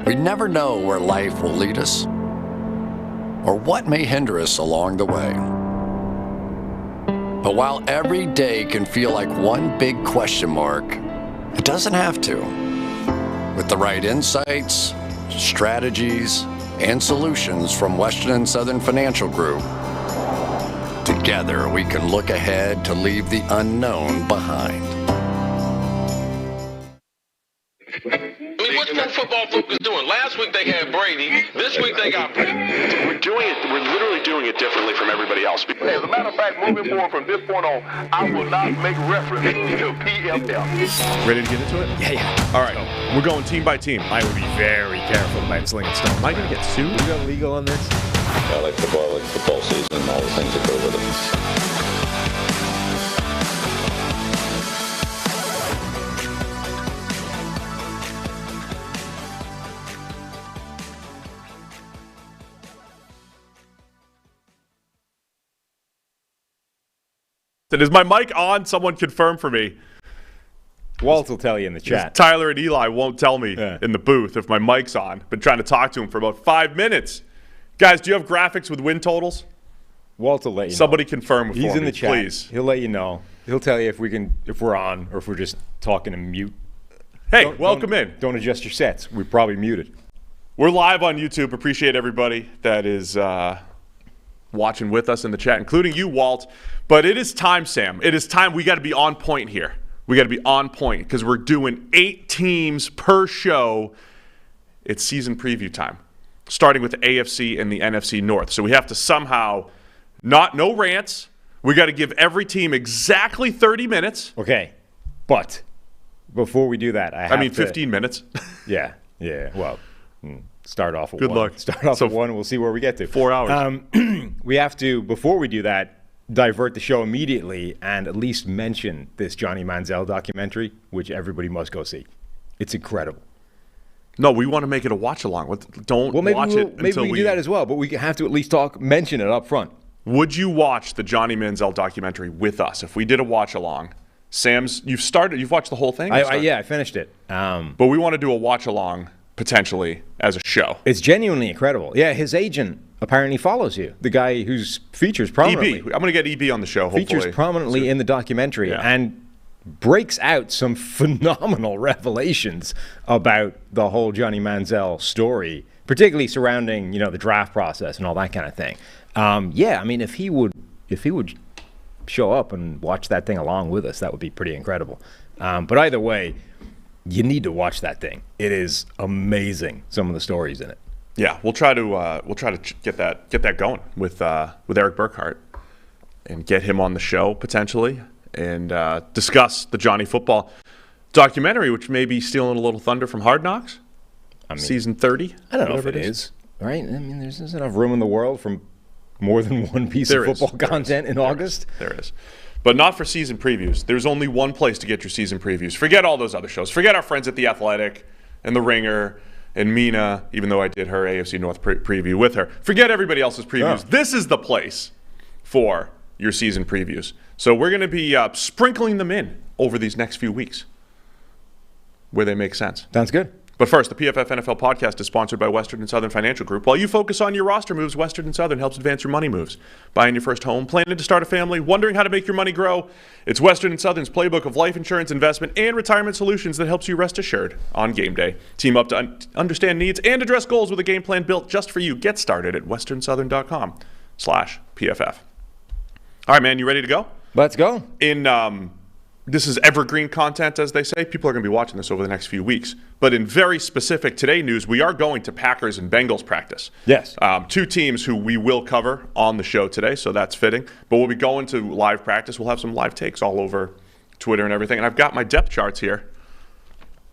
We never know where life will lead us or what may hinder us along the way. But while every day can feel like one big question mark, it doesn't have to. With the right insights, strategies, and solutions from Western and Southern Financial Group, together we can look ahead to leave the unknown behind. What's Pro Football Focus doing? Last week they had Brady. This week they got Brady. We're literally doing it differently from everybody else. As a matter of fact, moving forward from this point on, I will not make reference to PFF. Ready to get into it? Yeah. All right. We're going team by team. I would be very careful about slinging stone. Am I going to get sued? We got legal on this? I like football season, and all the things that go with it. Is my mic on? Someone confirm for me. Walt will tell you in the chat. Tyler and Eli won't tell me in the booth if my mic's on. Been trying to talk to him for about 5 minutes. Guys, do you have graphics with win totals? Walt will let you know. Somebody confirm He's in the chat. Please. He'll let you know. He'll tell you if we're on or if we're just talking in mute. Hey, welcome in. Don't adjust your sets. We're probably muted. We're live on YouTube. Appreciate everybody that is watching with us in the chat, including you, Walt. But it is time, Sam. It is time. We got to be on point here. We got to be on point because we're doing 8 teams per show. It's season preview time, starting with the AFC and the NFC North. So we have to somehow no rants. We got to give every team exactly 30 minutes. Okay, but before we do that, I mean 15 minutes. Yeah. Well, start off with Good one. luck. Start off with one. We'll see where we get to. 4 hours. We have to, before we do that, divert the show immediately and at least mention this Johnny Manziel documentary, which everybody must go see. It's incredible. No, we want to make it a watch-along. Don't watch it until maybe we can do that as well, but we have to at least mention it up front. Would you watch the Johnny Manziel documentary with us if we did a watch-along? Sam's, you've watched the whole thing? I finished it. But we want to do a watch-along potentially as a show. It's genuinely incredible. Yeah, his agent apparently follows you. The guy who's features prominently. EB. I'm going to get EB on the show, hopefully. Features prominently in the documentary and breaks out some phenomenal revelations about the whole Johnny Manziel story, particularly surrounding, the draft process and all that kind of thing. I mean, if he would show up and watch that thing along with us, that would be pretty incredible. But either way, you need to watch that thing. It is amazing, some of the stories in it. Yeah, we'll try to get that going with Eric Burkhart and get him on the show potentially and discuss the Johnny Football documentary, which may be stealing a little thunder from Hard Knocks. Season 30. I don't know if it is. Right? I mean, there's enough room in the world for more than one piece of football content in August. There is. But not for season previews. There's only one place to get your season previews. Forget all those other shows. Forget our friends at The Athletic and The Ringer and Mina, even though I did her AFC North preview with her. Forget everybody else's previews. Oh. This is the place for your season previews. So we're going to be sprinkling them in over these next few weeks where they make sense. Sounds good. But first, the PFF NFL podcast is sponsored by Western and Southern Financial Group. While you focus on your roster moves, Western and Southern helps advance your money moves. Buying your first home, planning to start a family, wondering how to make your money grow? It's Western and Southern's playbook of life insurance, investment, and retirement solutions that helps you rest assured on game day. Team up to understand needs and address goals with a game plan built just for you. Get started at westernsouthern.com/PFF. All right, man, you ready to go? Let's go. This is evergreen content, as they say. People are going to be watching this over the next few weeks. But in very specific today news, we are going to Packers and Bengals practice. Yes. 2 teams who we will cover on the show today, so that's fitting. But we'll be going to live practice. We'll have some live takes all over Twitter and everything. And I've got my depth charts here.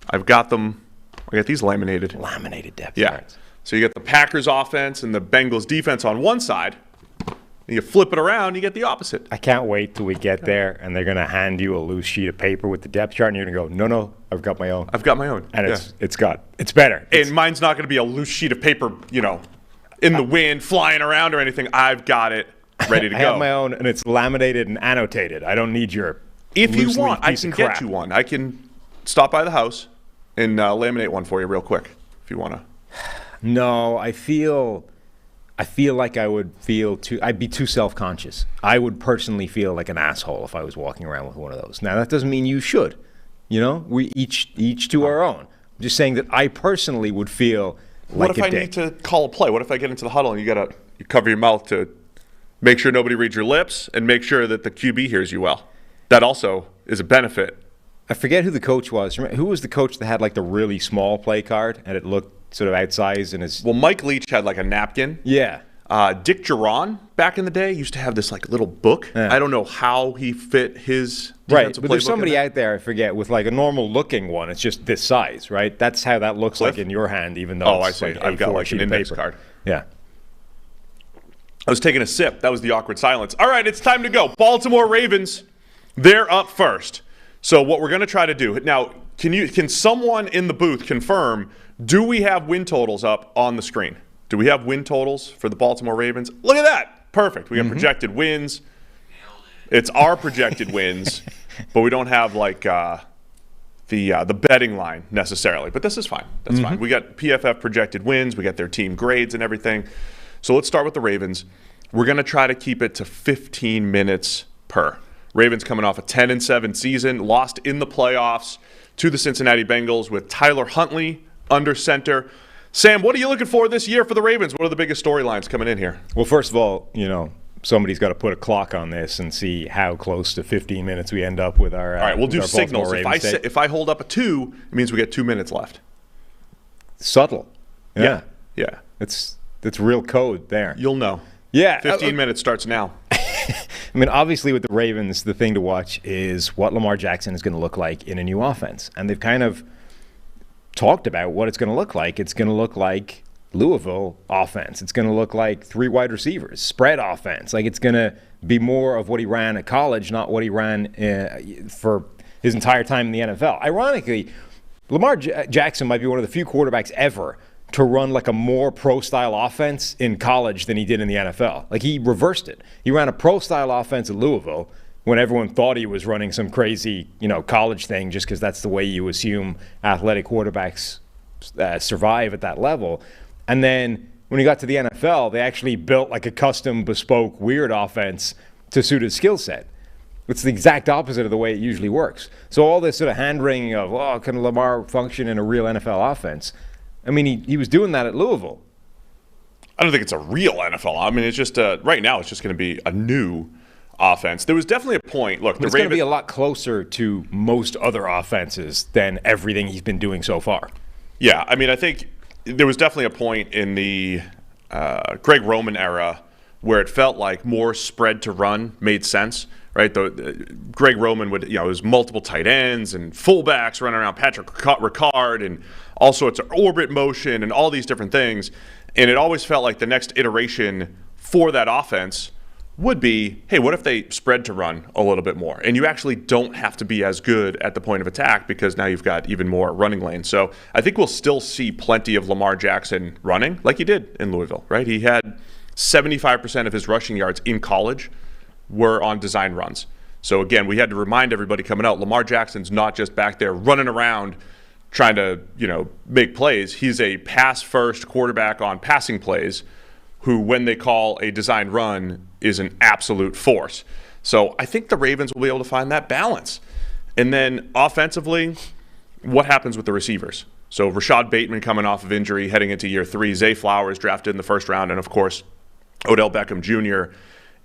I've got them. I got these laminated. Laminated depth charts. So you get the Packers offense and the Bengals defense on one side. You flip it around, you get the opposite. I can't wait till we get there, and they're going to hand you a loose sheet of paper with the depth chart, and you're going to go, no, I've got my own. I've got my own. And it's better. And mine's not going to be a loose sheet of paper, in the wind, flying around or anything. I've got it ready to go. I have my own, and it's laminated and annotated. I don't need your If you want, I can get you one. I can stop by the house and laminate one for you real quick if you want to. No, I feel like I'd be too self-conscious. I would personally feel like an asshole if I was walking around with one of those. Now, that doesn't mean you should. We each to our own. I'm just saying that I personally would feel like What if I need to call a play? What if I get into the huddle and you cover your mouth to make sure nobody reads your lips and make sure that the QB hears you well? That also is a benefit. I forget who the coach was. Who was the coach that had like the really small play card and it looked sort of outsized in his... Well, Mike Leach had like a napkin. Yeah. Dick Geron back in the day used to have this like little book. Yeah. I don't know how he fit his right, but there's somebody out there, I forget, with like a normal looking one. It's just this size, right? That's how that looks like in your hand, even though I see. Like I've got like an index card. Yeah. I was taking a sip. That was the awkward silence. All right, it's time to go. Baltimore Ravens, they're up first. So what we're going to try to do now, can someone in the booth confirm, do we have win totals up on the screen? Do we have win totals for the Baltimore Ravens? Look at that. Perfect. We have projected wins. It's our projected wins, but we don't have like the betting line necessarily. But this is fine. That's fine. We got PFF projected wins. We got their team grades and everything. So let's start with the Ravens. We're going to try to keep it to 15 minutes per. Ravens coming off a 10-7 season, lost in the playoffs to the Cincinnati Bengals with Tyler Huntley under center. Sam, what are you looking for this year for the Ravens? What are the biggest storylines coming in here? Well, first of all, somebody's got to put a clock on this and see how close to 15 minutes we end up with our. All right, we'll do signals. If I hold up a 2, it means we get 2 minutes left. Subtle. Yeah. It's real code there. You'll know. Yeah. 15 minutes starts now. I mean, obviously with the Ravens, the thing to watch is what Lamar Jackson is going to look like in a new offense. And they've kind of talked about what it's going to look like. It's going to look like Louisville offense. It's going to look like 3 wide receivers, spread offense. Like it's going to be more of what he ran at college, not what he ran for his entire time in the NFL. Ironically, Lamar Jackson might be one of the few quarterbacks ever to run like a more pro-style offense in college than he did in the NFL. Like he reversed it. He ran a pro-style offense at Louisville when everyone thought he was running some crazy, college thing just because that's the way you assume athletic quarterbacks survive at that level. And then when he got to the NFL, they actually built like a custom, bespoke, weird offense to suit his skill set. It's the exact opposite of the way it usually works. So all this sort of hand-wringing of, can Lamar function in a real NFL offense? I mean, he was doing that at Louisville. I don't think it's a real NFL. I mean, it's just right now it's just going to be a new offense. There was definitely a point. Look, it's going to be a lot closer to most other offenses than everything he's been doing so far. Yeah, I mean, I think there was definitely a point in the Greg Roman era where it felt like more spread to run made sense. Right, Greg Roman would, it was multiple tight ends and fullbacks running around, Patrick Ricard, and all sorts of orbit motion and all these different things. And it always felt like the next iteration for that offense would be, hey, what if they spread to run a little bit more? And you actually don't have to be as good at the point of attack because now you've got even more running lanes. So I think we'll still see plenty of Lamar Jackson running like he did in Louisville, right? He had 75% of his rushing yards in college were on design runs. So again, we had to remind everybody coming out, Lamar Jackson's not just back there running around trying to, make plays. He's a pass-first quarterback on passing plays who, when they call a design run, is an absolute force. So I think the Ravens will be able to find that balance. And then offensively, what happens with the receivers? So Rashad Bateman coming off of injury, heading into year 3. Zay Flowers drafted in the first round. And, of course, Odell Beckham Jr.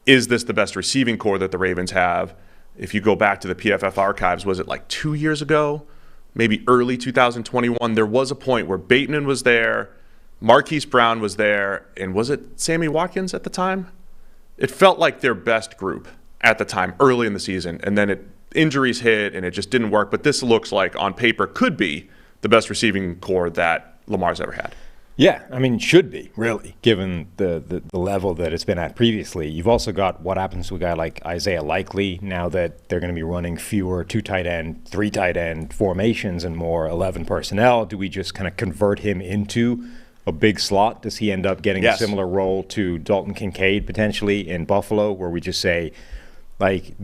Is this the best receiving core that the Ravens have? If you go back to the PFF archives, was it like 2 years ago? Maybe early 2021, there was a point where Bateman was there, Marquise Brown was there, and was it Sammy Watkins at the time? It felt like their best group at the time, early in the season, and then injuries hit and it just didn't work. But this looks like, on paper, could be the best receiving core that Lamar's ever had. Yeah, I mean, should be, really, given the level that it's been at previously. You've also got what happens to a guy like Isaiah Likely now that they're going to be running fewer 2 tight end, 3 tight end formations and more 11 personnel. Do we just kind of convert him into a big slot? Does he end up getting a similar role to Dalton Kincaid potentially in Buffalo, where we just say, like,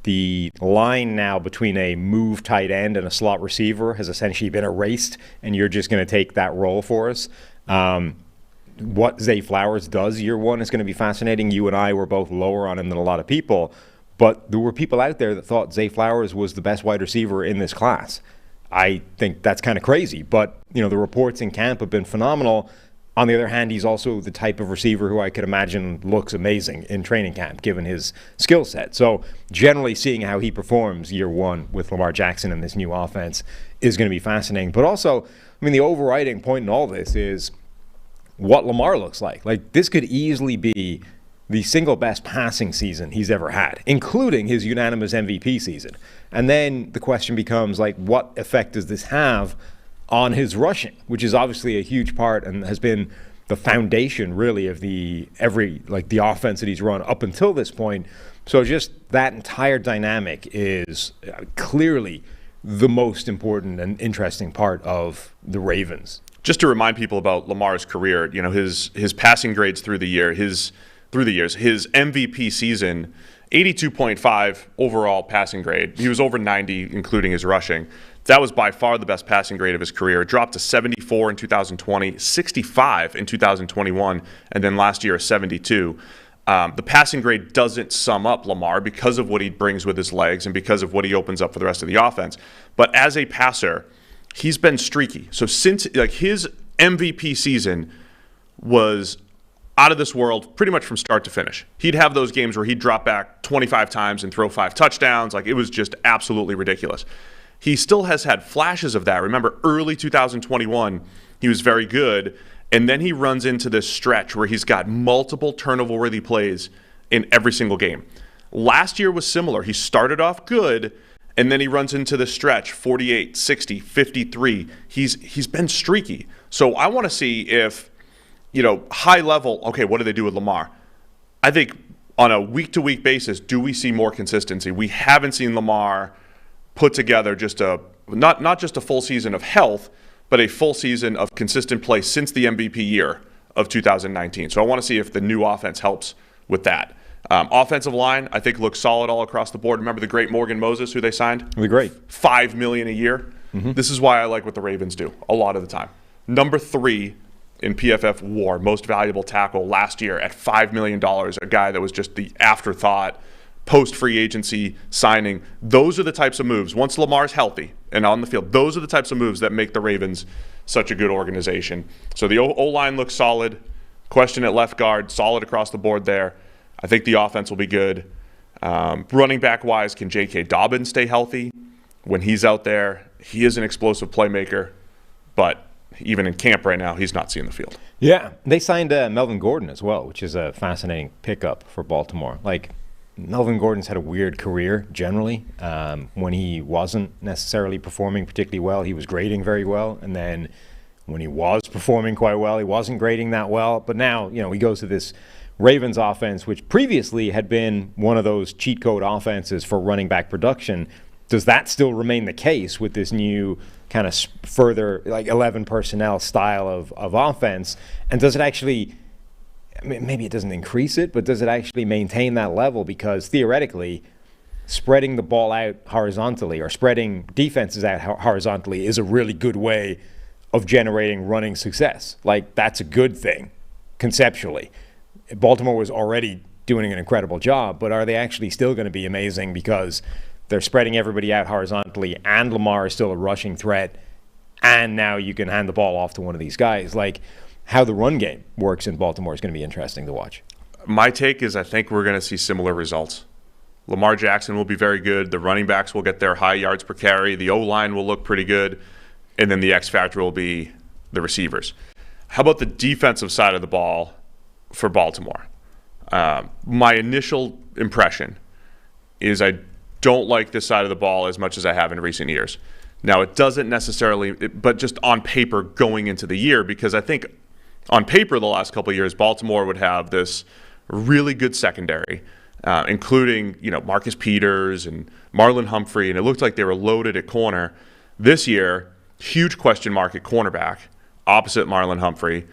the line now between a move tight end and a slot receiver has essentially been erased, and you're just going to take that role for us? What Zay Flowers does year one is going to be fascinating. You and I were both lower on him than a lot of people, but there were people out there that thought Zay Flowers was the best wide receiver in this class. I think that's kind of crazy, but the reports in camp have been phenomenal. On the other hand, he's also the type of receiver who I could imagine looks amazing in training camp, given his skill set. So generally seeing how he performs year one with Lamar Jackson and this new offense is going to be fascinating. But also, the overriding point in all this is what Lamar looks like. Like, this could easily be the single best passing season he's ever had, including his unanimous MVP season. And then the question becomes, what effect does this have on his rushing, which is obviously a huge part and has been the foundation, really, of the offense that he's run up until this point. So just that entire dynamic is clearly the most important and interesting part of the Ravens. Just to remind people about Lamar's career, his passing grades through the years, his MVP season, 82.5 overall passing grade. He was over 90, including his rushing. That was by far the best passing grade of his career. It dropped to 74 in 2020, 65 in 2021, and then last year a 72. The passing grade doesn't sum up Lamar because of what he brings with his legs and because of what he opens up for the rest of the offense. But as a passer, he's been streaky. So since his MVP season was out of this world pretty much from start to finish. He'd have those games where he'd drop back 25 times and throw 5 touchdowns. It was just absolutely ridiculous. He still has had flashes of that. Remember, early 2021, he was very good. And then he runs into this stretch where he's got multiple turnover-worthy plays in every single game. Last year was similar. He started off good, and then he runs into this stretch, 48, 60, 53. He's been streaky. So I want to see if, high level, okay, what do they do with Lamar? I think on a week-to-week basis, do we see more consistency? We haven't seen Lamar put together just not just a full season of health, but a full season of consistent play since the MVP year of 2019. So I want to see if the new offense helps with that. Offensive line, I think, looks solid all across the board. Remember the great Morgan Moses, who they signed? Really great. $5 million a year. Mm-hmm. This is why I like what the Ravens do a lot of the time. Number 3 in PFF WAR, most valuable tackle last year at $5 million, a guy that was just the afterthought, post-free agency signing. Those are the types of moves. Once Lamar's healthy and on the field, those are the types of moves that make the Ravens such a good organization. So the O-line looks solid. Question at left guard, solid across the board there. I think the offense will be good. Running back-wise, can J.K. Dobbins stay healthy? When he's out there, he is an explosive playmaker, but even in camp right now, he's not seeing the field. Yeah, they signed Melvin Gordon as well, which is a fascinating pickup for Baltimore. Melvin Gordon's had a weird career generally. When he wasn't necessarily performing particularly well, he was grading very well. And then when he was performing quite well, he wasn't grading that well. But now, he goes to this Ravens offense, which previously had been one of those cheat code offenses for running back production. Does that still remain the case with this new kind of further 11 personnel style of offense? And does it actually, maybe it doesn't increase it, but does it actually maintain that level? Because theoretically, spreading the ball out horizontally or spreading defenses out horizontally is a really good way of generating running success. That's a good thing conceptually. Baltimore was already doing an incredible job, but are they actually still going to be amazing because they're spreading everybody out horizontally and Lamar is still a rushing threat and now you can hand the ball off to one of these guys? How the run game works in Baltimore is going to be interesting to watch. My take is I think we're going to see similar results. Lamar Jackson will be very good. The running backs will get their high yards per carry. The O-line will look pretty good. And then the X factor will be the receivers. How about the defensive side of the ball for Baltimore? My initial impression is I don't like this side of the ball as much as I have in recent years. Now, it doesn't necessarily, but just on paper going into the year, because I think on paper the last couple of years, Baltimore would have this really good secondary, including Marcus Peters and Marlon Humphrey, and it looked like they were loaded at corner. This year, huge question mark at cornerback, opposite Marlon Humphrey,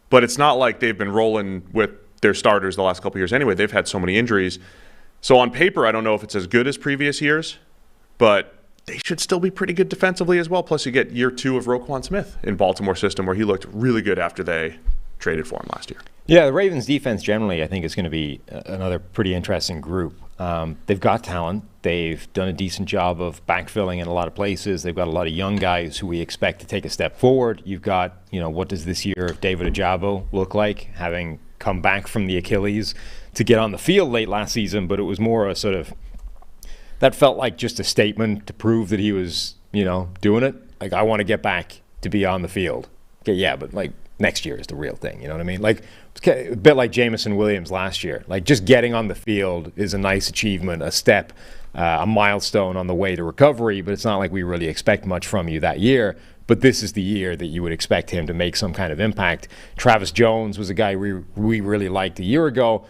but it's not like they've been rolling with their starters the last couple of years anyway. They've had so many injuries. So on paper, I don't know if it's as good as previous years, but they should still be pretty good defensively as well. Plus, you get year 2 of Roquan Smith in Baltimore system, where he looked really good after they traded for him last year. Yeah, the Ravens defense generally, I think, is going to be another pretty interesting group. They've got talent. They've done a decent job of backfilling in a lot of places. They've got a lot of young guys who we expect to take a step forward. You've got, what does this year of David Ojabo look like, having come back from the Achilles to get on the field late last season, but it was more a sort of, that felt like just a statement to prove that he was, doing it. Like, I want to get back to be on the field. Okay, yeah, but like next year is the real thing, you know what I mean? Like, a bit like Jameson Williams last year. Like, just getting on the field is a nice achievement, a step, a milestone on the way to recovery, but it's not like we really expect much from you that year. But this is the year that you would expect him to make some kind of impact. Travis Jones was a guy we really liked a year ago.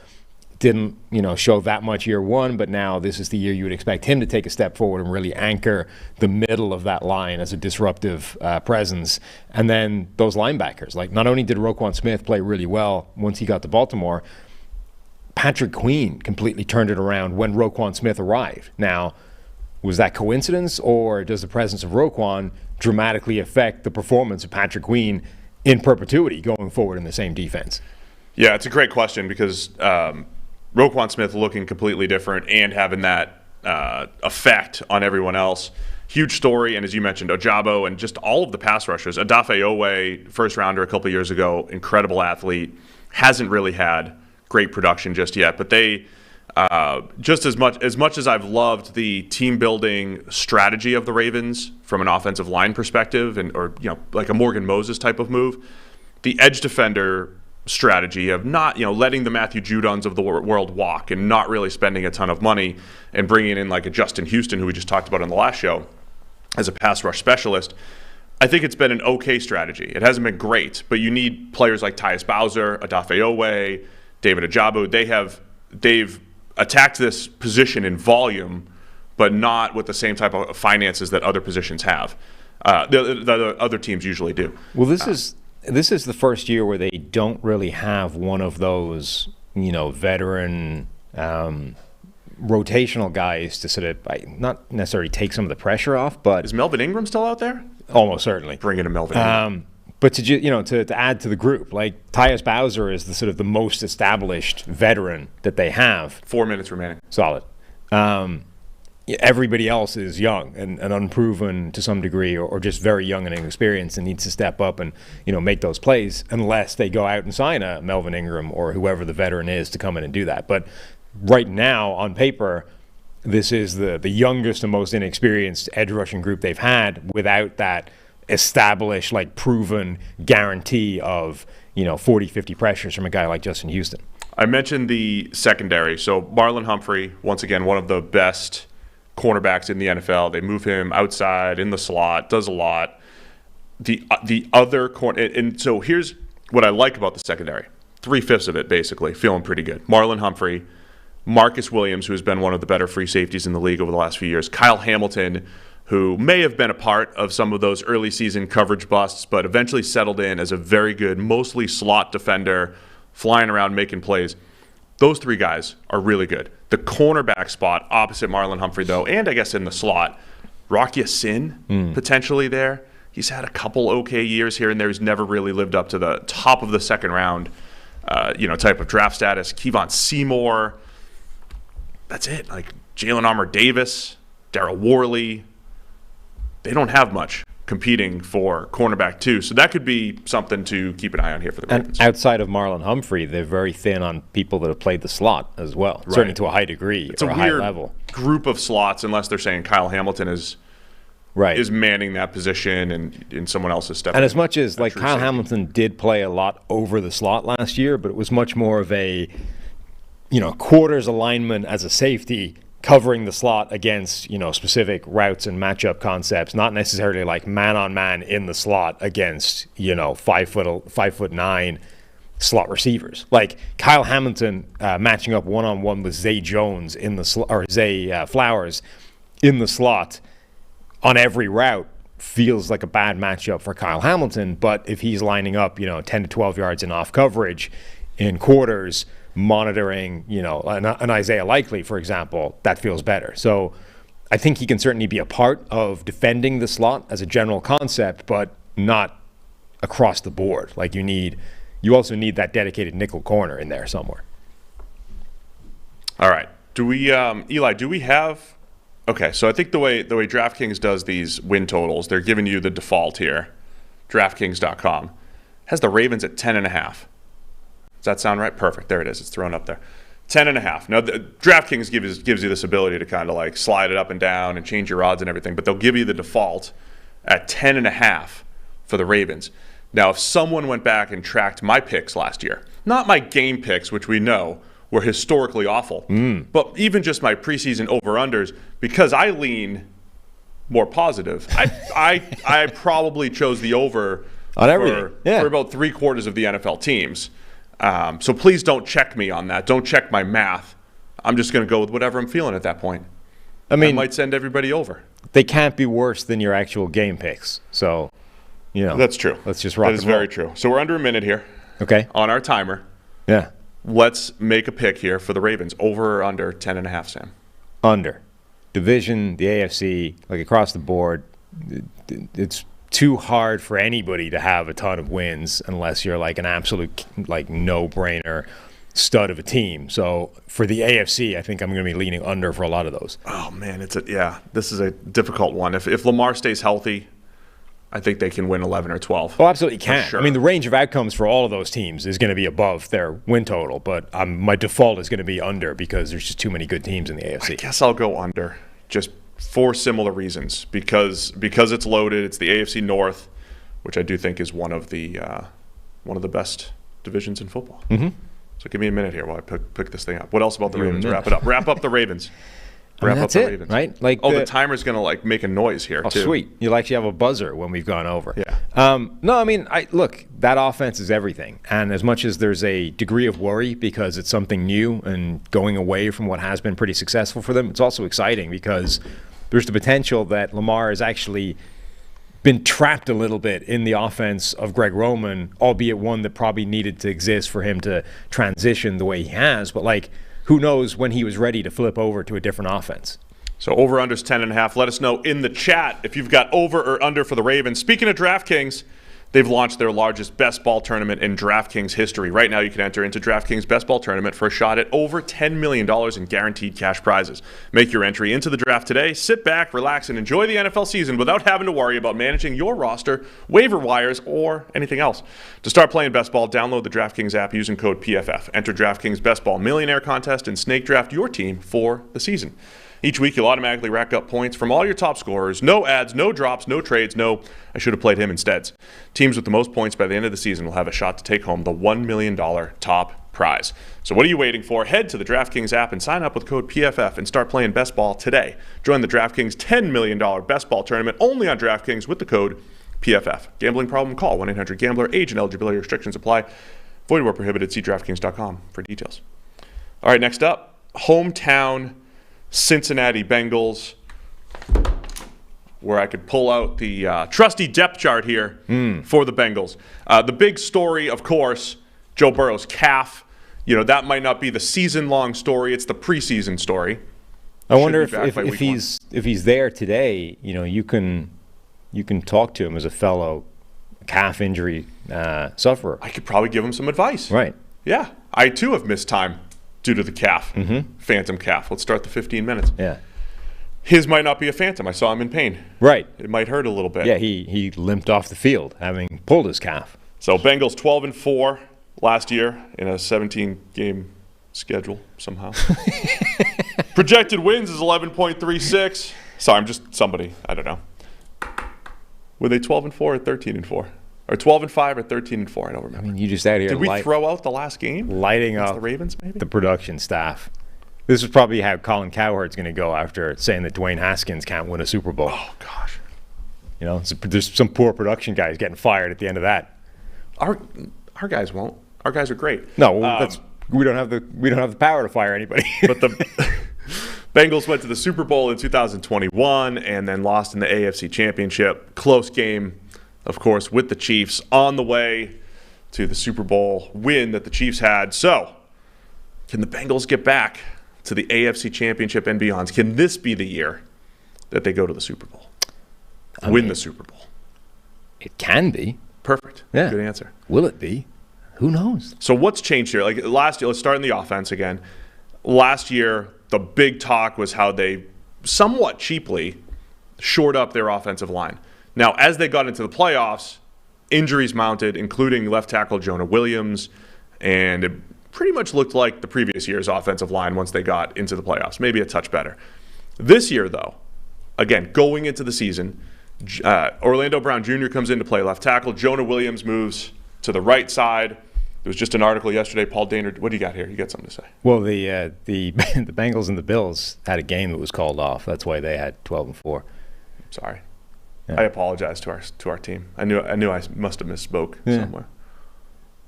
Didn't, show that much year 1, but now this is the year you would expect him to take a step forward and really anchor the middle of that line as a disruptive presence. And then those linebackers, like, not only did Roquan Smith play really well once he got to Baltimore, Patrick Queen completely turned it around when Roquan Smith arrived. Now, was that coincidence, or does the presence of Roquan dramatically affect the performance of Patrick Queen in perpetuity going forward in the same defense? Yeah, it's a great question because Roquan Smith looking completely different and having that effect on everyone else. Huge story, and as you mentioned, Ojabo and just all of the pass rushers. Odafe Owe, first rounder a couple years ago, incredible athlete, hasn't really had great production just yet, but they just as much as I've loved the team building strategy of the Ravens from an offensive line perspective, or like a Morgan Moses type of move, the edge defender strategy of not letting the Matthew Judons of the world walk and not really spending a ton of money and bringing in like a Justin Houston, who we just talked about on the last show, as a pass rush specialist. I think it's been an okay strategy. It hasn't been great, but you need players like Tyus Bowser, Odafe Owe, David Ojabo. They've attacked this position in volume, but not with the same type of finances that other positions have. The other teams usually do. Well, this is the first year where they don't really have one of those, veteran rotational guys to sort of not necessarily take some of the pressure off, but is Melvin Ingram still out there? Almost certainly. Bring in a Melvin Ingram. But to add to the group, like Tyus Bowser is the sort of the most established veteran that they have. 4 minutes remaining. Solid. Everybody else is young and unproven to some degree, or just very young and inexperienced, and needs to step up and make those plays, unless they go out and sign a Melvin Ingram or whoever the veteran is to come in and do that. But right now, on paper, this is the youngest and most inexperienced edge rushing group they've had, without that established, like, proven guarantee of 40-50 pressures from a guy like Justin Houston. I mentioned the secondary. So Marlon Humphrey, once again, one of the best cornerbacks in the NFL. They move him outside in the slot, does a lot. The other corner, and so here's what I like about the secondary. 3/5 of it, basically, feeling pretty good. Marlon Humphrey, Marcus Williams, who has been one of the better free safeties in the league over the last few years, Kyle Hamilton, who may have been a part of some of those early season coverage busts, but eventually settled in as a very good, mostly slot defender, flying around making plays. Those 3 guys are really good. The cornerback spot opposite Marlon Humphrey, though, and I guess in the slot, Rocky Sin potentially there. He's had a couple okay years here and there. He's never really lived up to the top of the second round, type of draft status. Kevon Seymour. That's it. Like Jalen Armour-Davis, Darryl Worley. They don't have much competing for cornerback 2. So that could be something to keep an eye on here for the Ravens. And outside of Marlon Humphrey, they're very thin on people that have played the slot as well, right. Certainly to a high degree, it's or a high weird level. Group of slots, unless they're saying Kyle Hamilton is manning that position and someone else is stepping. And as much as like Kyle safety. Hamilton did play a lot over the slot last year, but it was much more of a quarters alignment as a safety, covering the slot against, specific routes and matchup concepts, not necessarily like man-on-man in the slot against, 5'9" slot receivers. Like Kyle Hamilton matching up one-on-one with Zay Jones in the or Zay Flowers in the slot on every route feels like a bad matchup for Kyle Hamilton. But if he's lining up, 10 to 12 yards in off coverage in quarters, monitoring, an Isaiah Likely, for example, that feels better. So I think he can certainly be a part of defending the slot as a general concept, but not across the board. Like you also need that dedicated nickel corner in there somewhere. All right. Do we, Eli, do we have, okay, so I think the way DraftKings does these win totals, they're giving you the default here. DraftKings.com has the Ravens at 10.5. Does that sound right? Perfect. There it is. It's thrown up there. 10.5. Now, DraftKings gives you this ability to kind of like slide it up and down and change your odds and everything, but they'll give you the default at 10.5 for the Ravens. Now, if someone went back and tracked my picks last year, not my game picks, which we know were historically awful, but even just my preseason over-unders, because I lean more positive, I probably chose the over on everything for about 3/4 of the NFL teams. So please don't check me on that. Don't check my math. I'm just going to go with whatever I'm feeling at that point. I might send everybody over. They can't be worse than your actual game picks. So, that's true. Let's just rock. That is very true. So we're under a minute here. Okay. On our timer. Yeah. Let's make a pick here for the Ravens. Over or under 10.5, Sam? Under. Division, the AFC, like across the board, it's too hard for anybody to have a ton of wins unless you're like an absolute like no-brainer stud of a team. So for the AFC, I think I'm going to be leaning under for a lot of those. Oh man, this is a difficult one. If Lamar stays healthy, I think they can win 11 or 12. Oh, absolutely can. Sure. I mean, the range of outcomes for all of those teams is going to be above their win total, but my default is going to be under because there's just too many good teams in the AFC. I guess I'll go under, just for similar reasons. Because it's loaded, it's the AFC North, which I do think is one of the best divisions in football. Mm-hmm. So give me a minute here while I pick this thing up. What else about the Ravens? Wrap it up. Wrap up the Ravens. That's it, Ravens. Right? Like the timer's going to like make a noise here, too. Oh, sweet. You'll actually have a buzzer when we've gone over. Yeah. No, I mean, look, that offense is everything. And as much as there's a degree of worry because it's something new and going away from what has been pretty successful for them, it's also exciting because there's the potential that Lamar has actually been trapped a little bit in the offense of Greg Roman, albeit one that probably needed to exist for him to transition the way he has. But, like, who knows when he was ready to flip over to a different offense. So over-under's 10.5. Let us know in the chat if you've got over or under for the Ravens. Speaking of DraftKings, they've launched their largest best ball tournament in DraftKings history. Right now you can enter into DraftKings best ball tournament for a shot at over $10 million in guaranteed cash prizes. Make your entry into the draft today. Sit back, relax, and enjoy the NFL season without having to worry about managing your roster, waiver wires, or anything else. To start playing best ball, download the DraftKings app using code PFF. Enter DraftKings Best Ball Millionaire Contest and snake draft your team for the season. Each week, you'll automatically rack up points from all your top scorers. No ads, no drops, no trades, no I should have played him instead. Teams with the most points by the end of the season will have a shot to take home the $1 million top prize. So what are you waiting for? Head to the DraftKings app and sign up with code PFF and start playing best ball today. Join the DraftKings $10 million best ball tournament only on DraftKings with the code PFF. Gambling problem? Call 1-800-GAMBLER. Age and eligibility restrictions apply. Void where prohibited. See DraftKings.com for details. All right, next up, hometown Cincinnati Bengals, where I could pull out the trusty depth chart here for the Bengals. The big story, of course, Joe Burrow's calf. That might not be the season-long story. It's the preseason story. I wonder if he's there today. You can talk to him as a fellow calf injury sufferer. I could probably give him some advice. Right. Yeah. I, too, have missed time due to the calf, phantom calf. Let's start the 15 minutes. Yeah. His might not be a phantom. I saw him in pain. Right. It might hurt a little bit. Yeah, he limped off the field having pulled his calf. So Bengals 12-4 last year in a 17-game schedule somehow. Projected wins is 11.36. Sorry, I'm just somebody. I don't know. Were they 12-4 or 13-4? Or 12-5 or 13-4? I don't remember. I mean, you just out here. Did we throw out the last game? Lighting up the Ravens, maybe? The production staff. This is probably how Colin Cowherd's going to go after saying that Dwayne Haskins can't win a Super Bowl. Oh, gosh. There's some poor production guys getting fired at the end of that. Our guys won't. Our guys are great. No, we don't have the power to fire anybody. But the Bengals went to the Super Bowl in 2021 and then lost in the AFC Championship. Close game, of course, with the Chiefs on the way to the Super Bowl win that the Chiefs had. So, can the Bengals get back to the AFC Championship and beyond? Can this be the year that they go to the Super Bowl? Win the Super Bowl? It can be. Perfect. Yeah. Good answer. Will it be? Who knows? So what's changed here? Like last year, let's start in the offense again. Last year, the big talk was how they somewhat cheaply shored up their offensive line. Now, as they got into the playoffs, injuries mounted, including left tackle Jonah Williams, and it pretty much looked like the previous year's offensive line once they got into the playoffs, maybe a touch better. This year, though, again, going into the season, Orlando Brown Jr. comes in to play left tackle. Jonah Williams moves to the right side. There was just an article yesterday. Paul Daner, what do you got here? You got something to say? Well, the the Bengals and the Bills had a game that was called off. That's why they had 12-4. Sorry. Yeah. I apologize to our team. I knew I must have misspoke somewhere.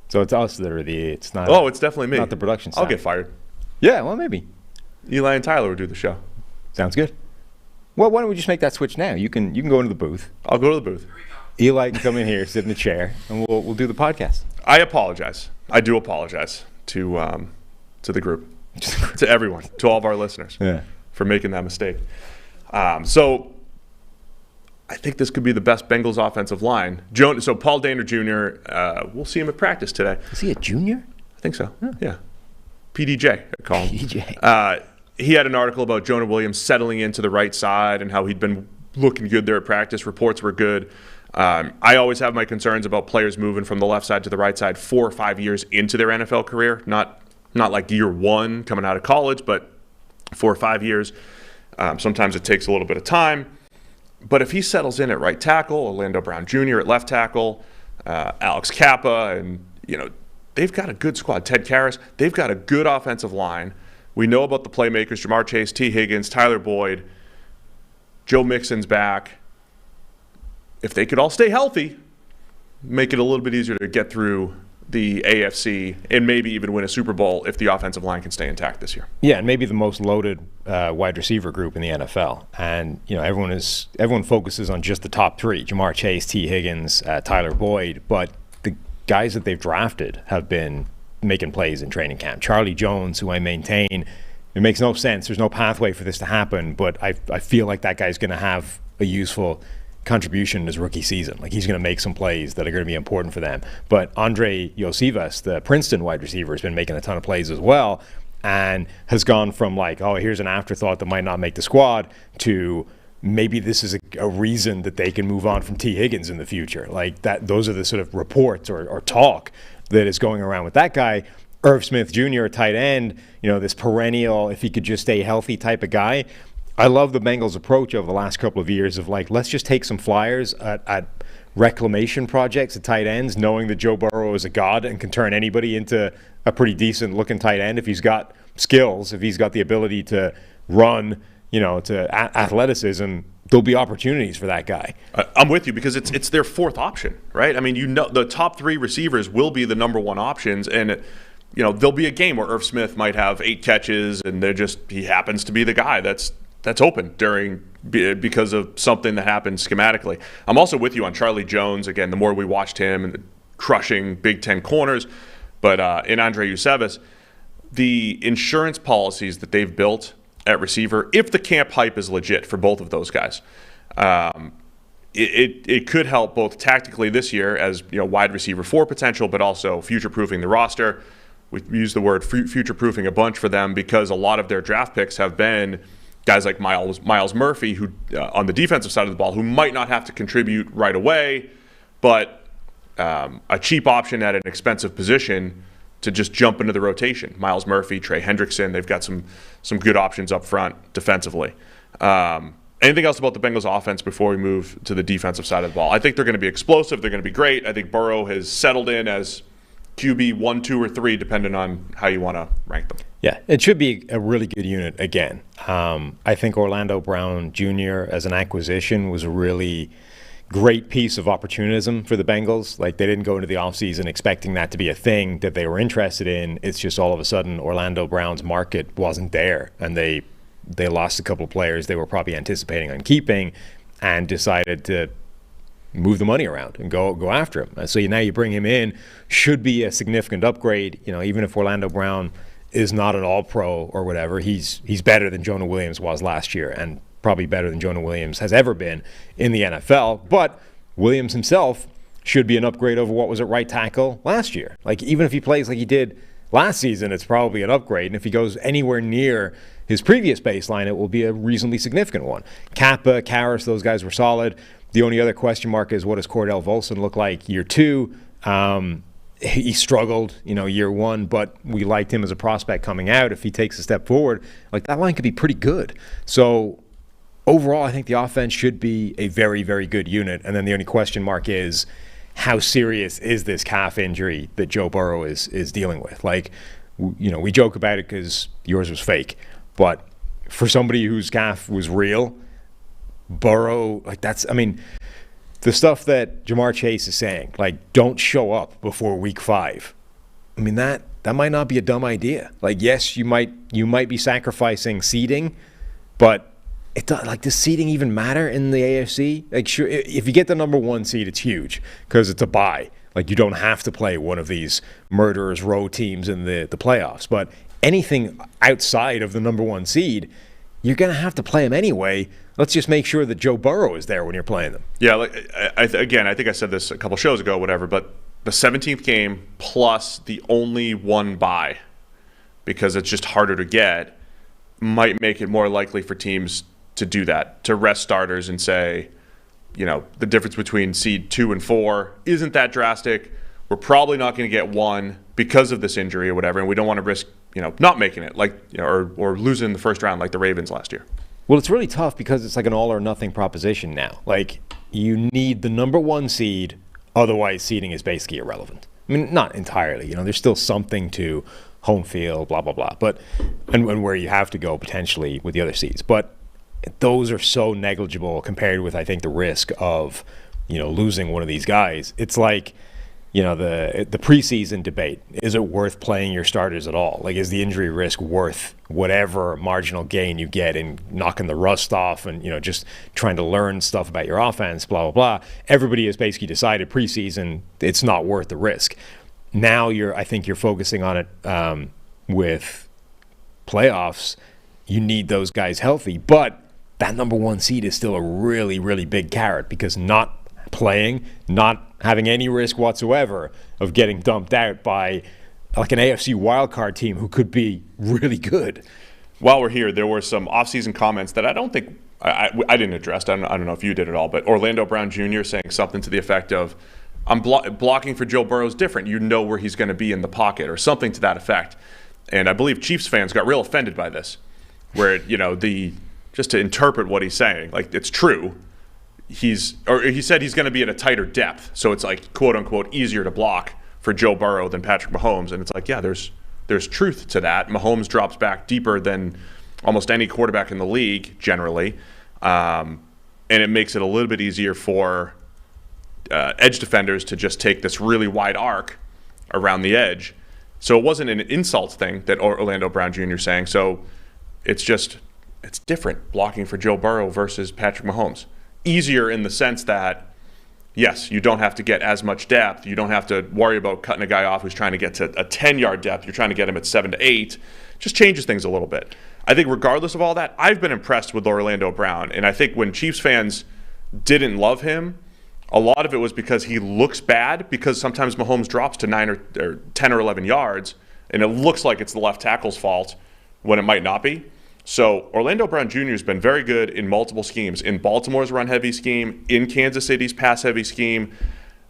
So it's us that are it's not. Oh, it's definitely me. Not the production staff. I'll get fired. Yeah, well, maybe. Eli and Tyler will do the show. Sounds good. Well, why don't we just make that switch now? You can go into the booth. I'll go to the booth. Eli can come in here, sit in the chair, and we'll do the podcast. I apologize. I do apologize to the group, to everyone, to all of our listeners for making that mistake. So I think this could be the best Bengals offensive line. So Paul Daner Jr., we'll see him at practice today. Is he a junior? I think so. Yeah. PDJ, I call him. PDJ. He had an article about Jonah Williams settling into the right side and how he'd been looking good there at practice. Reports were good. I always have my concerns about players moving from the left side to the right side 4 or 5 years into their NFL career. Not like year one coming out of college, but 4 or 5 years. Sometimes it takes a little bit of time. But if he settles in at right tackle, Orlando Brown Jr. at left tackle, Alex Kappa, and they've got a good squad. Ted Karras, they've got a good offensive line. We know about the playmakers: Jamar Chase, T. Higgins, Tyler Boyd, Joe Mixon's back. If they could all stay healthy, make it a little bit easier to get through the AFC and maybe even win a Super Bowl if the offensive line can stay intact this year. Yeah, and maybe the most loaded wide receiver group in the NFL. And everyone focuses on just the top three: Jamar Chase, T. Higgins, Tyler Boyd. But the guys that they've drafted have been making plays in training camp. Charlie Jones, who I maintain, it makes no sense. There's no pathway for this to happen, but I feel like that guy's going to have a useful contribution in his rookie season. Like, he's going to make some plays that are going to be important for them. But Andre Iosivas, the Princeton wide receiver, has been making a ton of plays as well, and has gone from here's an afterthought that might not make the squad, to maybe this is a reason that they can move on from T. Higgins in the future. Like that, those are the sort of reports or talk that is going around with that guy. Irv Smith Jr., tight end, this perennial, if he could just stay healthy type of guy. I love the Bengals' approach over the last couple of years of let's just take some flyers at reclamation projects at tight ends, knowing that Joe Burrow is a god and can turn anybody into a pretty decent looking tight end if he's got skills, if he's got the ability to run, to athleticism. There'll be opportunities for that guy. I'm with you, because it's their fourth option, right? I mean, the top 3 receivers will be the number 1 options, and there'll be a game where Irv Smith might have 8 catches, and he happens to be the guy that's open because of something that happened schematically. I'm also with you on Charlie Jones. Again, the more we watched him and crushing Big Ten corners, but in Andre Iosivas, the insurance policies that they've built at receiver, if the camp hype is legit for both of those guys, it could help both tactically this year as wide receiver 4 potential, but also future-proofing the roster. We've used the word future-proofing a bunch for them because a lot of their draft picks have been guys like Miles Murphy, who on the defensive side of the ball, who might not have to contribute right away, but a cheap option at an expensive position to just jump into the rotation. Miles Murphy, Trey Hendrickson, they've got some good options up front defensively. Anything else about the Bengals offense before we move to the defensive side of the ball? I think they're going to be explosive. They're going to be great. I think Burrow has settled in as QB 1, 2, or 3, depending on how you want to rank them. Yeah, it should be a really good unit again. I think Orlando Brown Jr. as an acquisition was a really great piece of opportunism for the Bengals. Like, they didn't go into the offseason expecting that to be a thing that they were interested in. It's just all of a sudden Orlando Brown's market wasn't there, and they lost a couple of players they were probably anticipating on keeping, and decided to move the money around and go after him. So now you bring him in, should be a significant upgrade. Even if Orlando Brown is not an all-pro or whatever, he's better than Jonah Williams was last year, and probably better than Jonah Williams has ever been in the NFL. But Williams himself should be an upgrade over what was at right tackle last year. Like, even if he plays like he did last season, it's probably an upgrade. And if he goes anywhere near his previous baseline, it will be a reasonably significant one. Kappa, Karras, those guys were solid. The only other question mark is, what does Cordell Volson look like year 2? He struggled, year 1, but we liked him as a prospect coming out. If he takes a step forward, like, that line could be pretty good. So overall, I think the offense should be a very, very good unit. And then the only question mark is, how serious is this calf injury that Joe Burrow is dealing with? Like, we joke about it because yours was fake, but for somebody whose calf was real, Burrow, like, the stuff that Jamar Chase is saying, like, don't show up before week 5. I mean, that might not be a dumb idea. Like, yes, you might be sacrificing seeding, but does seeding even matter in the AFC? Like, sure, if you get the number 1 seed, it's huge because it's a bye. Like, you don't have to play one of these murderers row teams in the playoffs. But anything outside of the number 1 seed, you're going to have to play them anyway. Let's just make sure that Joe Burrow is there when you're playing them. Yeah, I think I said this a couple shows ago, whatever, but the 17th game plus the only one bye, because it's just harder to get, might make it more likely for teams to do that, to rest starters and say, the difference between seed 2 and 4 isn't that drastic. We're probably not going to get 1 because of this injury or whatever, and we don't want to risk, not making it, like, or losing in the first round like the Ravens last year. Well, it's really tough because it's like an all or nothing proposition now. Like, you need the number 1 seed, otherwise seeding is basically irrelevant. I mean, not entirely. There's still something to home field, blah, blah, blah, but and where you have to go potentially with the other seeds. But those are so negligible compared with, I think, the risk of, losing one of these guys. It's like, the preseason debate. Is it worth playing your starters at all? Like, is the injury risk worth whatever marginal gain you get in knocking the rust off and, just trying to learn stuff about your offense, blah, blah, blah. Everybody has basically decided preseason it's not worth the risk. Now I think you're focusing on it with playoffs. You need those guys healthy, but that number 1 seed is still a really, really big carrot, because not playing, not having any risk whatsoever of getting dumped out by like an AFC wildcard team who could be really good. While we're here, there were some offseason comments that I don't think I didn't address. I don't know if you did at all, but Orlando Brown Jr. saying something to the effect of, I'm blocking for Joe Burrow is different. You know where he's going to be in the pocket, or something to that effect. And I believe Chiefs fans got real offended by this, where, just to interpret what he's saying, like, it's true. He said he's going to be at a tighter depth, so it's like, quote unquote, easier to block for Joe Burrow than Patrick Mahomes. And it's like, yeah, there's truth to that. Mahomes drops back deeper than almost any quarterback in the league generally, and it makes it a little bit easier for edge defenders to just take this really wide arc around the edge. So it wasn't an insult thing that Orlando Brown Jr. is saying. So it's different blocking for Joe Burrow versus Patrick Mahomes. Easier in the sense that, yes, you don't have to get as much depth. You don't have to worry about cutting a guy off who's trying to get to a 10-yard depth. You're trying to get him at 7 to 8. Just changes things a little bit. I think regardless of all that, I've been impressed with Orlando Brown. And I think when Chiefs fans didn't love him, a lot of it was because he looks bad, because sometimes Mahomes drops to 9 or 10 or 11 yards, and it looks like it's the left tackle's fault when it might not be. So Orlando Brown Jr. has been very good in multiple schemes, in Baltimore's run-heavy scheme, in Kansas City's pass-heavy scheme.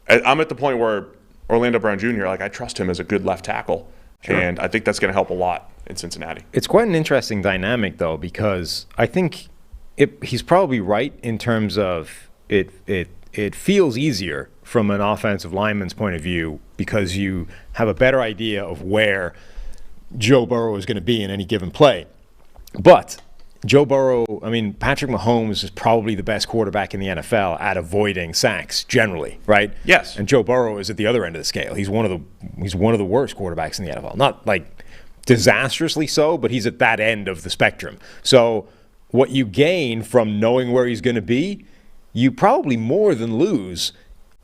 I'm at the point where Orlando Brown Jr., I trust him as a good left tackle, sure. And I think that's going to help a lot in Cincinnati. It's quite an interesting dynamic, though, because I think he's probably right in terms of it feels easier from an offensive lineman's point of view, because you have a better idea of where Joe Burrow is going to be in any given play. But Joe Burrow, Patrick Mahomes is probably the best quarterback in the NFL at avoiding sacks generally, right? Yes. And Joe Burrow is at the other end of the scale. He's one of the worst quarterbacks in the NFL. Not like disastrously so, but he's at that end of the spectrum. So what you gain from knowing where he's going to be, you probably more than lose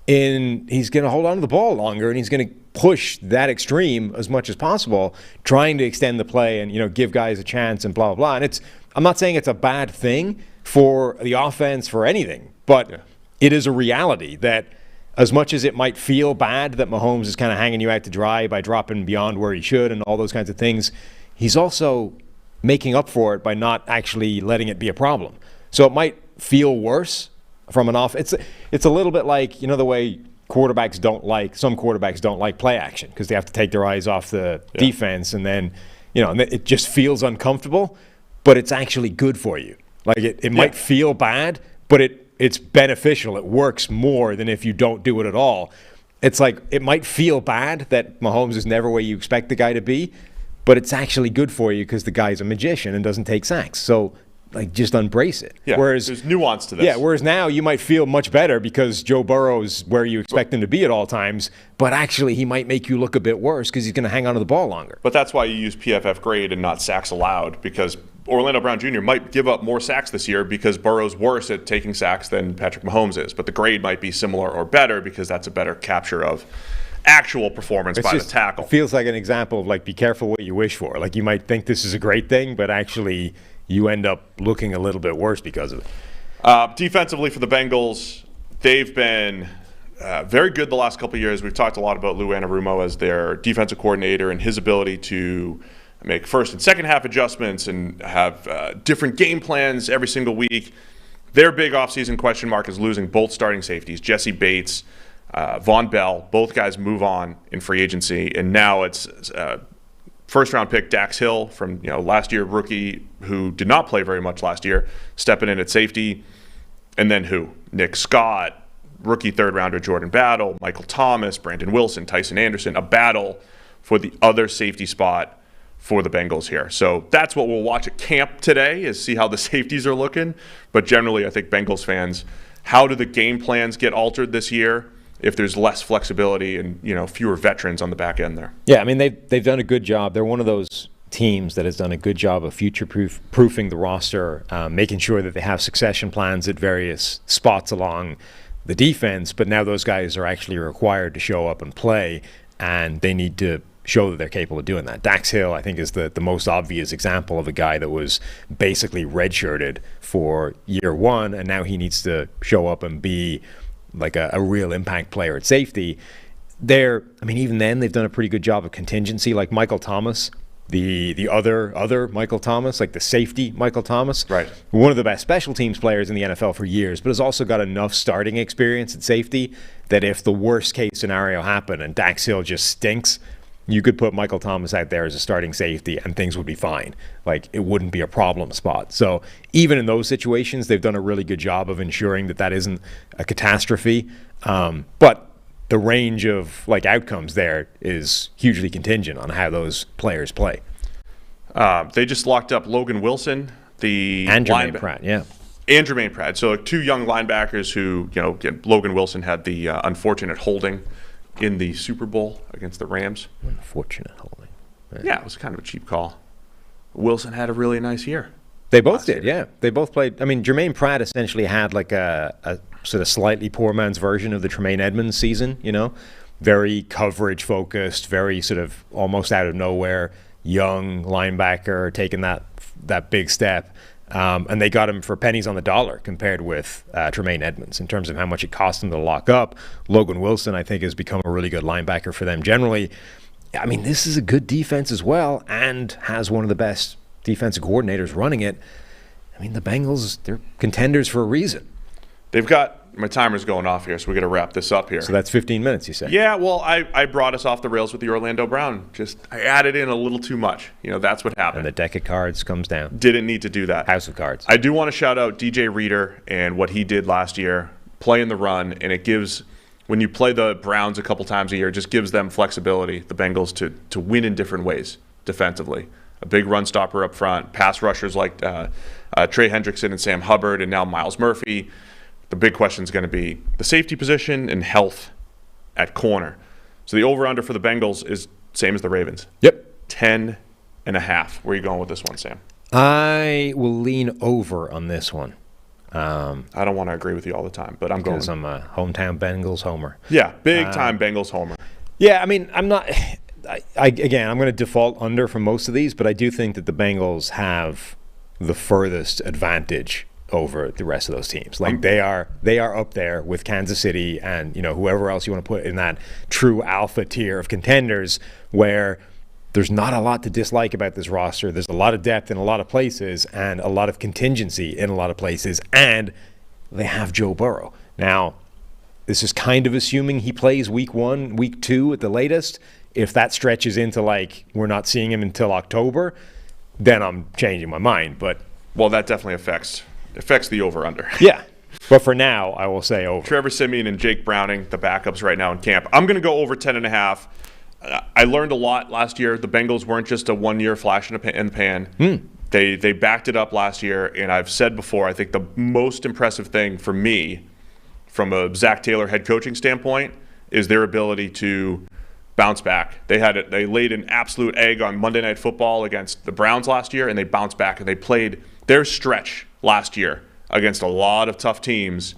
in he's going to hold on to the ball longer, and he's going to push that extreme as much as possible, trying to extend the play and give guys a chance and blah blah blah. And I'm not saying it's a bad thing for the offense, for anything. But it is a reality that as much as it might feel bad that Mahomes is kind of hanging you out to dry by dropping beyond where he should and all those kinds of things, he's also making up for it by not actually letting it be a problem. So it might feel worse from an off. It's a little bit like, the way some quarterbacks don't like play action because they have to take their eyes off the defense, and then, and it just feels uncomfortable, but it's actually good for you. Like it might feel bad, but it's beneficial. It works more than if you don't do it at all. It's like it might feel bad that Mahomes is never where you expect the guy to be, but it's actually good for you because the guy's a magician and doesn't take sacks. So, just embrace it. Yeah, whereas there's nuance to this. Yeah, whereas now you might feel much better because Joe Burrow's where you expect him to be at all times, but actually he might make you look a bit worse because he's going to hang onto the ball longer. But that's why you use PFF grade and not sacks allowed, because Orlando Brown Jr. might give up more sacks this year because Burrow's worse at taking sacks than Patrick Mahomes is. But the grade might be similar or better because that's a better capture of actual performance by the tackle. It feels like an example of be careful what you wish for. You might think this is a great thing, but actually you end up looking a little bit worse because of it. Defensively for the Bengals, they've been very good the last couple of years. We've talked a lot about Lou Anarumo as their defensive coordinator and his ability to make first and second half adjustments and have different game plans every single week. Their big offseason question mark is losing both starting safeties, Jesse Bates, Von Bell. Both guys move on in free agency, and now it's first-round pick Dax Hill from last year rookie who did not play very much last year, stepping in at safety. And then who? Nick Scott, rookie third-rounder Jordan Battle, Michael Thomas, Brandon Wilson, Tyson Anderson, a battle for the other safety spot for the Bengals here. So that's what we'll watch at camp today, is see how the safeties are looking. But generally, I think Bengals fans, how do the game plans get altered this year if there's less flexibility and fewer veterans on the back end there? Yeah, I mean they've done a good job. They're one of those teams that has done a good job of future-proofing the roster, making sure that they have succession plans at various spots along the defense. But now those guys are actually required to show up and play, and they need to show that they're capable of doing that. Dax Hill, I think, is the most obvious example of a guy that was basically redshirted for year one, and now he needs to show up and be a real impact player at safety. Even then, they've done a pretty good job of contingency. Like Michael Thomas, the other Michael Thomas, the safety Michael Thomas, right? One of the best special teams players in the NFL for years, but has also got enough starting experience at safety that if the worst case scenario happened and Dax Hill just stinks, you could put Michael Thomas out there as a starting safety and things would be fine. It wouldn't be a problem spot. So even in those situations, they've done a really good job of ensuring that isn't a catastrophe. But the range of outcomes there is hugely contingent on how those players play. They just locked up Logan Wilson, and Jermaine Pratt, yeah. And Jermaine Pratt. So two young linebackers who, Logan Wilson had the unfortunate holding in the Super Bowl against the Rams. Unfortunate holding. Yeah, it was kind of a cheap call. Wilson had a really nice year. They both did, yeah. They both played. Jermaine Pratt essentially had a sort of slightly poor man's version of the Tremaine Edmonds season, very coverage focused, very sort of almost out of nowhere, young linebacker taking that big step. And they got him for pennies on the dollar compared with Tremaine Edmonds in terms of how much it cost him to lock up. Logan Wilson, I think, has become a really good linebacker for them generally. This is a good defense as well and has one of the best defensive coordinators running it. The Bengals, they're contenders for a reason. They've got – my timer's going off here, so we got to wrap this up here. So that's 15 minutes, you say? Yeah, well, I brought us off the rails with the Orlando Brown. I added in a little too much. That's what happened. And the deck of cards comes down. Didn't need to do that. House of cards. I do want to shout out DJ Reader and what he did last year, playing the run, and it gives – when you play the Browns a couple times a year, it just gives them flexibility, the Bengals, to win in different ways defensively. A big run stopper up front, pass rushers like Trey Hendrickson and Sam Hubbard, and now Myles Murphy. The big question is going to be the safety position and health at corner. So the over-under for the Bengals is same as the Ravens. Yep. 10.5. Where are you going with this one, Sam? I will lean over on this one. I don't want to agree with you all the time, but I'm going. Because I'm a hometown Bengals homer. Yeah, big-time Bengals homer. Yeah, I'm not... Again, I'm going to default under for most of these, but I do think that the Bengals have the furthest advantage over the rest of those teams. Like they are up there with Kansas City and whoever else you want to put in that true alpha tier of contenders, where there's not a lot to dislike about this roster. There's a lot of depth in a lot of places and a lot of contingency in a lot of places, and they have Joe Burrow. Now, this is kind of assuming he plays week 1, week 2 at the latest. If that stretches into we're not seeing him until October, then I'm changing my mind. But that definitely affects the over-under. Yeah. But for now, I will say over. Trevor Siemian and Jake Browning, the backups right now in camp. I'm going to go over 10.5. I learned a lot last year. The Bengals weren't just a one-year flash in the pan. They backed it up last year, and I've said before, I think the most impressive thing for me from a Zach Taylor head coaching standpoint is their ability to bounce back. They laid an absolute egg on Monday Night Football against the Browns last year, and they bounced back, and they played their stretch last year against a lot of tough teams,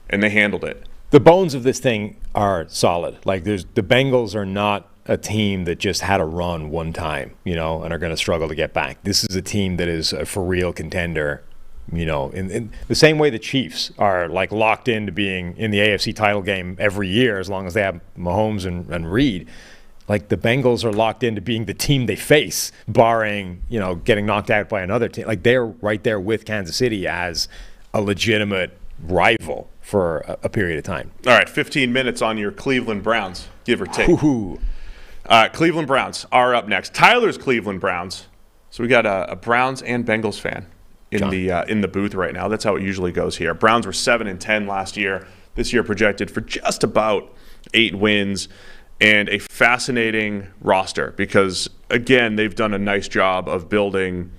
and they handled it. The bones of this thing are solid. The Bengals are not a team that just had a run one time, and are going to struggle to get back. This is a team that is a for real contender, in the same way the Chiefs are locked into being in the AFC title game every year as long as they have Mahomes and Reed. The Bengals are locked into being the team they face, barring, getting knocked out by another team. They're right there with Kansas City as a legitimate rival for a period of time. All right, 15 minutes on your Cleveland Browns, give or take. Ooh. Cleveland Browns are up next. Tyler's Cleveland Browns. So we got a Browns and Bengals fan in the booth right now. That's how it usually goes here. Browns were 7-10 last year. This year projected for just about 8 wins, and a fascinating roster because, again, they've done a nice job of building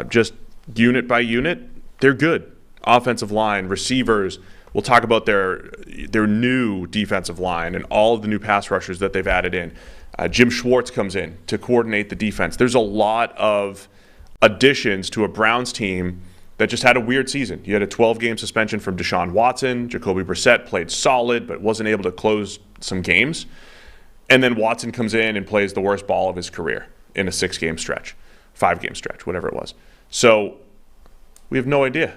just unit by unit. They're good. Offensive line, receivers. We'll talk about their new defensive line and all of the new pass rushers that they've added in. Jim Schwartz comes in to coordinate the defense. There's a lot of additions to a Browns team that just had a weird season. You had a 12-game suspension from Deshaun Watson. Jacoby Brissett played solid but wasn't able to close some games. And then Watson comes in and plays the worst ball of his career in a 6-game stretch, 5-game stretch, whatever it was. So we have no idea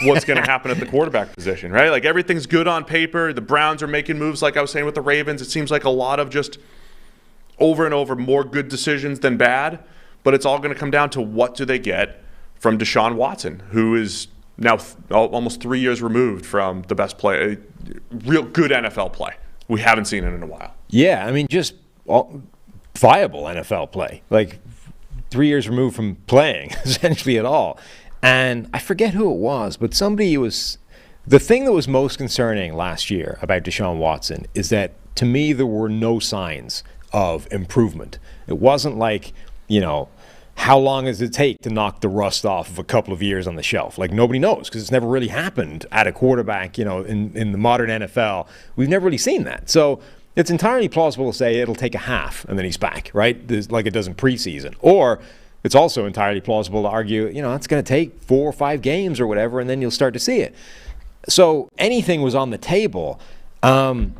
what's going to happen at the quarterback position, right? Everything's good on paper. The Browns are making moves, like I was saying with the Ravens. It seems like a lot of just over and over more good decisions than bad, but it's all going to come down to what do they get from Deshaun Watson, who is now almost 3 years removed from the best play, real good NFL play. We haven't seen it in a while. Yeah, just viable NFL play. 3 years removed from playing, essentially at all. And I forget who it was, but the thing that was most concerning last year about Deshaun Watson is that, to me, there were no signs of improvement. It wasn't how long does it take to knock the rust off of a couple of years on the shelf? Nobody knows because it's never really happened at a quarterback, in the modern NFL. We've never really seen that. So it's entirely plausible to say it'll take a half and then he's back, right? It does in preseason. Or it's also entirely plausible to argue, it's going to take 4 or 5 games or whatever, and then you'll start to see it. So anything was on the table, and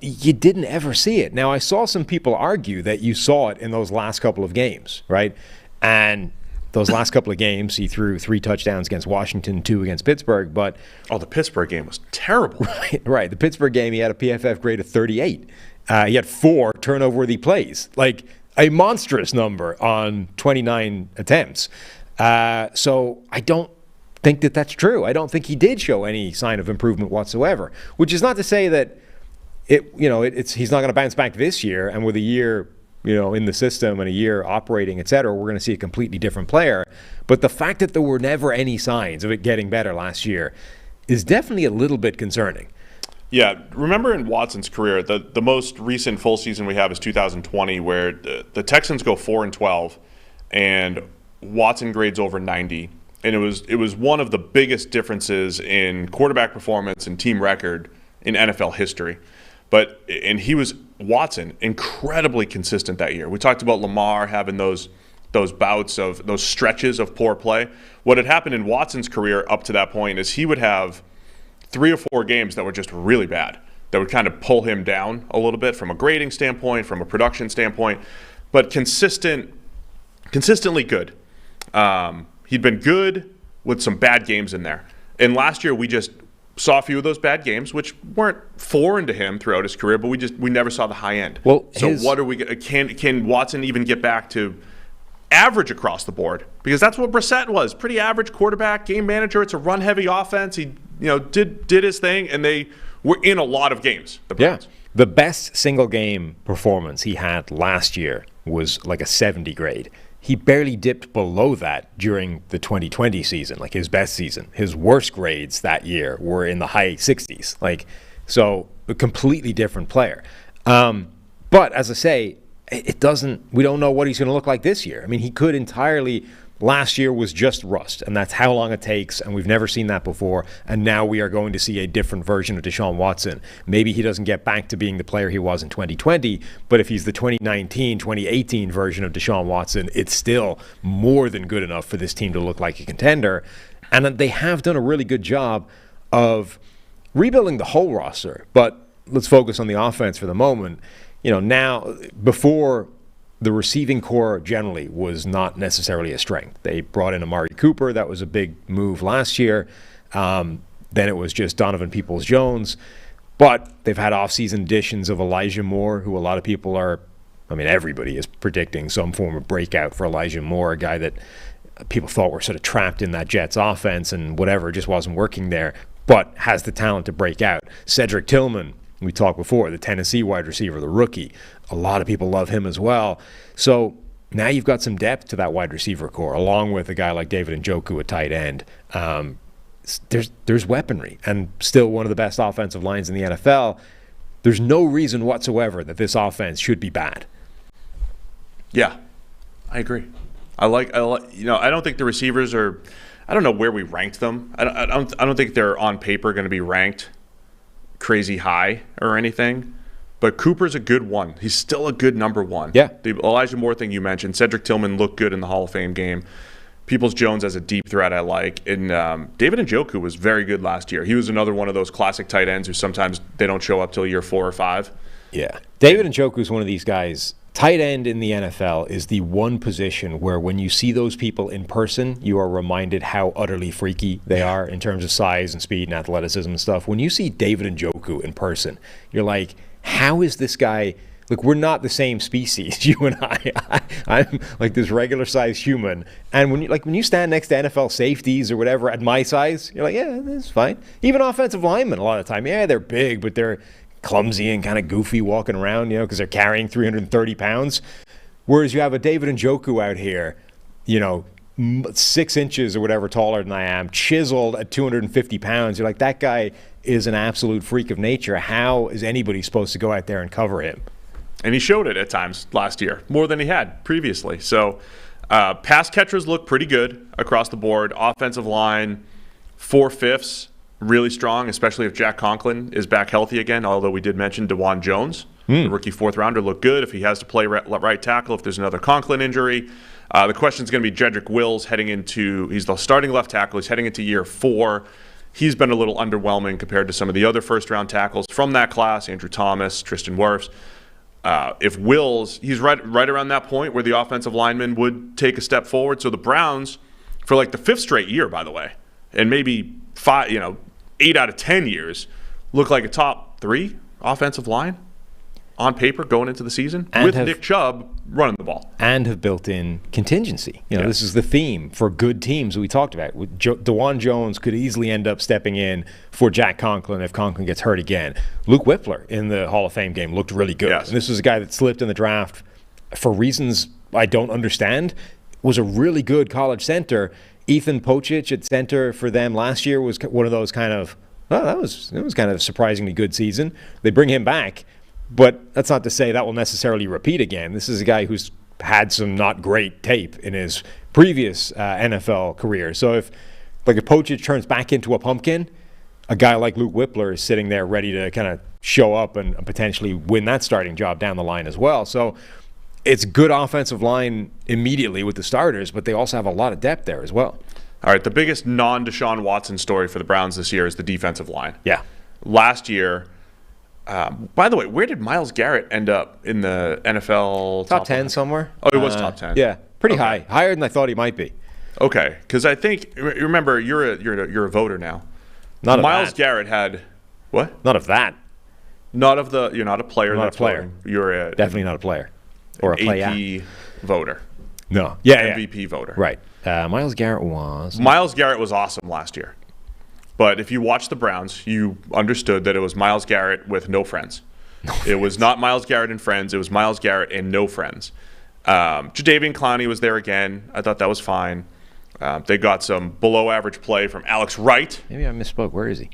you didn't ever see it. Now, I saw some people argue that you saw it in those last couple of games, right? And those last couple of games, he threw 3 touchdowns against Washington, 2 against Pittsburgh, but... Oh, the Pittsburgh game was terrible. Right. The Pittsburgh game, he had a PFF grade of 38. He had 4 turnover-worthy plays. A monstrous number on 29 attempts. So I don't think that that's true. I don't think he did show any sign of improvement whatsoever, which is not to say that he's not going to bounce back this year, and with a year in the system and a year operating, et cetera, we're going to see a completely different player. But the fact that there were never any signs of it getting better last year is definitely a little bit concerning. Yeah, remember in Watson's career, the most recent full season we have is 2020, where the Texans go 4-12, and Watson grades over 90, and it was one of the biggest differences in quarterback performance and team record in NFL history. And he was, Watson, incredibly consistent that year. We talked about Lamar having those bouts of those stretches of poor play. What had happened in Watson's career up to that point is he would have 3 or 4 games that were just really bad, that would kind of pull him down a little bit from a grading standpoint, from a production standpoint, but consistently good. He'd been good with some bad games in there. And last year we just saw a few of those bad games, which weren't foreign to him throughout his career, but we never saw the high end. Well, so what are we? Can Watson even get back to average across the board? Because that's what Brissett was, pretty average quarterback, game manager. It's a run-heavy offense. He did his thing, and they were in a lot of games. The Browns. Yeah. The best single game performance he had last year was like a 70 grade. He barely dipped below that during the 2020 season, like his best season. His worst grades that year were in the high 60s. So a completely different player. But as I say, we don't know what he's going to look like this year. I mean, he could entirely. Last year was just rust, and that's how long it takes, and we've never seen that before, and now we are going to see a different version of Deshaun Watson. Maybe he doesn't get back to being the player he was in 2020, but if he's the 2019, 2018 version of Deshaun Watson, it's still more than good enough for this team to look like a contender. And they have done a really good job of rebuilding the whole roster, but let's focus on the offense for the moment. Now, before, the receiving core generally was not necessarily a strength. They brought in Amari Cooper. That was a big move last year. Then it was just Donovan Peoples-Jones. But they've had offseason additions of Elijah Moore, who a lot of people everybody is predicting some form of breakout for Elijah Moore, a guy that people thought were sort of trapped in that Jets offense and whatever, just wasn't working there, but has the talent to break out. Cedric Tillman, we talked before, the Tennessee wide receiver, the rookie. A lot of people love him as well. So now you've got some depth to that wide receiver core, along with a guy like David Njoku at tight end. There's weaponry, and still one of the best offensive lines in the NFL. There's no reason whatsoever that this offense should be bad. Yeah, I agree. I don't think the receivers are. I don't know where we ranked them. I don't think they're on paper going to be ranked crazy high or anything. But Cooper's a good one. He's still a good number one. Yeah. The Elijah Moore thing you mentioned. Cedric Tillman looked good in the Hall of Fame game. Peoples-Jones as a deep threat I like. And David Njoku was very good last year. He was another one of those classic tight ends who sometimes they don't show up till year 4 or 5. Yeah. David Njoku is one of these guys. Tight end in the NFL is the one position where when you see those people in person, you are reminded how utterly freaky they are in terms of size and speed and athleticism and stuff. When you see David Njoku in person, you're like, how is this guy? Look, we're not the same species, you and I. I'm like this regular-sized human, and when you stand next to NFL safeties or whatever at my size, you're like, yeah, that's fine. Even offensive linemen, a lot of the time, yeah, they're big, but they're clumsy and kind of goofy walking around, because they're carrying 330 pounds. Whereas you have a David Njoku out here, 6 inches or whatever taller than I am, chiseled at 250 pounds. You're like, that guy is an absolute freak of nature. How is anybody supposed to go out there and cover him? And he showed it at times last year, more than he had previously. So pass catchers look pretty good across the board. Offensive line, 4/5, really strong, especially if Jack Conklin is back healthy again, although we did mention DeJuan Jones, the rookie 4th rounder, looked good if he has to play right tackle if there's another Conklin injury. The question is going to be Jedrick Wills he's the starting left tackle. He's heading into year 4. He's been a little underwhelming compared to some of the other first-round tackles from that class, Andrew Thomas, Tristan Wirfs. If Wills, he's right around that point where the offensive lineman would take a step forward. So the Browns, for like the 5th straight year, by the way, and maybe 8 out of 10 years, look like a top 3 offensive line on paper going into the season with Nick Chubb running the ball. And have built in contingency. This is the theme for good teams that we talked about. DeJuan Jones could easily end up stepping in for Jack Conklin if Conklin gets hurt again. Luke Whippler in the Hall of Fame game looked really good. Yes. And this was a guy that slipped in the draft for reasons I don't understand. Was a really good college center. Ethan Pocic at center for them last year was one of those kind of, it was kind of a surprisingly good season. They bring him back. But that's not to say that will necessarily repeat again. This is a guy who's had some not great tape in his previous NFL career. So if Pocic turns back into a pumpkin, a guy like Luke Whippler is sitting there ready to kind of show up and potentially win that starting job down the line as well. So it's good offensive line immediately with the starters, but they also have a lot of depth there as well. All right, the biggest non-Deshaun Watson story for the Browns this year is the defensive line. Yeah. Last year, by the way, where did Myles Garrett end up in the NFL? Top 10 somewhere. Oh, it was top 10. Yeah, pretty high. Higher than I thought he might be. Okay, because I think remember you're a voter now. Not of Myles that. Garrett had what? Not of that. Not of the. You're not a player. Not that's a player. voting. You're a Definitely not a player. Or a player. AP voter. No. Yeah. MVP voter. Right. Myles Garrett was. Myles Garrett was awesome last year, but if you watch the Browns, you understood that it was Myles Garrett with no friends. It was not Myles Garrett and friends. It was Myles Garrett and no friends. Jadeveon Clowney was there again. I thought that was fine. They got some below-average play from Alex Wright. Maybe I misspoke. Where is he?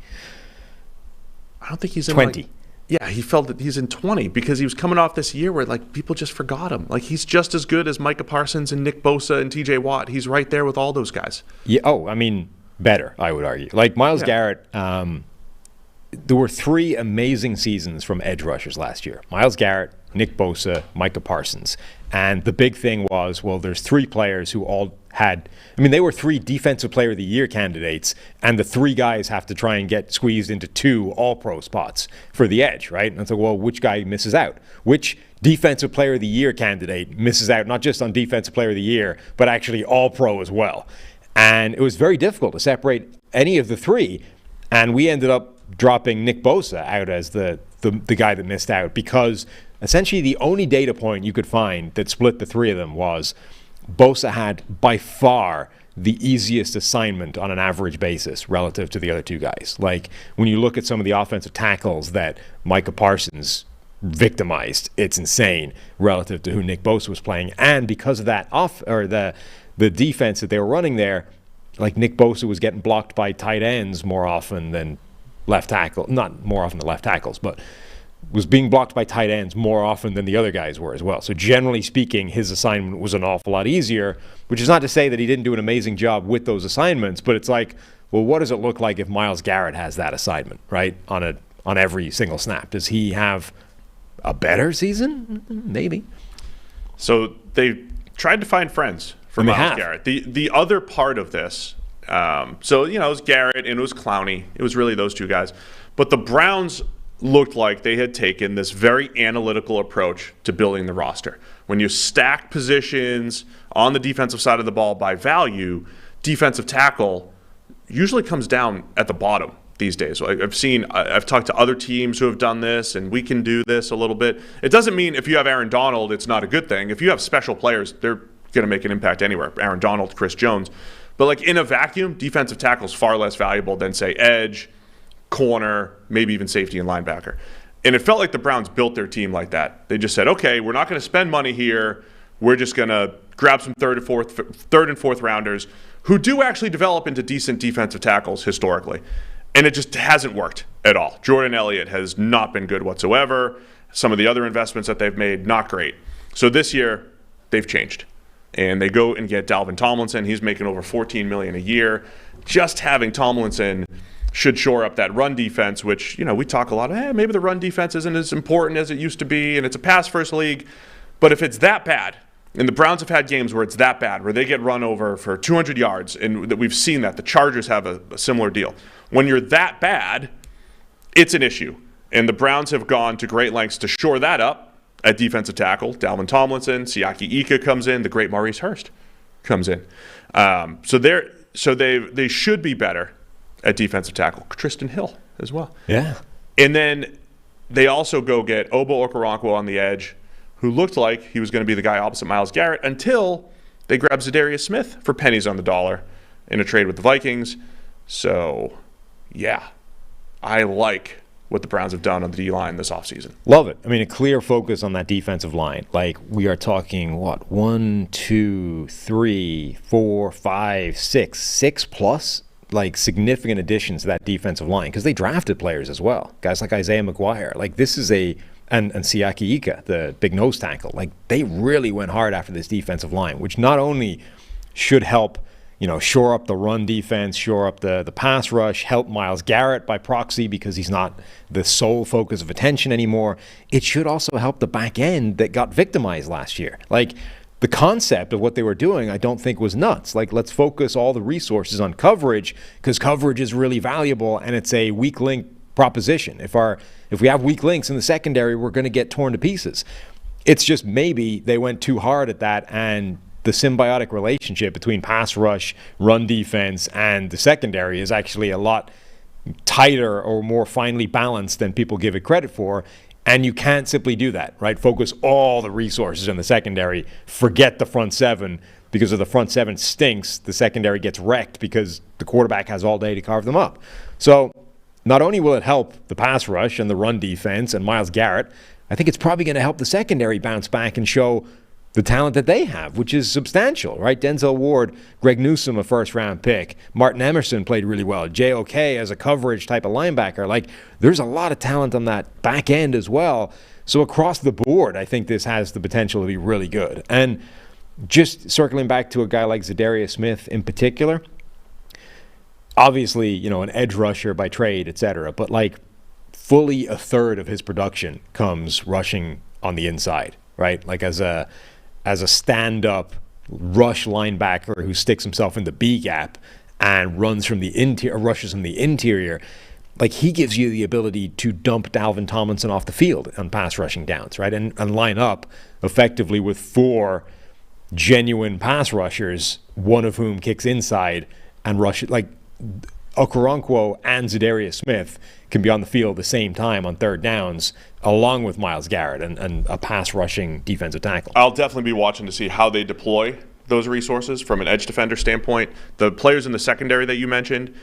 I don't think he's in 20. Yeah, he felt that he's in 20 because he was coming off this year where people just forgot him. He's just as good as Micah Parsons and Nick Bosa and TJ Watt. He's right there with all those guys. Yeah. Oh, I mean, better, I would argue. Myles Garrett, there were 3 amazing seasons from edge rushers last year. Myles Garrett, Nick Bosa, Micah Parsons. And the big thing was, there's 3 players who all had, they were 3 Defensive Player of the Year candidates, and the 3 guys have to try and get squeezed into 2 All-Pro spots for the edge, right? And it's which guy misses out? Which Defensive Player of the Year candidate misses out, not just on Defensive Player of the Year, but actually All-Pro as well? And it was very difficult to separate any of the 3, and we ended up dropping Nick Bosa out as the guy that missed out because essentially the only data point you could find that split the 3 of them was Bosa had by far the easiest assignment on an average basis relative to the other 2 guys. When you look at some of the offensive tackles that Micah Parsons victimized, it's insane relative to who Nick Bosa was playing. And because of that the defense that they were running there, Nick Bosa was getting blocked by tight ends more often than left tackle, not more often than left tackles, but was being blocked by tight ends more often than the other guys were as well. So generally speaking, his assignment was an awful lot easier, which is not to say that he didn't do an amazing job with those assignments, but it's what does it look like if Myles Garrett has that assignment, right, on every single snap? Does he have a better season? Maybe. So they tried to find friends for Myles Garrett. The other part of this, it was Garrett and it was Clowney. It was really those 2 guys. But the Browns looked like they had taken this very analytical approach to building the roster. When you stack positions on the defensive side of the ball by value, defensive tackle usually comes down at the bottom these days. I've talked to other teams who have done this, and we can do this a little bit. It doesn't mean if you have Aaron Donald, it's not a good thing. If you have special players, they're going to make an impact anywhere. Aaron Donald, Chris Jones. But in a vacuum, defensive tackle is far less valuable than, say, edge, corner, maybe even safety and linebacker. And it felt like the Browns built their team like that. They just said, okay, we're not going to spend money here. We're just going to grab some third and fourth rounders who do actually develop into decent defensive tackles historically. And it just hasn't worked at all. Jordan Elliott has not been good whatsoever. Some of the other investments that they've made, not great. So this year, they've changed. And they go and get Dalvin Tomlinson. He's making over $14 million a year. Just having Tomlinson should shore up that run defense, which, we talk a lot of, maybe the run defense isn't as important as it used to be, and it's a pass-first league. But if it's that bad, and the Browns have had games where it's that bad, where they get run over for 200 yards, and we've seen that. The Chargers have a similar deal. When you're that bad, it's an issue. And the Browns have gone to great lengths to shore that up at defensive tackle. Dalvin Tomlinson, Siaki Ika comes in, the great Maurice Hurst comes in. So they should be better at defensive tackle. Tristan Hill as well. Yeah. And then they also go get Obo Okoronkwo on the edge, who looked like he was going to be the guy opposite Myles Garrett until they grabbed Zadarius Smith for pennies on the dollar in a trade with the Vikings. So, yeah, I like what the Browns have done on the D-line this offseason. Love it. A clear focus on that defensive line. We are talking, 1, 2, 3, 4, 5, 6 plus significant additions to that defensive line because they drafted players as well. Guys like Isaiah McGuire. This is and Siaki Ika, the big nose tackle. They really went hard after this defensive line, which not only should help, shore up the run defense, shore up the pass rush, help Myles Garrett by proxy because he's not the sole focus of attention anymore. It should also help the back end that got victimized last year. The concept of what they were doing, I don't think was nuts. Let's focus all the resources on coverage because coverage is really valuable and it's a weak link proposition. If we have weak links in the secondary, we're going to get torn to pieces. It's just maybe they went too hard at that and the symbiotic relationship between pass rush, run defense, and the secondary is actually a lot tighter or more finely balanced than people give it credit for. And you can't simply do that, right? Focus all the resources in the secondary, forget the front seven, because if the front seven stinks, the secondary gets wrecked because the quarterback has all day to carve them up. So not only will it help the pass rush and the run defense and Myles Garrett, I think it's probably going to help the secondary bounce back and show the talent that they have, which is substantial, right? Denzel Ward, Greg Newsome, a first-round pick. Martin Emerson played really well. J.O.K. as a coverage type of linebacker. Like, there's a lot of talent on that back end as well. So across the board, I think this has the potential to be really good. And just circling back to a guy like Zadarius Smith in particular, obviously, you know, an edge rusher by trade, etc. But like fully a third of his production comes rushing on the inside, right? Like as a stand-up rush linebacker who sticks himself in the B gap and runs from the interior, rushes from the interior. Like, he gives you the ability to dump Dalvin Tomlinson off the field on pass rushing downs, right? And line up effectively with 4 genuine pass rushers, one of whom kicks inside and rushes. Like, Okoronkwo and Zadarius Smith can be on the field at the same time on third downs, along with Myles Garrett and a pass rushing defensive tackle. I'll definitely be watching to see how they deploy those resources from an edge defender standpoint. The players in the secondary that you mentioned,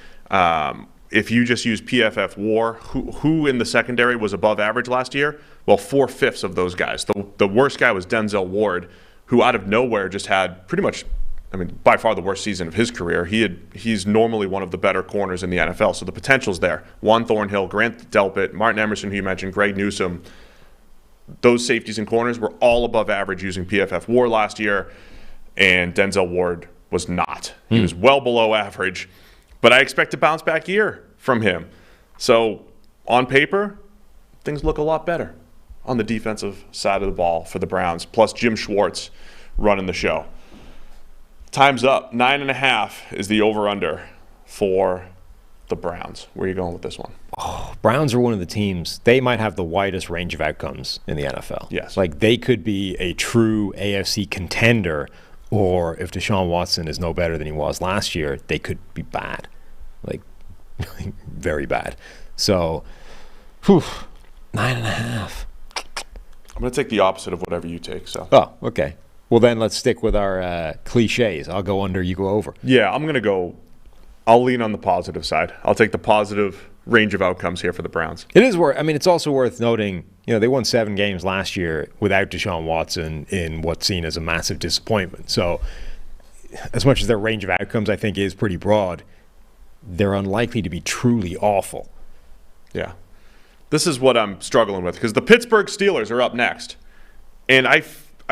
if you just use PFF WAR, who in the secondary was above average last year? Well, 4/5 of those guys. The worst guy was Denzel Ward, who out of nowhere just had pretty much, I mean, by far the worst season of his career. He's normally one of the better corners in the NFL, so the potential's there. Juan Thornhill, Grant Delpit, Martin Emerson, who you mentioned, Greg Newsome, those safeties and corners were all above average using PFF WAR last year, and Denzel Ward was not. He was well below average, but I expect a bounce back year from him. So on paper, things look a lot better on the defensive side of the ball for the Browns, plus Jim Schwartz running the show. Time's up. 9.5 is the over-under for the Browns. Where are you going with this one? Oh, Browns are one of the teams, they might have the widest range of outcomes in the NFL. Yes. Like, they could be a true AFC contender, or if Deshaun Watson is no better than he was last year, they could be bad. Like, very bad. So, 9.5. I'm going to take the opposite of whatever you take. So. Oh, okay. Well, then let's stick with our cliches. I'll go under, you go over. Yeah, I'll lean on the positive side. I'll take the positive range of outcomes here for the Browns. It is worth, I mean, it's also worth noting, you know, they won 7 games last year without Deshaun Watson in what's seen as a massive disappointment. So as much as their range of outcomes, I think, is pretty broad, they're unlikely to be truly awful. Yeah. This is what I'm struggling with, because the Pittsburgh Steelers are up next. And I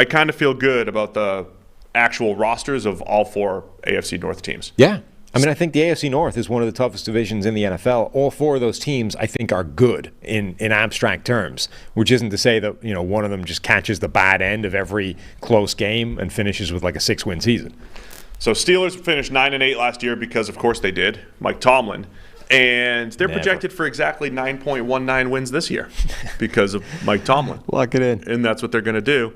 kind of feel good about the actual rosters of all 4 AFC North teams. Yeah. I mean, I think the AFC North is one of the toughest divisions in the NFL. All 4 of those teams, I think, are good in abstract terms, which isn't to say that, you know, one of them just catches the bad end of every close game and finishes with like a 6-win season. So Steelers finished 9-8 last year because, of course, they did. Mike Tomlin. And they're projected for exactly 9.19 wins this year because of Mike Tomlin. Lock it in. And that's what they're going to do.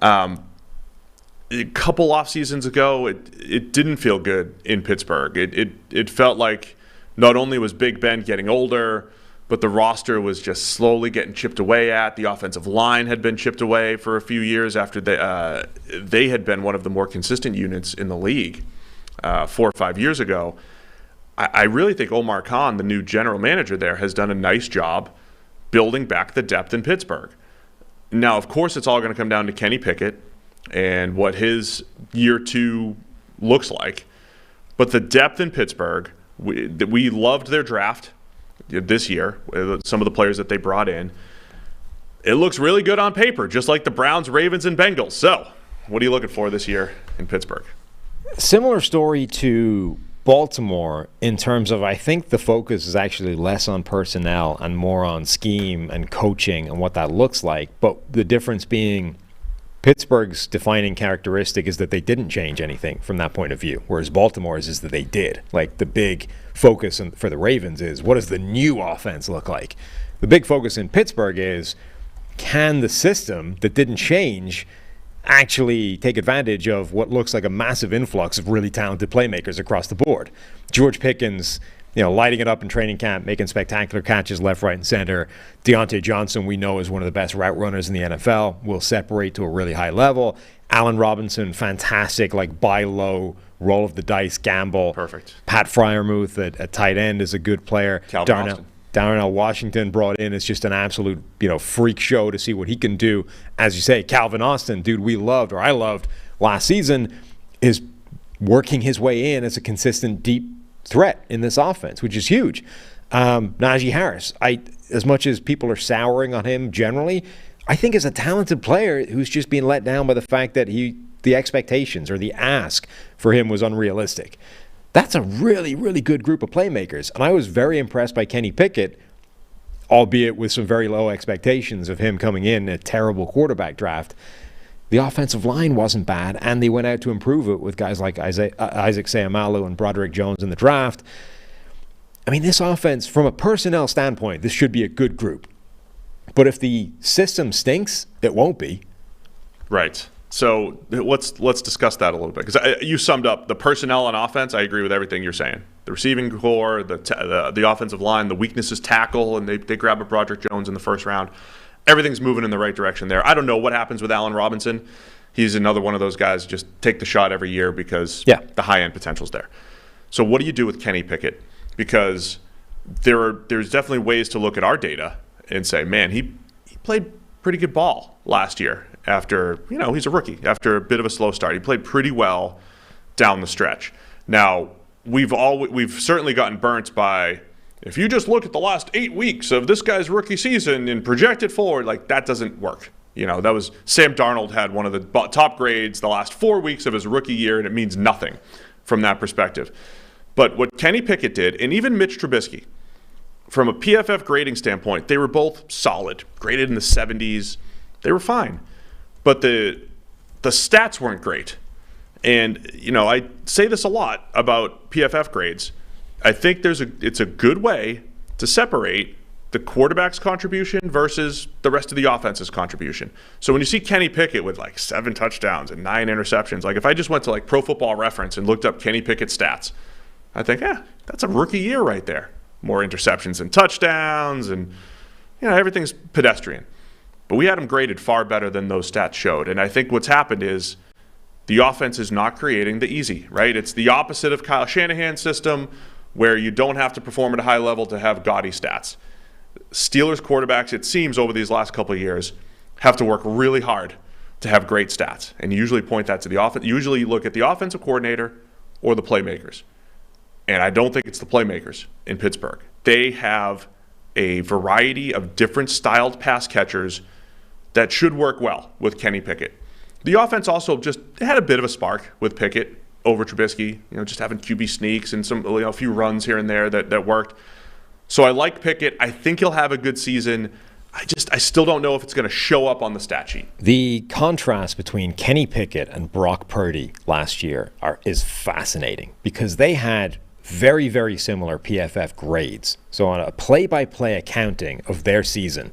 A couple off seasons ago, it didn't feel good in Pittsburgh. It felt like not only was Big Ben getting older, but the roster was just slowly getting chipped away at. The offensive line had been chipped away for a few years after they had been one of the more consistent units in the league 4 or 5 years ago. I really think Omar Khan, the new general manager there, has done a nice job building back the depth in Pittsburgh. Now, of course, it's all going to come down to Kenny Pickett and what his year 2 looks like. But the depth in Pittsburgh, we loved their draft this year, some of the players that they brought in. It looks really good on paper, just like the Browns, Ravens, and Bengals. So, what are you looking for this year in Pittsburgh? Similar story to Baltimore in terms of, I think the focus is actually less on personnel and more on scheme and coaching and what that looks like. But the difference being Pittsburgh's defining characteristic is that they didn't change anything from that point of view, whereas Baltimore's is that they did. Like, the big focus for the Ravens is, what does the new offense look like? The big focus in Pittsburgh is, can the system that didn't change actually take advantage of what looks like a massive influx of really talented playmakers across the board. George Pickens, lighting it up in training camp, making spectacular catches left, right, and center. Deontay Johnson, we know, is one of the best route runners in the NFL, will separate to a really high level. Allen Robinson, fantastic, buy low, roll of the dice, gamble. Perfect. Pat Freiermuth at tight end is a good player. Darnell Washington brought in is just an absolute, freak show to see what he can do. As you say, Calvin Austin, dude, I loved last season, is working his way in as a consistent deep threat in this offense, which is huge. Najee Harris, as much as people are souring on him generally, I think is a talented player who's just being let down by the fact that the expectations or the ask for him was unrealistic. That's a really, really good group of playmakers. And I was very impressed by Kenny Pickett, albeit with some very low expectations of him coming in a terrible quarterback draft. The offensive line wasn't bad, and they went out to improve it with guys like Isaac Seumalo and Broderick Jones in the draft. I mean, this offense, from a personnel standpoint, this should be a good group. But if the system stinks, it won't be. Right. So let's discuss that a little bit, because you summed up the personnel on offense. I agree with everything you're saying. The receiving core, the offensive line, the weakness is tackle, and they grab a Broderick Jones in the first round. Everything's moving in the right direction there. I don't know what happens with Allen Robinson. He's another one of those guys who just take the shot every year because the high-end potential's there. So what do you do with Kenny Pickett? Because there's definitely ways to look at our data and say, man, he played pretty good ball last year after, he's a rookie, after a bit of a slow start. He played pretty well down the stretch. Now, we've certainly gotten burnt by, if you just look at the last 8 weeks of this guy's rookie season and project it forward, that doesn't work. That was Sam Darnold had one of the top grades the last 4 weeks of his rookie year, and it means nothing from that perspective. But what Kenny Pickett did, and even Mitch Trubisky, from a PFF grading standpoint, they were both solid, graded in the 70s. They were fine. But the stats weren't great. And, I say this a lot about PFF grades. I think it's a good way to separate the quarterback's contribution versus the rest of the offense's contribution. So when you see Kenny Pickett with 7 touchdowns and 9 interceptions, if I just went to Pro Football Reference and looked up Kenny Pickett's stats, I think, that's a rookie year right there. More interceptions than touchdowns, and everything's pedestrian. But we had him graded far better than those stats showed. And I think what's happened is the offense is not creating the easy, right? It's the opposite of Kyle Shanahan's system, where you don't have to perform at a high level to have gaudy stats. Steelers quarterbacks, it seems, over these last couple of years, have to work really hard to have great stats. And you usually point that to the offense. Usually you look at the offensive coordinator or the playmakers. And I don't think it's the playmakers in Pittsburgh. They have a variety of different styled pass catchers that should work well with Kenny Pickett. The offense also just had a bit of a spark with Pickett over Trubisky, just having QB sneaks and some a few runs here and there that worked. So I like Pickett. I think he'll have a good season. I still don't know if it's going to show up on the stat sheet. The contrast between Kenny Pickett and Brock Purdy last year is fascinating, because they had very, very similar PFF grades. So on a play-by-play accounting of their season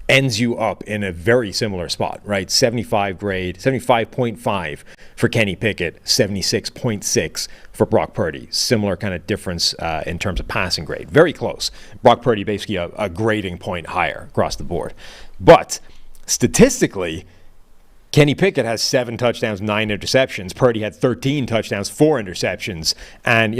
ends you up in a very similar spot, right? 75.5 for Kenny Pickett, 76.6 for Brock Purdy. Similar kind of difference in terms of passing grade. Very close. Brock Purdy basically a grading point higher across the board. But statistically, Kenny Pickett has 7 touchdowns, 9 interceptions. Purdy had 13 touchdowns, 4 interceptions. And,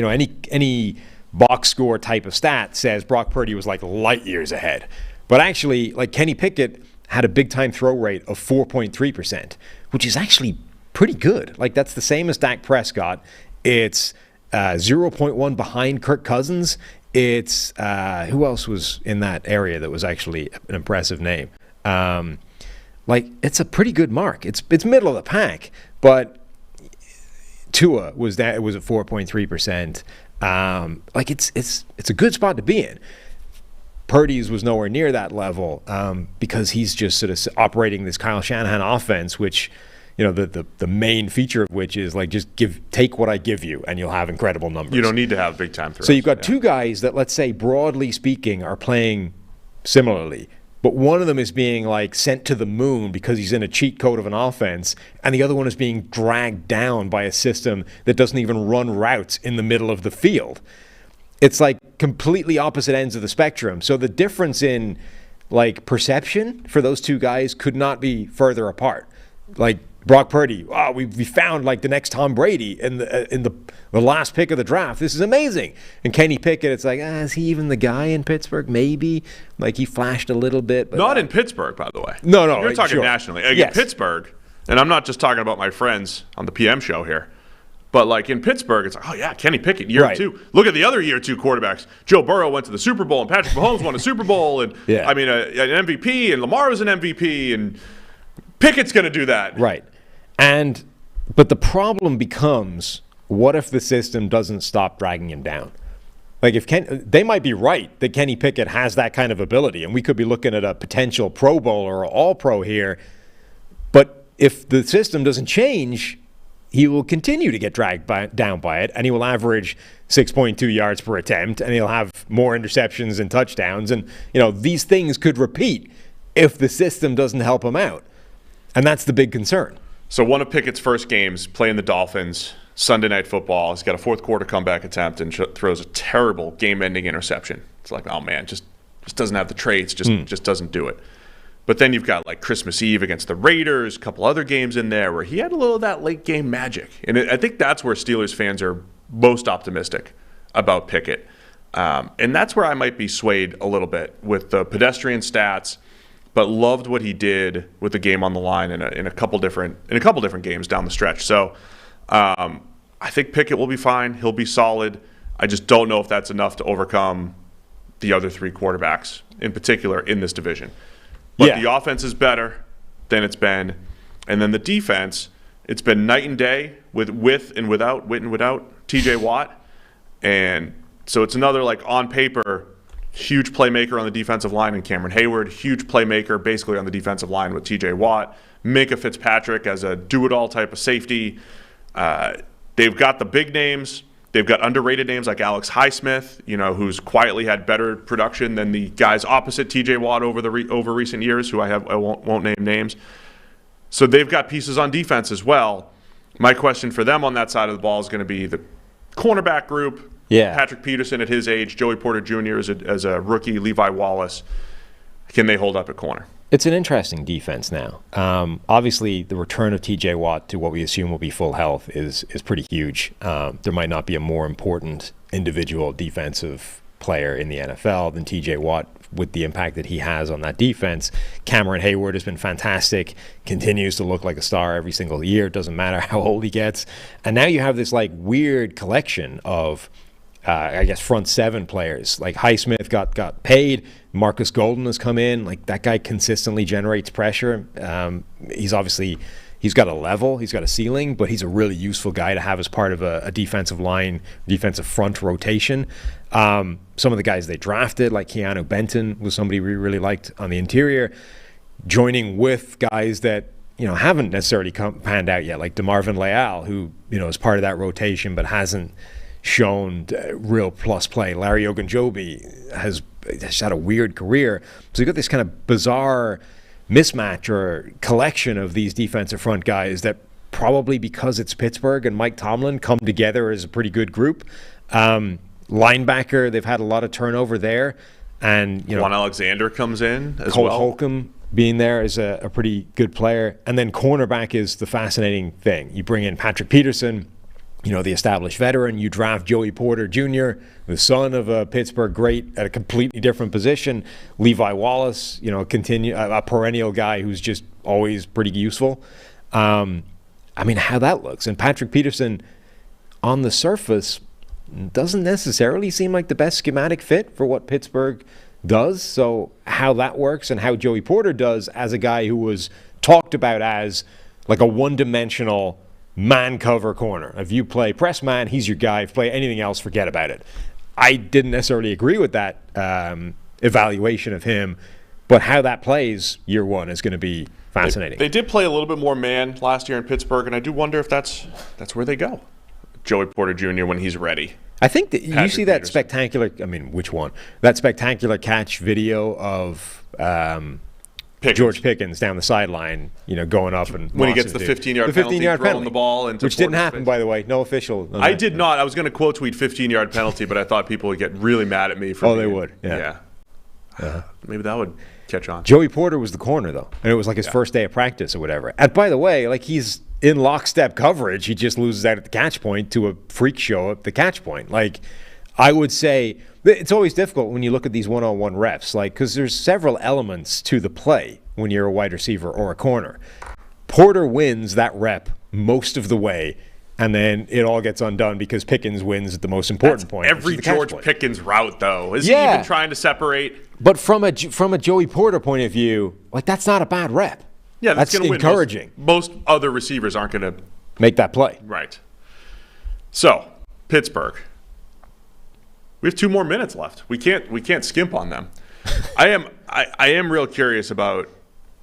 any box score type of stat says Brock Purdy was light years ahead. But actually, Kenny Pickett had a big-time throw rate of 4.3%, which is actually pretty good. That's the same as Dak Prescott. It's 0.1 behind Kirk Cousins. It's who else was in that area that was actually an impressive name? It's a pretty good mark. It's middle of the pack, but Tua was at 4.3%. It's a good spot to be in. Purdy's was nowhere near that level because he's just sort of operating this Kyle Shanahan offense, which, the main feature of which is just take what I give you and you'll have incredible numbers. You don't need to have big time throws. So you've got two guys that, let's say, broadly speaking, are playing similarly. but one of them is being like sent to the moon because he's in a cheat code of an offense, and the other one is being dragged down by a system that doesn't even run routes in the middle of the field. It's like completely opposite ends of the spectrum. So the difference in like perception for those two guys could not be further apart. Like Brock Purdy, we found like the next Tom Brady in the last pick of the draft. This is amazing. And Kenny Pickett, it's like, is he even the guy in Pittsburgh? Maybe. Like he flashed a little bit. But not in Pittsburgh, by the way. No. You're talking sure. nationally. Like yes. In Pittsburgh, and I'm not just talking about my friends on the PM show here, but like in Pittsburgh, it's like, oh yeah, Kenny Pickett, year two. Look at the other year two quarterbacks. Joe Burrow went to the Super Bowl, and Patrick Mahomes won a Super Bowl, and yeah. I mean, an MVP, and Lamar was an MVP, and Pickett's going to do that. Right. But the problem becomes, what if the system doesn't stop dragging him down? Like they might be right that Kenny Pickett has that kind of ability, and we could be looking at a potential Pro Bowl or All-Pro here. But if the system doesn't change, he will continue to get dragged down by it, and he will average 6.2 yards per attempt, and he'll have more interceptions and touchdowns. And, these things could repeat if the system doesn't help him out. And that's the big concern. So one of Pickett's first games, playing the Dolphins, Sunday Night Football, he's got a fourth quarter comeback attempt and throws a terrible game-ending interception. It's like, oh man, just doesn't have the traits, just doesn't do it. But then you've got like Christmas Eve against the Raiders, a couple other games in there where he had a little of that late game magic. And I think that's where Steelers fans are most optimistic about Pickett. And that's where I might be swayed a little bit with the pedestrian stats, but loved what he did with the game on the line in a couple different games down the stretch. So I think Pickett will be fine. He'll be solid. I just don't know if that's enough to overcome the other three quarterbacks, in particular in this division. But the offense is better than it's been, and then the defense, it's been night and day with and without T.J. Watt, and so it's another like on paper huge playmaker on the defensive line in Cameron Hayward, huge playmaker basically on the defensive line with T.J. Watt, Minka Fitzpatrick as a do-it-all type of safety. They've got the big names. They've got underrated names like Alex Highsmith, who's quietly had better production than the guys opposite T.J. Watt over recent years, who I won't name names. So they've got pieces on defense as well. My question for them on that side of the ball is going to be the cornerback group. Yeah. Patrick Peterson at his age, Joey Porter Jr. as a rookie, Levi Wallace. Can they hold up at corner? It's an interesting defense now. Obviously, the return of T.J. Watt to what we assume will be full health is pretty huge. There might not be a more important individual defensive player in the NFL than T.J. Watt with the impact that he has on that defense. Cameron Hayward has been fantastic, continues to look like a star every single year. It doesn't matter how old he gets. And now you have this like weird collection of front seven players. Like Highsmith got paid. Marcus Golden has come in. Like that guy consistently generates pressure. He's got a level, he's got a ceiling, but he's a really useful guy to have as part of a defensive line, defensive front rotation. Some of the guys they drafted, like Keanu Benton, was somebody we really liked on the interior, joining with guys that haven't necessarily panned out yet, like DeMarvin Leal, who is part of that rotation but hasn't shown real plus play. Larry Ogunjobi has had a weird career. So you got this kind of bizarre mismatch or collection of these defensive front guys that probably because it's Pittsburgh and Mike Tomlin come together as a pretty good group. Linebacker, they've had a lot of turnover there. And Juan Alexander comes in as Cole well. Holcomb being there is a pretty good player. And then cornerback is the fascinating thing. You bring in Patrick Peterson, the established veteran. You draft Joey Porter Jr., the son of a Pittsburgh great at a completely different position. Levi Wallace, a perennial guy who's just always pretty useful. How that looks. And Patrick Peterson, on the surface, doesn't necessarily seem like the best schematic fit for what Pittsburgh does. So how that works and how Joey Porter does as a guy who was talked about as like a one-dimensional man cover corner. If you play press man, he's your guy. If you play anything else, forget about it. I didn't necessarily agree with that evaluation of him, but how that plays year one is going to be fascinating. They did play a little bit more man last year in Pittsburgh, and I do wonder if that's where they go. Joey Porter Jr. when he's ready. I think that you Patrick see that Peterson. spectacular. I mean, which one? That spectacular catch video of George Pickens down the sideline, going up and when he gets the 15-yard penalty, throwing the ball into which didn't Porter's happen, face. by the way. No official. I did not. I was going to quote tweet 15-yard penalty, but I thought people would get really mad at me for. They would. Yeah. Maybe that would catch on. Joey Porter was the corner though, and it was like his first day of practice or whatever. And by the way, like he's in lockstep coverage. He just loses out at the catch point to a freak show at the catch point. Like I would say, it's always difficult when you look at these one-on-one reps, like because there's several elements to the play when you're a wide receiver or a corner. Porter wins that rep most of the way, and then it all gets undone because Pickens wins at the most important point. Every George Pickens route, though, is he even trying to separate? But from a Joey Porter point of view, like that's not a bad rep. Yeah, that's encouraging. Most other receivers aren't going to make that play. Right. So Pittsburgh. We have 2 more minutes left. We can't skimp on them. I am real curious about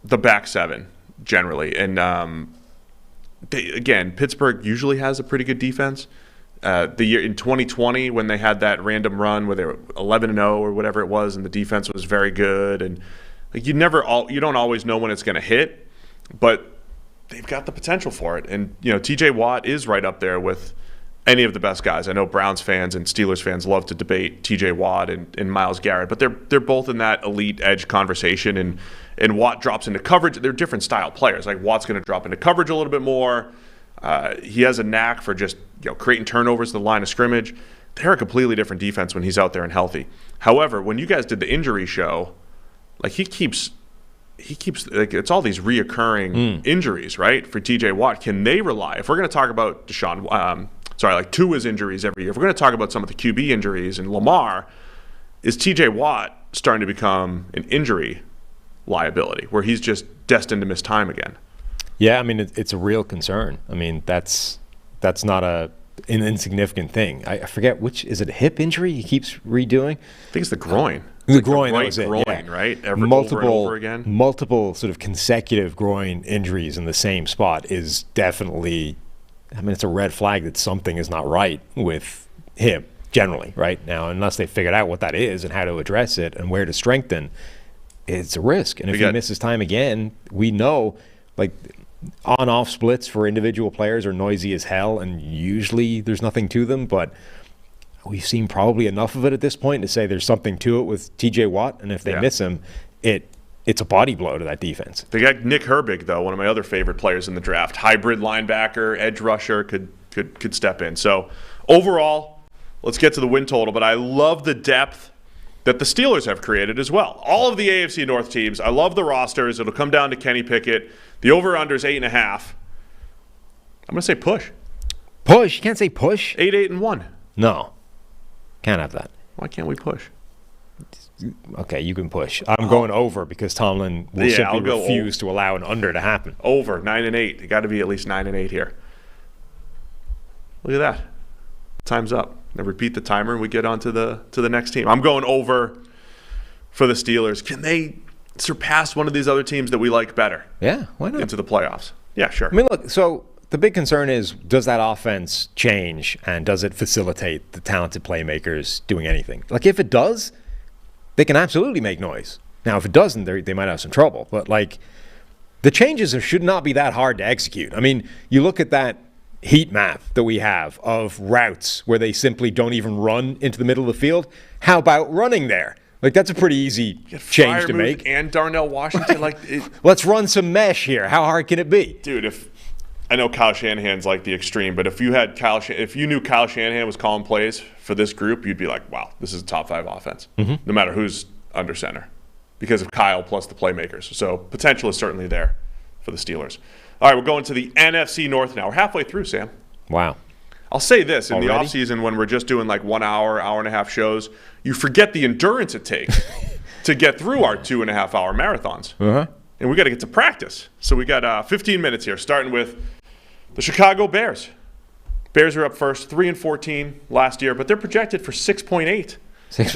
the back seven generally, and again, Pittsburgh usually has a pretty good defense. The year in 2020 when they had that random run where they were 11-0 or whatever it was, and the defense was very good, and like you don't always know when it's going to hit, but they've got the potential for it. And T.J. Watt is right up there with any of the best guys. I know Browns fans and Steelers fans love to debate T.J. Watt and Myles Garrett, but they're both in that elite edge conversation. And Watt drops into coverage. They're different style players. Like Watt's going to drop into coverage a little bit more. He has a knack for just creating turnovers at the line of scrimmage. They're a completely different defense when he's out there and healthy. However, when you guys did the injury show, like he keeps like it's all these reoccurring injuries, right? For T.J. Watt, can they rely? If we're going to talk about Tua's injuries every year, if we're going to talk about some of the QB injuries and Lamar, is T.J. Watt starting to become an injury liability where he's just destined to miss time again? Yeah, I mean, it's a real concern. I mean, that's not an insignificant thing. I forget is it a hip injury he keeps redoing? I think it's the groin. The groin, that that was was it. Groin, yeah. Right? Multiple, over and over again. Multiple sort of consecutive groin injuries in the same spot is definitely, I mean, it's a red flag that something is not right with him generally, right? Now, unless they figured out what that is and how to address it and where to strengthen, it's a risk. And if he misses time again, we know, like, on-off splits for individual players are noisy as hell, and usually there's nothing to them, but we've seen probably enough of it at this point to say there's something to it with T.J. Watt, and if they miss him, it's a body blow to that defense. They got Nick Herbig, though, one of my other favorite players in the draft. Hybrid linebacker, edge rusher, could step in. So overall, let's get to the win total, but I love the depth that the Steelers have created as well. All of the AFC North teams, I love the rosters. It'll come down to Kenny Pickett. The over-under is 8.5. I'm going to say push. Push? You can't say push? 8-1. No. Can't have that. Why can't we push? Okay, you can push. I'm going over because Tomlin will simply refuse to allow an under to happen. Over, 9-8. You got to be at least 9-8 here. Look at that. Time's up. Now repeat the timer and we get on to the next team. I'm going over for the Steelers. Can they surpass one of these other teams that we like better? Yeah, why not? Into the playoffs. Yeah, sure. I mean, look, so the big concern is, does that offense change and does it facilitate the talented playmakers doing anything? Like, if it does, they can absolutely make noise. Now, if it doesn't, they might have some trouble. But, like, the changes should not be that hard to execute. I mean, you look at that heat map that we have of routes where they simply don't even run into the middle of the field. How about running there? Like, that's a pretty easy change to make. And Darnell Washington, let's run some mesh here. How hard can it be? Dude, I know Kyle Shanahan's like the extreme, but if you knew Kyle Shanahan was calling plays for this group, you'd be like, wow, this is a top 5 offense, no matter who's under center, because of Kyle plus the playmakers. So potential is certainly there for the Steelers. All right, we're going to the NFC North now. We're halfway through, Sam. Wow. I'll say this, in Already? the offseason when we're just doing like 1 hour, hour and a half shows, you forget the endurance it takes to get through our 2.5 hour marathons. And we got to get to practice. So we got 15 minutes here, starting with the Chicago Bears. Bears are up first, 3-14 last year, but they're projected for 6.8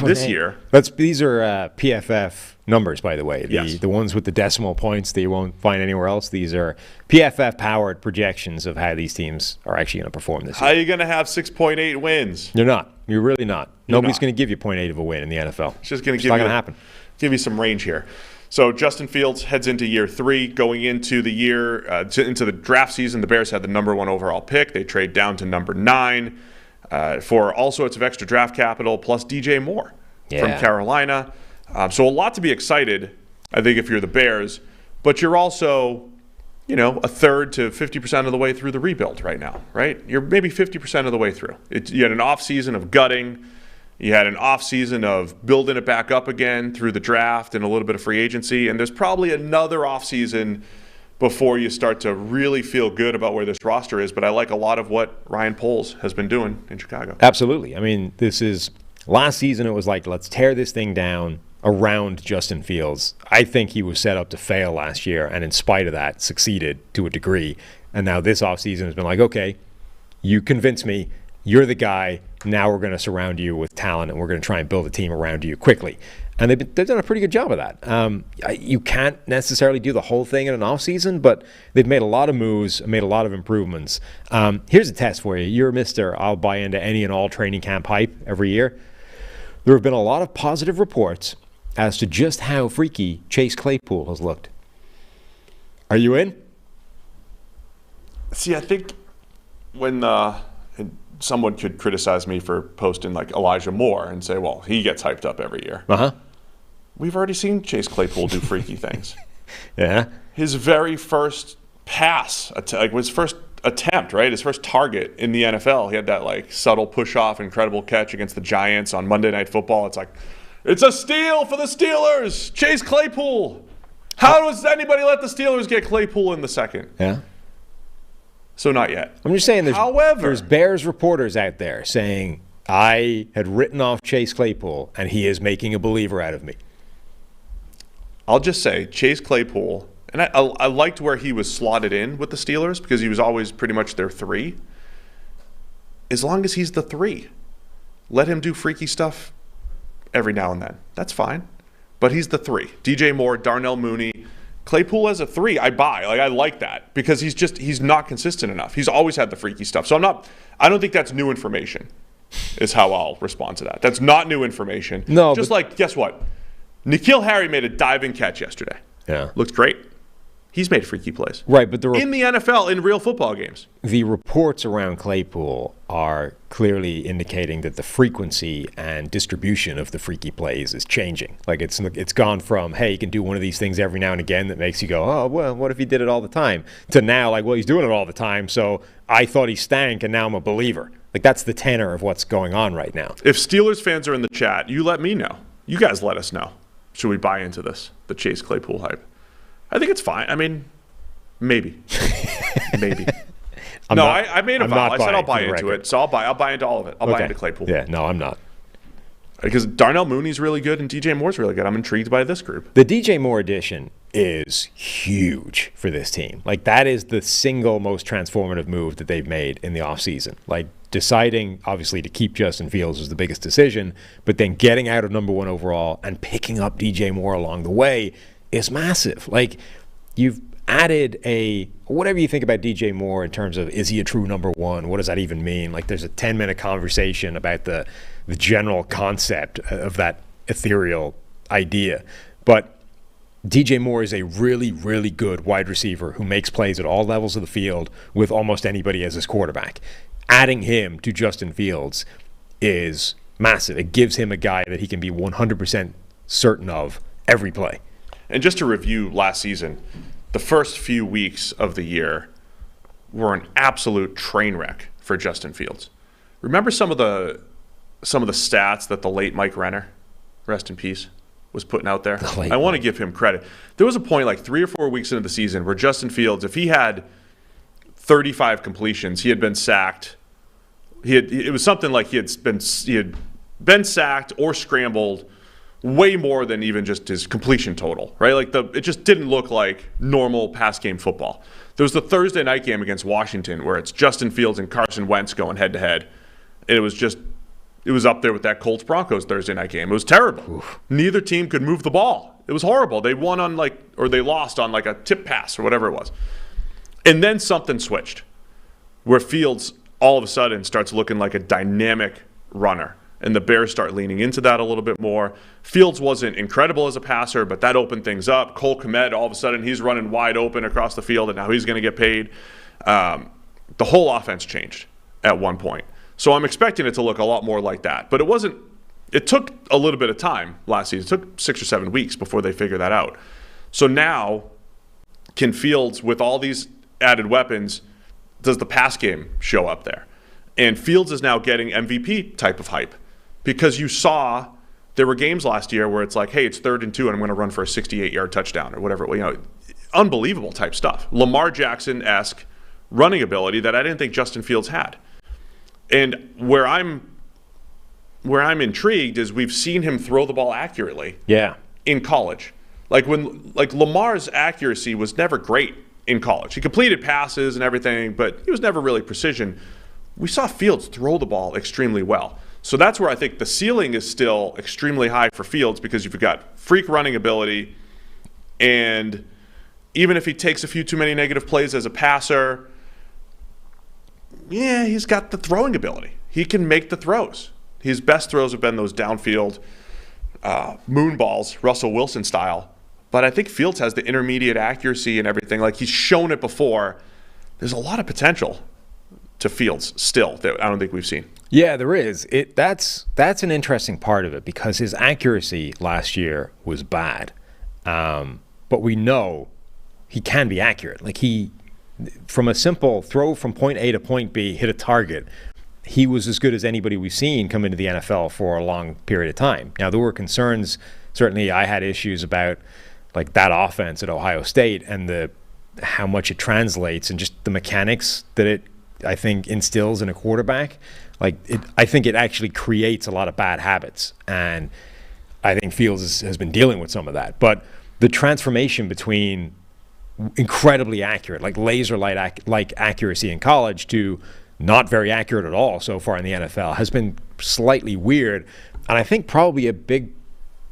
this year. These are PFF numbers, by the way. The ones with the decimal points that you won't find anywhere else. These are PFF-powered projections of how these teams are actually going to perform this year. How are you going to have 6.8 wins? You're not. You're really not. Nobody's going to give you 0.8 of a win in the NFL. It's just going to not going to happen. Give you some range here. So Justin Fields heads into year 3. Going into the year, into the draft season, the Bears had the number 1 overall pick. They trade down to number 9 for all sorts of extra draft capital, plus DJ Moore from Carolina. So a lot to be excited, I think, if you're the Bears. But you're also, a third to 50% of the way through the rebuild right now, right? You're maybe 50% of the way through. You had an offseason of gutting. You had an offseason of building it back up again through the draft and a little bit of free agency. And there's probably another offseason before you start to really feel good about where this roster is. But I like a lot of what Ryan Poles has been doing in Chicago. Absolutely. I mean, last season it was like, let's tear this thing down around Justin Fields. I think he was set up to fail last year, and in spite of that, succeeded to a degree. And now this offseason has been like, okay, you convinced me. You're the guy. Now we're going to surround you with talent, and we're going to try and build a team around you quickly. And they've done a pretty good job of that. You can't necessarily do the whole thing in an offseason, but they've made a lot of moves, made a lot of improvements. Here's a test for you. You're Mr. I'll buy into any and all training camp hype every year. There have been a lot of positive reports as to just how freaky Chase Claypool has looked. Are you in? See, I think when someone could criticize me for posting like Elijah Moore and say, well, he gets hyped up every year. We've already seen Chase Claypool do freaky things. Yeah. His very first pass, his first attempt, right? His first target in the NFL. He had that like subtle push-off, incredible catch against the Giants on Monday Night Football. It's like, it's a steal for the Steelers. Chase Claypool. How does anybody let the Steelers get Claypool in the second? Yeah. So not yet. I'm just saying there's Bears reporters out there saying, I had written off Chase Claypool, and he is making a believer out of me. I'll just say, Chase Claypool, and I liked where he was slotted in with the Steelers because he was always pretty much their 3. As long as he's the 3, let him do freaky stuff every now and then. That's fine. But he's the 3. DJ Moore, Darnell Mooney, Claypool as a 3, I buy. I like that because he's not consistent enough. He's always had the freaky stuff. So I don't think that's new information is how I'll respond to that. That's not new information. No. Guess what? N'Keal Harry made a diving catch yesterday. Yeah. Looked great. He's made freaky plays. Right, but in the NFL, in real football games. The reports around Claypool are clearly indicating that the frequency and distribution of the freaky plays is changing. Like it's gone from, hey, you can do one of these things every now and again that makes you go, oh, well, what if he did it all the time? To now, like, well, he's doing it all the time, so I thought he stank, and now I'm a believer. Like, that's the tenor of what's going on right now. If Steelers fans are in the chat, you let me know. You guys let us know. Should we buy into this, the Chase Claypool hype? I think it's fine. I mean, maybe. Maybe. I made a vow. I said I'll buy into it. So I'll buy into all of it. I'll buy into Claypool. Yeah, no, I'm not. Because Darnell Mooney's really good and DJ Moore's really good. I'm intrigued by this group. The DJ Moore addition is huge for this team. Like, that is the single most transformative move that they've made in the offseason. Like, deciding, obviously, to keep Justin Fields was the biggest decision, but then getting out of number 1 overall and picking up DJ Moore along the way is massive. Like, you've added whatever you think about DJ Moore in terms of, is he a true number 1? What does that even mean? Like, there's a 10-minute conversation about the general concept of that ethereal idea. But DJ Moore is a really, really good wide receiver who makes plays at all levels of the field with almost anybody as his quarterback. Adding him to Justin Fields is massive. It gives him a guy that he can be 100% certain of every play. And just to review last season, the first few weeks of the year were an absolute train wreck for Justin Fields. Remember some of the stats that the late Mike Renner, rest in peace, was putting out there? I want to give him credit. There was a point like 3 or 4 weeks into the season where Justin Fields, if he had 35 completions, he had been sacked. It was something like he had been sacked or scrambled way more than even just his completion total, right? Like it just didn't look like normal pass game football. There was the Thursday night game against Washington where it's Justin Fields and Carson Wentz going head to head. And it was up there with that Colts-Broncos Thursday night game. It was terrible. Oof. Neither team could move the ball. It was horrible. They won on they lost on like a tip pass or whatever it was. And then something switched where Fields all of a sudden starts looking like a dynamic runner. And the Bears start leaning into that a little bit more. Fields wasn't incredible as a passer, but that opened things up. Cole Kmet, all of a sudden, he's running wide open across the field, and now he's going to get paid. The whole offense changed at one point. So I'm expecting it to look a lot more like that. But it took a little bit of time last season. It took 6 or 7 weeks before they figured that out. So now, can Fields, with all these added weapons, does the pass game show up there? And Fields is now getting MVP type of hype. Because you saw there were games last year where it's like, hey, it's 3rd and 2 and I'm going to run for a 68-yard touchdown or whatever. Unbelievable type stuff. Lamar Jackson-esque running ability that I didn't think Justin Fields had. And where I'm intrigued is we've seen him throw the ball accurately in college. Like Lamar's accuracy was never great in college. He completed passes and everything, but he was never really precision. We saw Fields throw the ball extremely well. So that's where I think the ceiling is still extremely high for Fields because you've got freak running ability, and even if he takes a few too many negative plays as a passer, he's got the throwing ability. He can make the throws. His best throws have been those downfield moon balls, Russell Wilson style. But I think Fields has the intermediate accuracy and everything. Like, he's shown it before. There's a lot of potential to Fields still that I don't think we've seen. Yeah, there is. That's an interesting part of it because his accuracy last year was bad. But we know he can be accurate. Like, he, from a simple throw from point A to point B, hit a target, he was as good as anybody we've seen come into the NFL for a long period of time. Now, there were concerns. Certainly, I had issues about like that offense at Ohio State and how much it translates and just the mechanics that it, I think, instills in a quarterback. I think it actually creates a lot of bad habits, and I think Fields has been dealing with some of that. But the transformation between incredibly accurate, like laser-like accuracy in college, to not very accurate at all so far in the NFL has been slightly weird. And I think probably a big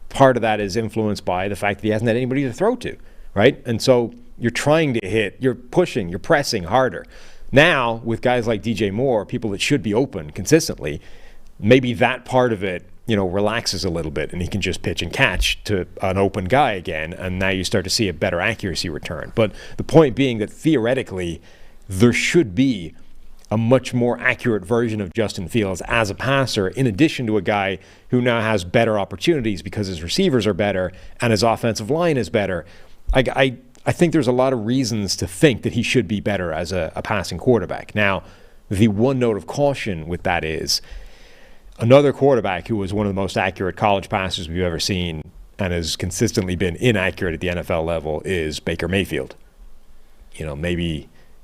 part of that is influenced by the fact that he hasn't had anybody to throw to, right? And so you're trying to hit, you're pushing, you're pressing harder. Now, with guys like DJ Moore, people that should be open consistently, maybe that part of it, relaxes a little bit and he can just pitch and catch to an open guy again, and now you start to see a better accuracy return. But the point being that theoretically, there should be a much more accurate version of Justin Fields as a passer, in addition to a guy who now has better opportunities because his receivers are better and his offensive line is better. I think there's a lot of reasons to think that he should be better as a passing quarterback. Now, the one note of caution with that is another quarterback who was one of the most accurate college passers we've ever seen and has consistently been inaccurate at the NFL level is Baker Mayfield.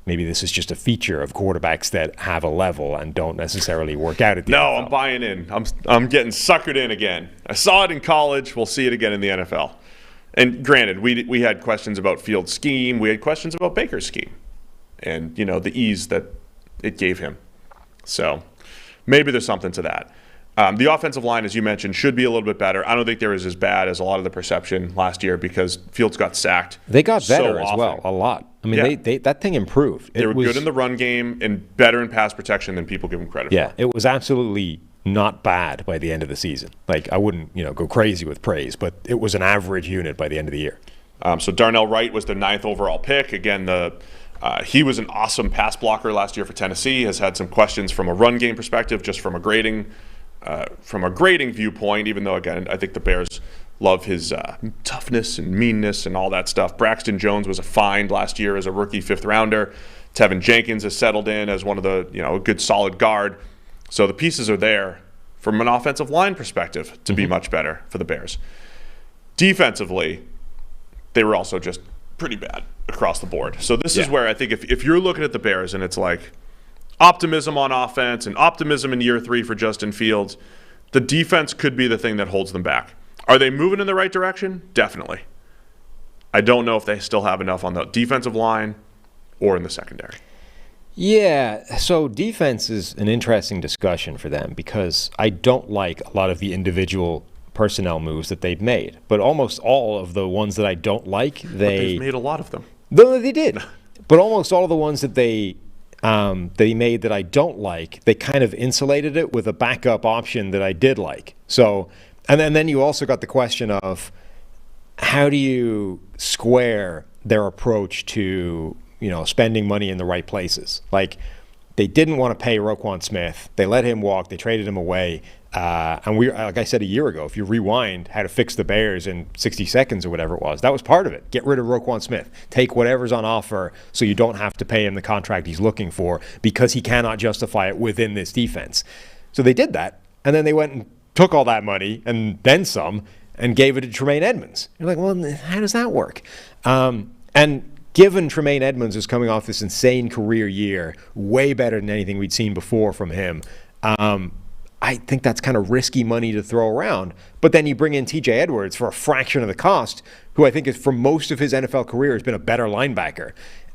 Maybe this is just a feature of quarterbacks that have a level and don't necessarily work out at the NFL. No, I'm buying in. I'm getting suckered in again. I saw it in college. We'll see it again in the NFL. And granted, we had questions about Fields' scheme. We had questions about Baker's scheme and, the ease that it gave him. So maybe there's something to that. The offensive line, as you mentioned, should be a little bit better. I don't think they were as bad as a lot of the perception last year because Fields got sacked. They got better as well, a lot. I mean, they that thing improved. They were good in the run game and better in pass protection than people give them credit for. Yeah, it was absolutely not bad by the end of the season. I wouldn't, go crazy with praise, but it was an average unit by the end of the year. So Darnell Wright was the 9th overall pick. Again, he was an awesome pass blocker last year for Tennessee. Has had some questions from a run game perspective, just from a grading viewpoint. Even though, again, I think the Bears love his toughness and meanness and all that stuff. Braxton Jones was a find last year as a rookie 5th rounder. Tevin Jenkins has settled in as one of the a good solid guard. So the pieces are there from an offensive line perspective to be much better for the Bears. Defensively, they were also just pretty bad across the board. So this is where I think if you're looking at the Bears and it's like optimism on offense and optimism in year 3 for Justin Fields, the defense could be the thing that holds them back. Are they moving in the right direction? Definitely. I don't know if they still have enough on the defensive line or in the secondary. Yeah, so defense is an interesting discussion for them because I don't like a lot of the individual personnel moves that they've made. But almost all of the ones that I don't like, they've made a lot of them. No, they did. But almost all of the ones that they that he made that I don't like, they kind of insulated it with a backup option that I did like. So, and then you also got the question of how do you square their approach to, spending money in the right places? Like, they didn't want to pay Roquan Smith. They let him walk. They traded him away. And we, like I said a year ago, if you rewind how to fix the Bears in 60 seconds or whatever it was, that was part of it. Get rid of Roquan Smith. Take whatever's on offer so you don't have to pay him the contract he's looking for because he cannot justify it within this defense. So they did that. And then they went and took all that money and then some and gave it to Tremaine Edmonds. You're like, well, how does that work? And given Tremaine Edmonds is coming off this insane career year, way better than anything we'd seen before from him, I think that's kind of risky money to throw around. But then you bring in TJ Edwards for a fraction of the cost, who I think is, for most of his NFL career, has been a better linebacker.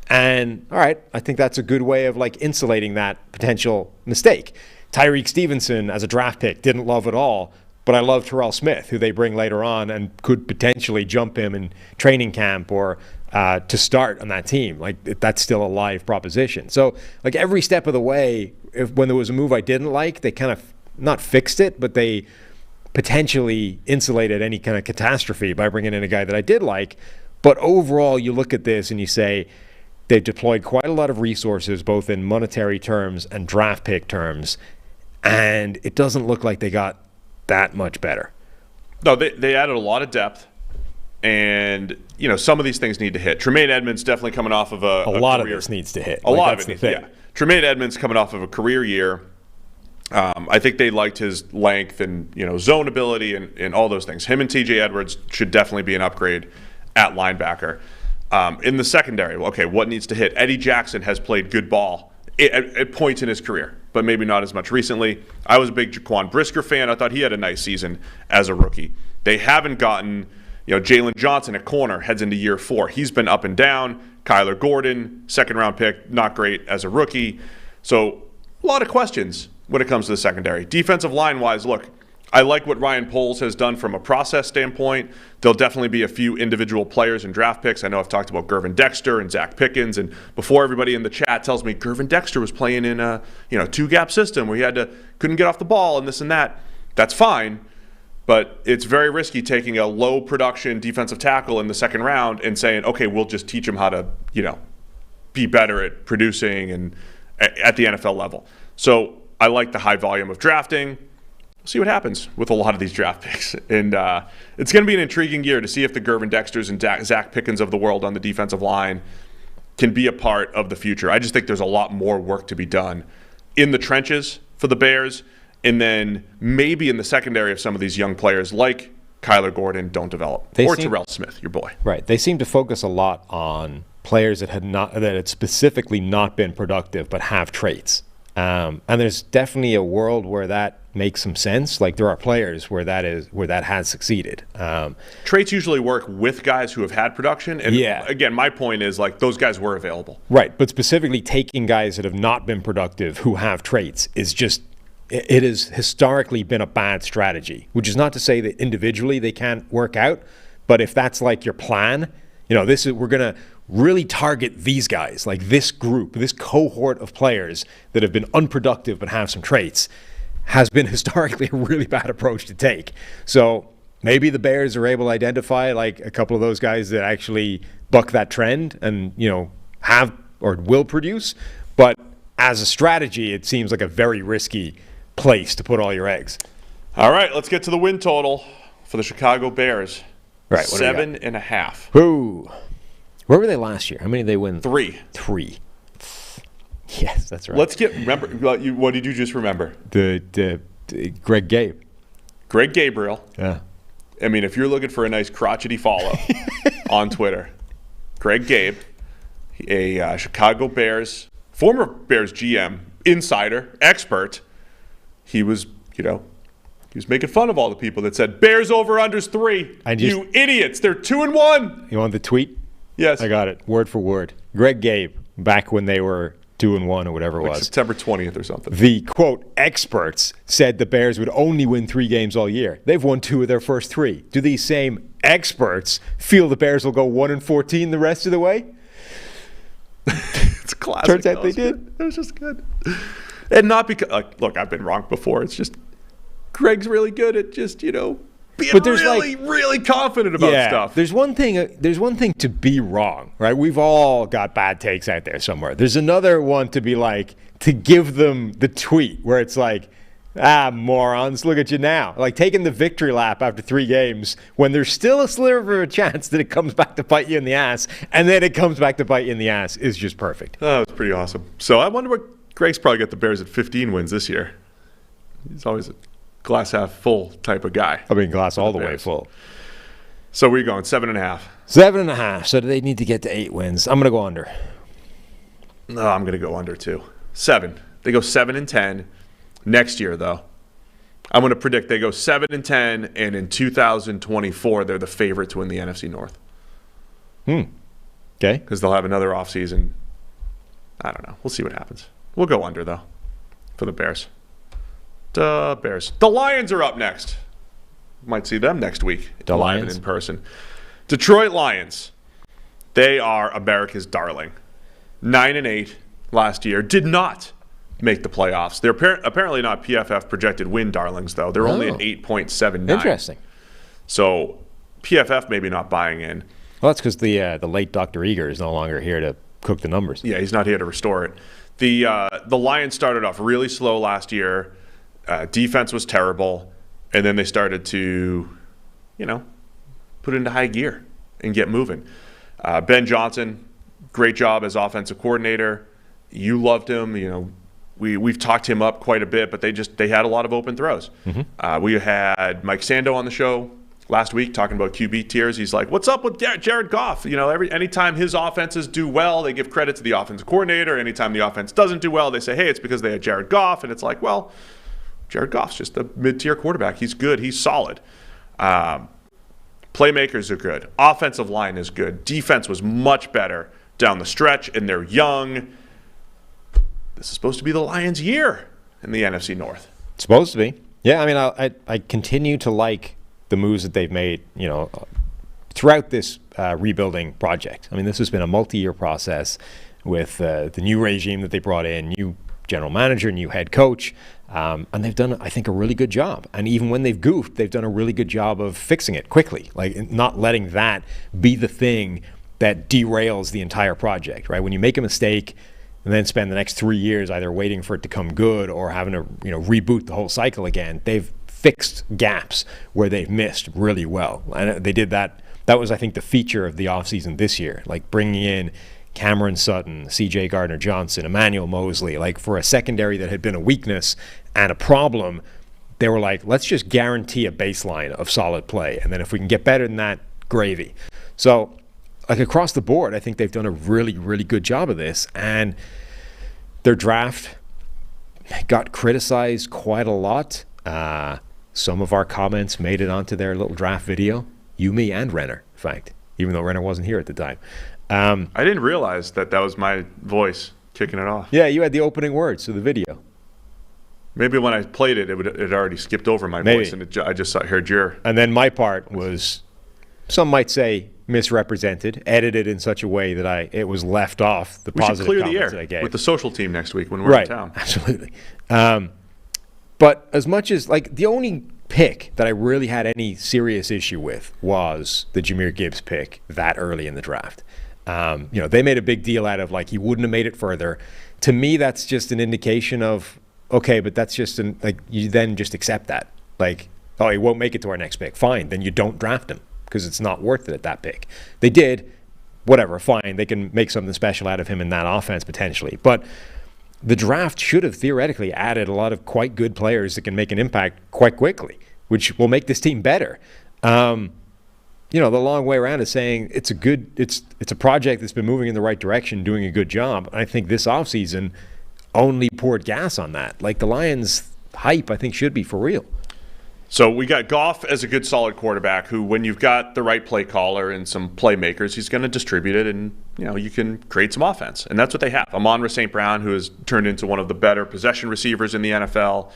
And, all right, I think that's a good way of, insulating that potential mistake. Tyreek Stevenson, as a draft pick, didn't love at all, but I love Terrell Smith, who they bring later on and could potentially jump him in training camp or to start on that team. That's still a live proposition. So, every step of the way, when there was a move I didn't like, they kind of not fixed it, but they potentially insulated any kind of catastrophe by bringing in a guy that I did like. But overall, you look at this and you say they've deployed quite a lot of resources, both in monetary terms and draft pick terms, and it doesn't look like they got that much better. No, they added a lot of depth, and some of these things need to hit. Tremaine Edmonds definitely coming off of a lot career. Of this needs to hit. A lot of it, yeah. Tremaine Edmonds coming off of a career year. I think they liked his length and zone ability and all those things. Him and TJ Edwards should definitely be an upgrade at linebacker. In the secondary, okay, what needs to hit? Eddie Jackson has played good ball at points in his career, but maybe not as much recently. I was a big Jaquan Brisker fan. I thought he had a nice season as a rookie. They haven't gotten, Jalen Johnson at corner heads into year 4. He's been up and down. Kyler Gordon, second-round pick, not great as a rookie. So a lot of questions when it comes to the secondary. Defensive line-wise, look, I like what Ryan Poles has done from a process standpoint. There'll definitely be a few individual players and draft picks. I know I've talked about Gervin Dexter and Zach Pickens, and before everybody in the chat tells me Gervin Dexter was playing in a two-gap system where he couldn't get off the ball and this and that. That's fine, but it's very risky taking a low-production defensive tackle in the second round and saying, okay, we'll just teach him how to be better at producing and at the NFL level. So I like the high volume of drafting. We'll see what happens with a lot of these draft picks. And it's going to be an intriguing year to see if the Gervin Dexters and Zach Pickens of the world on the defensive line can be a part of the future. I just think there's a lot more work to be done in the trenches for the Bears, and then maybe in the secondary of some of these young players like Kyler Gordon don't develop. Terrell Smith, your boy. Right. They seem to focus a lot on players that had specifically not been productive but have traits. And there's definitely a world where that makes some sense. There are players where that has succeeded. Traits usually work with guys who have had production. And again, my point is those guys were available. Right. But specifically taking guys that have not been productive who have traits is just, it has historically been a bad strategy, which is not to say that individually they can't work out. But if that's your plan, we're going to really target these guys, this group, this cohort of players that have been unproductive but have some traits, has been historically a really bad approach to take. So maybe the Bears are able to identify a couple of those guys that actually buck that trend and have or will produce. But as a strategy, it seems like a very risky place to put all your eggs. All right, let's get to the win total for the Chicago Bears. Right, 7.5. Who? Where were they last year? How many did they win? 3. Yes, that's right. Remember, what did you just remember? The Greg Gabe. Greg Gabriel. Yeah. I mean, if you're looking for a nice crotchety follow on Twitter, Greg Gabe, a Chicago Bears, former Bears GM, insider, expert, he was making fun of all the people that said, Bears over-unders 3. You idiots, they're 2-1. You want the tweet? Yes. I got it, word for word. Greg Gabe, back when they were 2-1 or whatever it was. September 20th or something. The, quote, experts said the Bears would only win 3 games all year. They've won 2 of their first 3. Do these same experts feel the Bears will go 1-14 the rest of the way? It's Classic. Turns out they did. Good. It was just good. And not because, look, I've been wrong before. It's just Greg's really good at just, being really confident about stuff. There's one thing to be wrong, right? We've all got bad takes out there somewhere. There's another one to be like, to give them the tweet where it's like, morons, look at you now. Like taking the victory lap after 3 games when there's still a sliver of a chance that it comes back to bite you in the ass, and then it comes back to bite you in the ass is just perfect. Oh, it's pretty awesome. So I wonder what Greg's probably got the Bears at 15 wins this year. He's always a glass half full type of guy. I mean, glass all the way full. So we're going 7.5. 7.5. So do they need to get to 8 wins? I'm going to go under. No, I'm going to go under too. 7. They go 7-10 next year, though. I'm going to predict they go 7-10, and in 2024 they're the favorite to win the NFC North. Okay. Because they'll have another offseason. I don't know. We'll see what happens. We'll go under, though, for the Bears. The Bears. The Lions are up next. Might see them next week. The live Lions? and in person. Detroit Lions. They are America's darling. 9-8 last year. Did not make the playoffs. They're apparently not PFF projected win darlings, though. They're only an 8.79. Interesting. So PFF maybe not buying in. Well, that's because the late Dr. Eager is no longer here to cook the numbers. Yeah, he's not here to restore it. The Lions started off really slow last year. Defense was terrible, and then they started to, put it into high gear and get moving. Ben Johnson, great job as offensive coordinator. You loved him. We've talked him up quite a bit, but they had a lot of open throws. Mm-hmm. We had Mike Sando on the show last week talking about QB tiers. He's like, what's up with Jared Goff? Anytime his offenses do well, they give credit to the offensive coordinator. Anytime the offense doesn't do well, they say, hey, it's because they had Jared Goff. And it's like, well, Jared Goff's just a mid-tier quarterback. He's good. He's solid. Playmakers are good. Offensive line is good. Defense was much better down the stretch, and they're young. This is supposed to be the Lions' year in the NFC North. It's supposed to be. Yeah, I mean, I continue to like the moves that they've made, throughout this rebuilding project. I mean, this has been a multi-year process with the new regime that they brought in, new general manager, new head coach, and they've done, I think, a really good job. And even when they've goofed, they've done a really good job of fixing it quickly, like not letting that be the thing that derails the entire project, right? When you make a mistake and then spend the next 3 years either waiting for it to come good or having to reboot the whole cycle again, they've fixed gaps where they've missed really well. And they did that. That was, I think, the feature of the offseason this year, like bringing in Cameron Sutton, C.J. Gardner-Johnson, Emmanuel Mosley, like for a secondary that had been a weakness and a problem. They were like, let's just guarantee a baseline of solid play. And then if we can get better than that, gravy. So like across the board, I think they've done a really, really good job of this. And their draft got criticized quite a lot. Some of our comments made it onto their little draft video. You, me, and Renner, in fact, even though Renner wasn't here at the time. I didn't realize that was my voice kicking it off. Yeah, you had the opening words of the video. Maybe when I played it, it already skipped over my voice, and I just heard your... And then my part was, some might say, misrepresented, edited in such a way that it was left off the positive comments that I gave. We should clear the air with the social team next week when we're in town. Absolutely. But as much as, the only pick that I really had any serious issue with was the Jahmyr Gibbs pick that early in the draft. They made a big deal out of, he wouldn't have made it further. To me, that's just an indication of, okay, but that's just, you then just accept that. He won't make it to our next pick. Fine, then you don't draft him because it's not worth it at that pick. They did, whatever, fine. They can make something special out of him in that offense potentially. But the draft should have theoretically added a lot of quite good players that can make an impact quite quickly, which will make this team better. The long way around is saying it's a project that's been moving in the right direction, doing a good job. I think this offseason only poured gas on that. The Lions' hype, I think, should be for real. So we got Goff as a good, solid quarterback who, when you've got the right play caller and some playmakers, he's going to distribute it and, you can create some offense. And that's what they have. Amon-Ra St. Brown, who has turned into one of the better possession receivers in the NFL.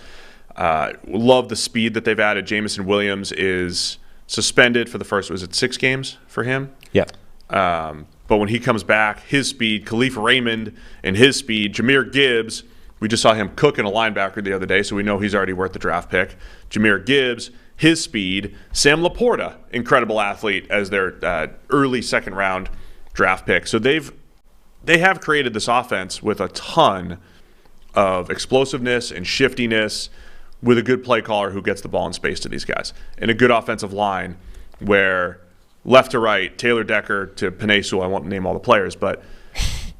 Love the speed that they've added. Jamison Williams is suspended for the first, was it 6 games for him? Yeah. But when he comes back, his speed, Khalif Raymond and his speed, Jahmyr Gibbs, we just saw him cooking a linebacker the other day, so we know he's already worth the draft pick. Jahmyr Gibbs, his speed. Sam Laporta, incredible athlete, as their early second-round draft pick. So they have created this offense with a ton of explosiveness and shiftiness, with a good play caller who gets the ball in space to these guys, and a good offensive line where left to right, Taylor Decker to Panay Sewell, I won't name all the players, but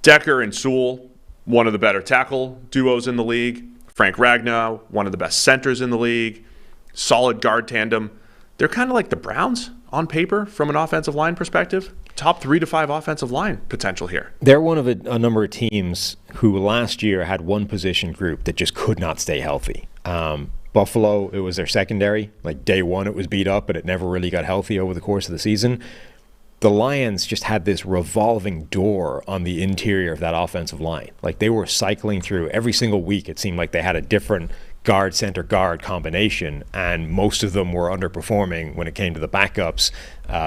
Decker and Sewell, one of the better tackle duos in the league. Frank Ragnow, one of the best centers in the league. Solid guard tandem. They're kind of like the Browns on paper from an offensive line perspective. Top 3 to 5 offensive line potential here. They're one of a number of teams who last year had one position group that just could not stay healthy. Buffalo, it was their secondary. Like day one, it was beat up, but it never really got healthy over the course of the season. The Lions just had this revolving door on the interior of that offensive line. Like they were cycling through every single week. It seemed like they had a different guard, center, guard combination, and most of them were underperforming when it came to the backups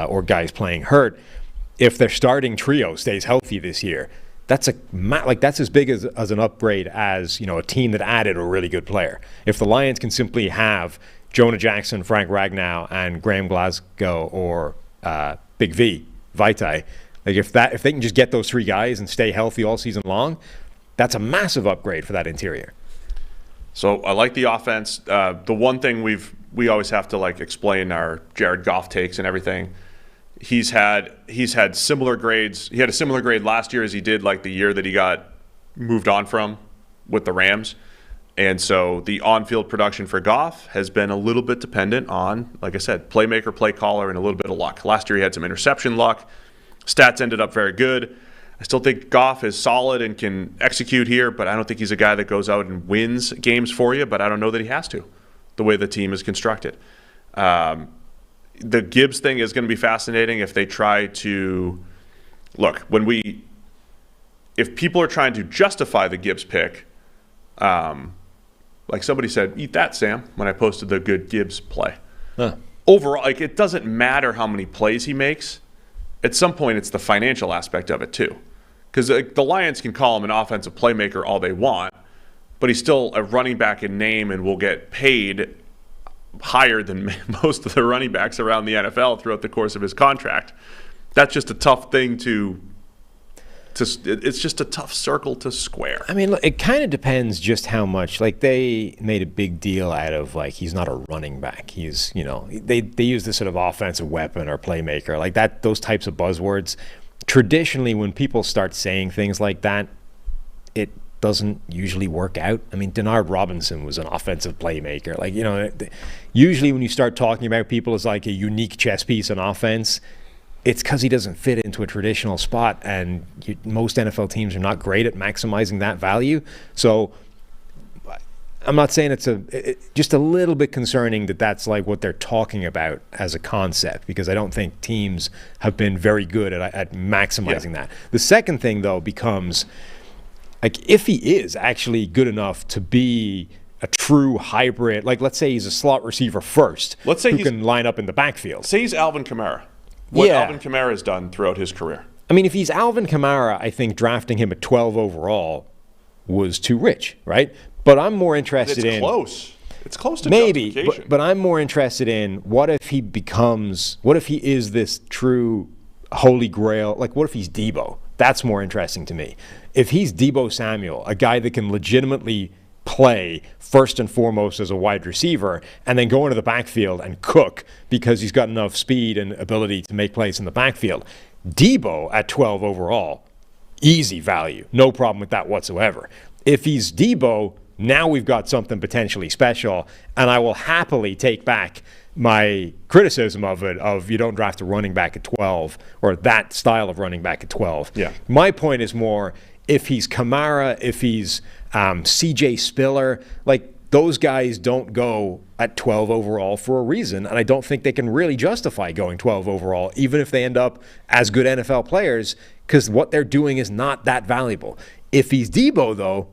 or guys playing hurt. If their starting trio stays healthy this year, that's as big as an upgrade as, you know, a team that added a really good player. If the Lions can simply have Jonah Jackson, Frank Ragnow, and Graham Glasgow or Big V, Vitae, like if they can just get those 3 guys and stay healthy all season long, that's a massive upgrade for that interior. So I like the offense. The one thing we always have to like explain our Jared Goff takes and everything. He's had similar grades. He had a similar grade last year as he did like the year that he got moved on from with the Rams. And so the on-field production for Goff has been a little bit dependent on, like I said, playmaker, play caller, and a little bit of luck. Last year he had some interception luck. Stats ended up very good. I still think Goff is solid and can execute here, but I don't think he's a guy that goes out and wins games for you, but I don't know that he has to, the way the team is constructed. The Gibbs thing is going to be fascinating if they try to – look, if people are trying to justify the Gibbs pick, like somebody said, eat that, Sam, when I posted the good Gibbs play. Huh. Overall, like it doesn't matter how many plays he makes. At some point, it's the financial aspect of it too. Because the Lions can call him an offensive playmaker all they want, but he's still a running back in name and will get paid higher than most of the running backs around the NFL throughout the course of his contract. That's just a tough thing it's just a tough circle to square. I mean, look, it kind of depends just how much. Like they made a big deal out of like he's not a running back. He's, you know, they use this sort of offensive weapon or playmaker like that. Those types of buzzwords. Traditionally, when people start saying things like that, it doesn't usually work out. I mean, Denard Robinson was an offensive playmaker. Like, you know, usually when you start talking about people as like a unique chess piece on offense, it's because he doesn't fit into a traditional spot, and most NFL teams are not great at maximizing that value. So I'm not saying it's just a little bit concerning that that's like what they're talking about as a concept, because I don't think teams have been very good at maximizing that. The second thing, though, becomes like if he is actually good enough to be a true hybrid, like let's say he's a slot receiver first, let's say who can line up in the backfield. Say he's Alvin Kamara. What Alvin Kamara has done throughout his career. I mean, if he's Alvin Kamara, I think drafting him at 12 overall was too rich, right? But I'm more interested in... It's close to maybe, but I'm more interested in what if he is this true holy grail, like what if he's Debo? That's more interesting to me. If he's Debo Samuel, a guy that can legitimately play first and foremost as a wide receiver and then go into the backfield and cook because he's got enough speed and ability to make plays in the backfield. Debo at 12 overall, easy value. No problem with that whatsoever. If he's Debo, now we've got something potentially special, and I will happily take back my criticism of it, of you don't draft a running back at 12 or that style of running back at 12. Yeah. My point is more if he's Kamara, if he's CJ Spiller, like those guys don't go at 12 overall for a reason, and I don't think they can really justify going 12 overall, even if they end up as good NFL players, because what they're doing is not that valuable. If he's Debo, though,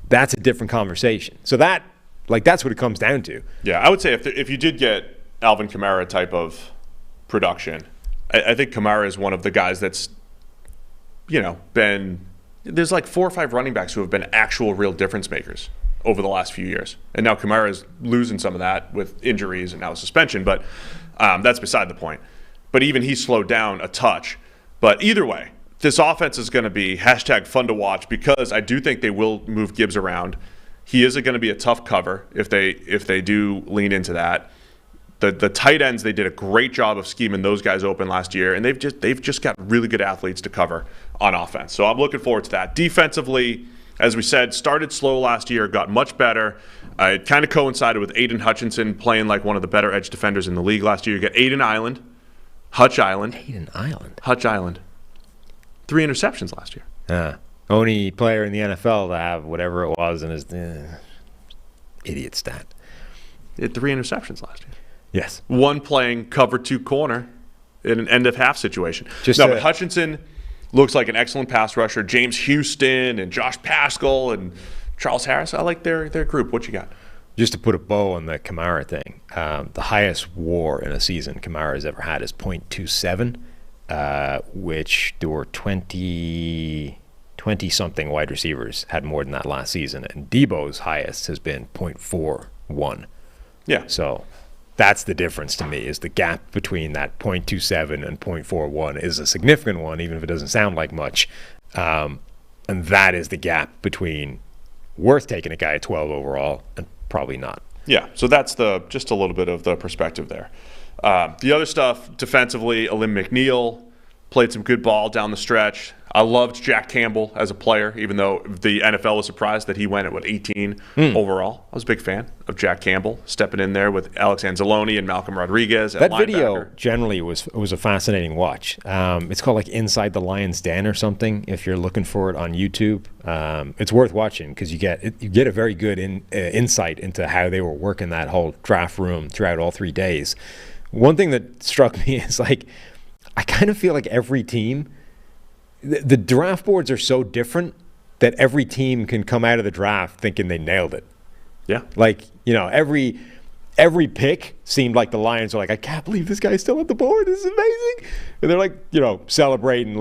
that's a different conversation. So that's what it comes down to. Yeah, I would say if you did get Alvin Kamara type of production, I think Kamara is one of the guys that's, been – there's like 4 or 5 running backs who have been actual real difference makers over the last few years. And now Kamara is losing some of that with injuries and now suspension, but that's beside the point. But even he slowed down a touch. But either way, this offense is going to be #fun to watch because I do think they will move Gibbs around. He is going to be a tough cover if they do lean into that. The tight ends, they did a great job of scheming those guys open last year, and they've just got really good athletes to cover on offense. So I'm looking forward to that. Defensively, as we said, started slow last year, got much better. It kind of coincided with Aiden Hutchinson playing like one of the better edge defenders in the league last year. You got Aiden Island, Hutch Island. Aiden Island? Hutch Island. 3 interceptions last year. Only player in the NFL to have whatever it was in his idiot stat. He had 3 interceptions last year. Yes. One playing cover 2 corner in an end of half situation. But Hutchinson looks like an excellent pass rusher. James Houston and Josh Pascal and Charles Harris. I like their group. What you got? Just to put a bow on the Kamara thing, the highest WAR in a season Kamara has ever had is .27, which there were 20-something wide receivers had more than that last season. And Debo's highest has been .41. Yeah. So that's the difference to me, is the gap between that .27 and .41 is a significant one, even if it doesn't sound like much. And that is the gap between worth taking a guy at 12 overall and probably not. Yeah, so that's just a little bit of the perspective there. The other stuff, defensively, Alim McNeil played some good ball down the stretch. I loved Jack Campbell as a player, even though the NFL was surprised that he went at, 18 overall. I was a big fan of Jack Campbell stepping in there with Alex Anzalone and Malcolm Rodriguez at that linebacker. Video generally was a fascinating watch. It's called like Inside the Lion's Den or something. If you're looking for it on YouTube, it's worth watching because you get a very good insight into how they were working that whole draft room throughout all 3 days. One thing that struck me is I kind of feel like every team. The draft boards are so different that every team can come out of the draft thinking they nailed it. Yeah. Every pick seemed like the Lions were like, I can't believe this guy's still on the board. This is amazing. And they're celebrating,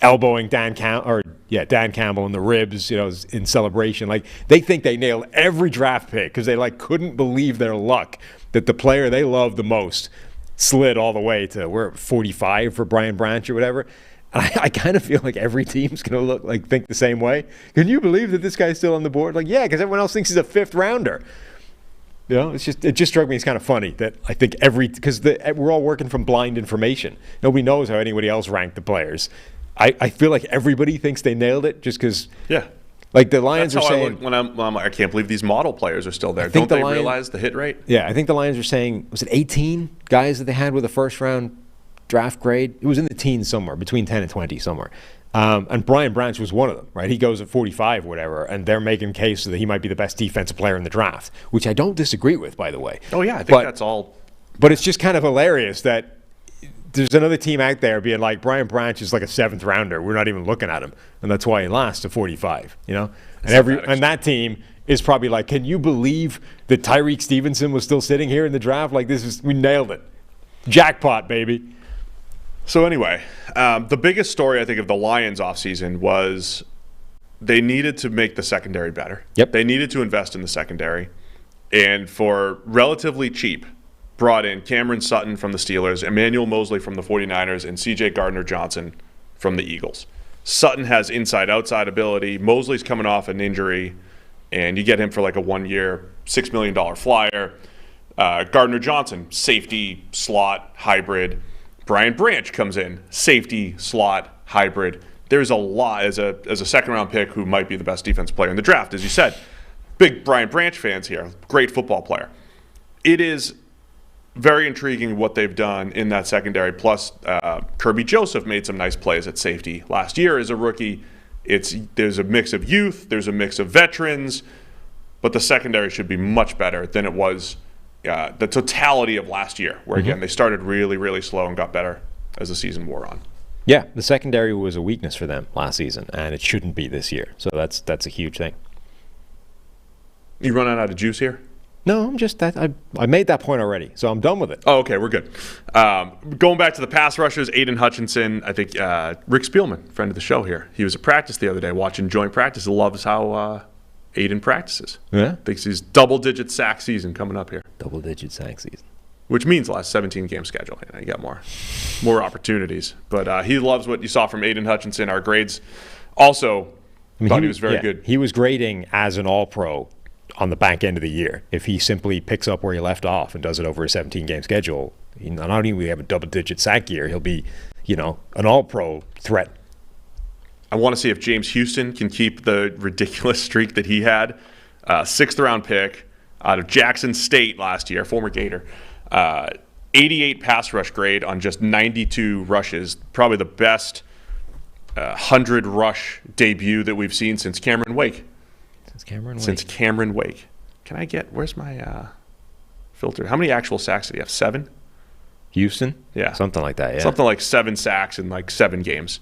elbowing Dan Campbell in the ribs, in celebration. They think they nailed every draft pick because they couldn't believe their luck that the player they love the most slid all the way to 45 for Brian Branch or whatever. I kind of feel like every team's going to think the same way. Can you believe that this guy's still on the board? Yeah, because everyone else thinks he's a 5th rounder. It just struck me as kind of funny that I think because we're all working from blind information. Nobody knows how anybody else ranked the players. I feel like everybody thinks they nailed it just because. Yeah. The Lions That's are how saying. I look when I'm I can't believe these model players are still there. Don't they realize the hit rate? Yeah, I think the Lions are saying, was it 18 guys that they had with a first-round draft grade? It was in the teens somewhere, between 10 and 20 somewhere. And Brian Branch was one of them, right? He goes at 45 or whatever, and they're making case that he might be the best defensive player in the draft, which I don't disagree with, by the way. Oh, yeah, I think that's all. But it's just kind of hilarious that there's another team out there being like, Brian Branch is like a 7th rounder. We're not even looking at him. And that's why he lasts to 45, And that team is probably like, can you believe that Tyreek Stevenson was still sitting here in the draft? We nailed it. Jackpot, baby. So anyway, the biggest story I think of the Lions offseason was they needed to make the secondary better. Yep. They needed to invest in the secondary. And for relatively cheap, brought in Cameron Sutton from the Steelers, Emmanuel Mosley from the 49ers, and C.J. Gardner-Johnson from the Eagles. Sutton has inside-outside ability. Mosley's coming off an injury, and you get him for a 1-year, $6 million flyer. Gardner-Johnson, safety, slot, hybrid. Brian Branch comes in, safety, slot, hybrid. There's a lot as a second-round pick who might be the best defensive player in the draft, as you said. Big Brian Branch fans here. Great football player. It is very intriguing what they've done in that secondary. Plus, Kirby Joseph made some nice plays at safety last year as a rookie. There's a mix of youth, there's a mix of veterans, but the secondary should be much better than it was the totality of last year, where again they started really, really slow and got better as the season wore on. Yeah, the secondary was a weakness for them last season, and it shouldn't be this year. So that's a huge thing. You running out of juice here? No, I'm just that I made that point already, so I'm done with it. Oh, okay, we're good. Going back to the pass rushers, Aiden Hutchinson, I think Rick Spielman, friend of the show here, he was at practice the other day watching joint practice. He loves how Aiden practices. Yeah? Thinks he's double-digit sack season coming up here. Double-digit sack season. Which means last 17-game schedule. You got more opportunities. But he loves what you saw from Aiden Hutchinson. Our grades also thought he was very good. He was grading as an all-pro on the back end of the year. If he simply picks up where he left off and does it over a 17-game schedule, not only will he have a double-digit sack year, he'll be, an all-pro threat. I want to see if James Houston can keep the ridiculous streak that he had. 6th-round pick out of Jackson State last year, former Gator. 88 pass rush grade on just 92 rushes. Probably the best 100 rush debut that we've seen since Cameron Wake. Since Cameron Wake. Can I get, where's my filter? How many actual sacks did he have? 7? Houston? Yeah. Something like that, yeah. Something like 7 sacks in like 7 games.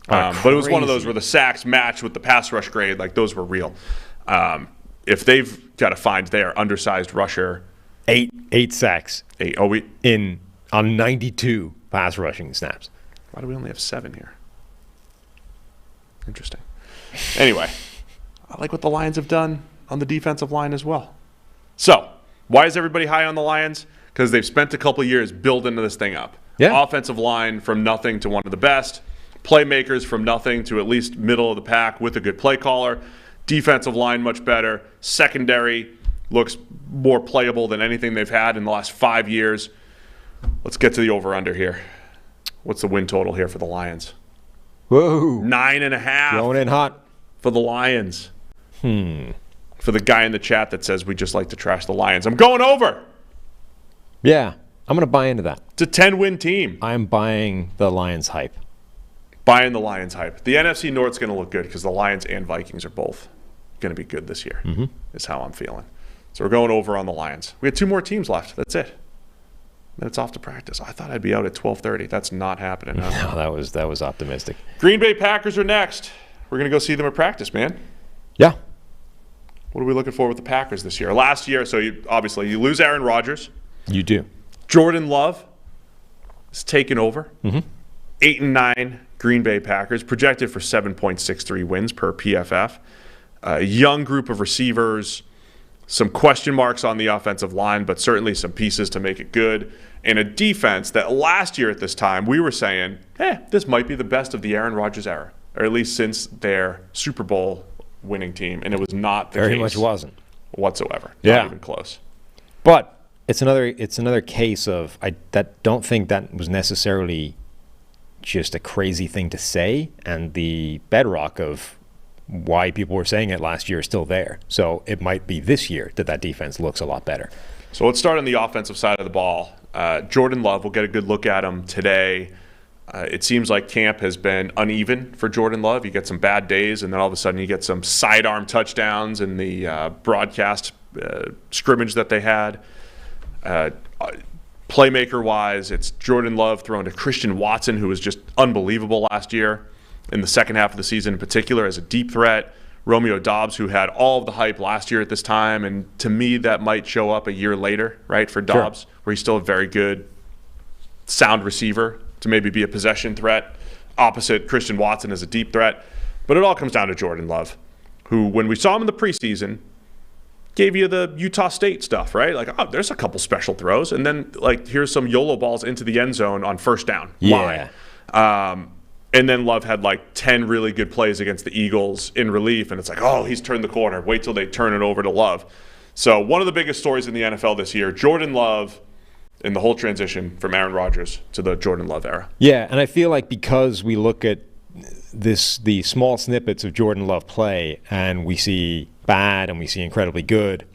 But it was one of those where the sacks matched with the pass rush grade. Like those were real. If they've got to find their undersized rusher. 8 sacks. 8. On 92 pass rushing snaps. Why do we only have 7 here? Interesting. Anyway. I like what the Lions have done on the defensive line as well. So, why is everybody high on the Lions? Because they've spent a couple of years building this thing up. Yeah. Offensive line from nothing to one of the best. Playmakers from nothing to at least middle of the pack with a good play caller. Defensive line much better. Secondary looks more playable than anything they've had in the last 5 years. Let's get to the over-under here. What's the win total here for the Lions? Whoa. 9.5. Going in hot. For the Lions. For the guy in the chat that says we just like to trash the Lions. I'm going over. Yeah, I'm going to buy into that. It's a 10-win team. I'm buying the Lions hype. Buying the Lions hype. The NFC North's going to look good because the Lions and Vikings are both going to be good this year, is how I'm feeling. So we're going over on the Lions. We had 2 more teams left. That's it. Then it's off to practice. I thought I'd be out at 12:30. That's not happening. No, that was optimistic. Green Bay Packers are next. We're going to go see them at practice, man. Yeah. What are we looking for with the Packers this year? Last year, so obviously you lose Aaron Rodgers. You do. Jordan Love is taking over. 8-9 Green Bay Packers, projected for 7.63 wins per PFF. A young group of receivers, some question marks on the offensive line, but certainly some pieces to make it good. And a defense that last year at this time we were saying, this might be the best of the Aaron Rodgers era, or at least since their Super Bowl winning team, and it was not the case. Very much wasn't whatsoever. Yeah. Not even close. But it's another case of I don't think that was necessarily just a crazy thing to say, and the bedrock of why people were saying it last year is still there. So it might be this year that defense looks a lot better. So let's start on the offensive side of the ball. Jordan Love, we'll get a good look at him today. It seems like camp has been uneven for Jordan Love. You get some bad days, and then all of a sudden you get some sidearm touchdowns in the broadcast scrimmage that they had. Playmaker-wise, it's Jordan Love throwing to Christian Watson, who was just unbelievable last year in the second half of the season in particular as a deep threat. Romeo Doubs, who had all of the hype last year at this time, and to me that might show up a year later, right, for Doubs, where he's still a very good, sound receiver to maybe be a possession threat opposite Christian Watson as a deep threat. But it all comes down to Jordan Love, who, when we saw him in the preseason, gave you the Utah State stuff, right? Like, oh, there's a couple special throws, and then, like, here's some YOLO balls into the end zone on first down. Yeah. And then Love had, like, 10 really good plays against the Eagles in relief, and it's like, oh, he's turned the corner. Wait till they turn it over to Love. So one of the biggest stories in the NFL this year, Jordan Love in the whole transition from Aaron Rodgers to the Jordan Love era. Yeah, and I feel like because we look at the small snippets of Jordan Love play and we see bad and we see incredibly good,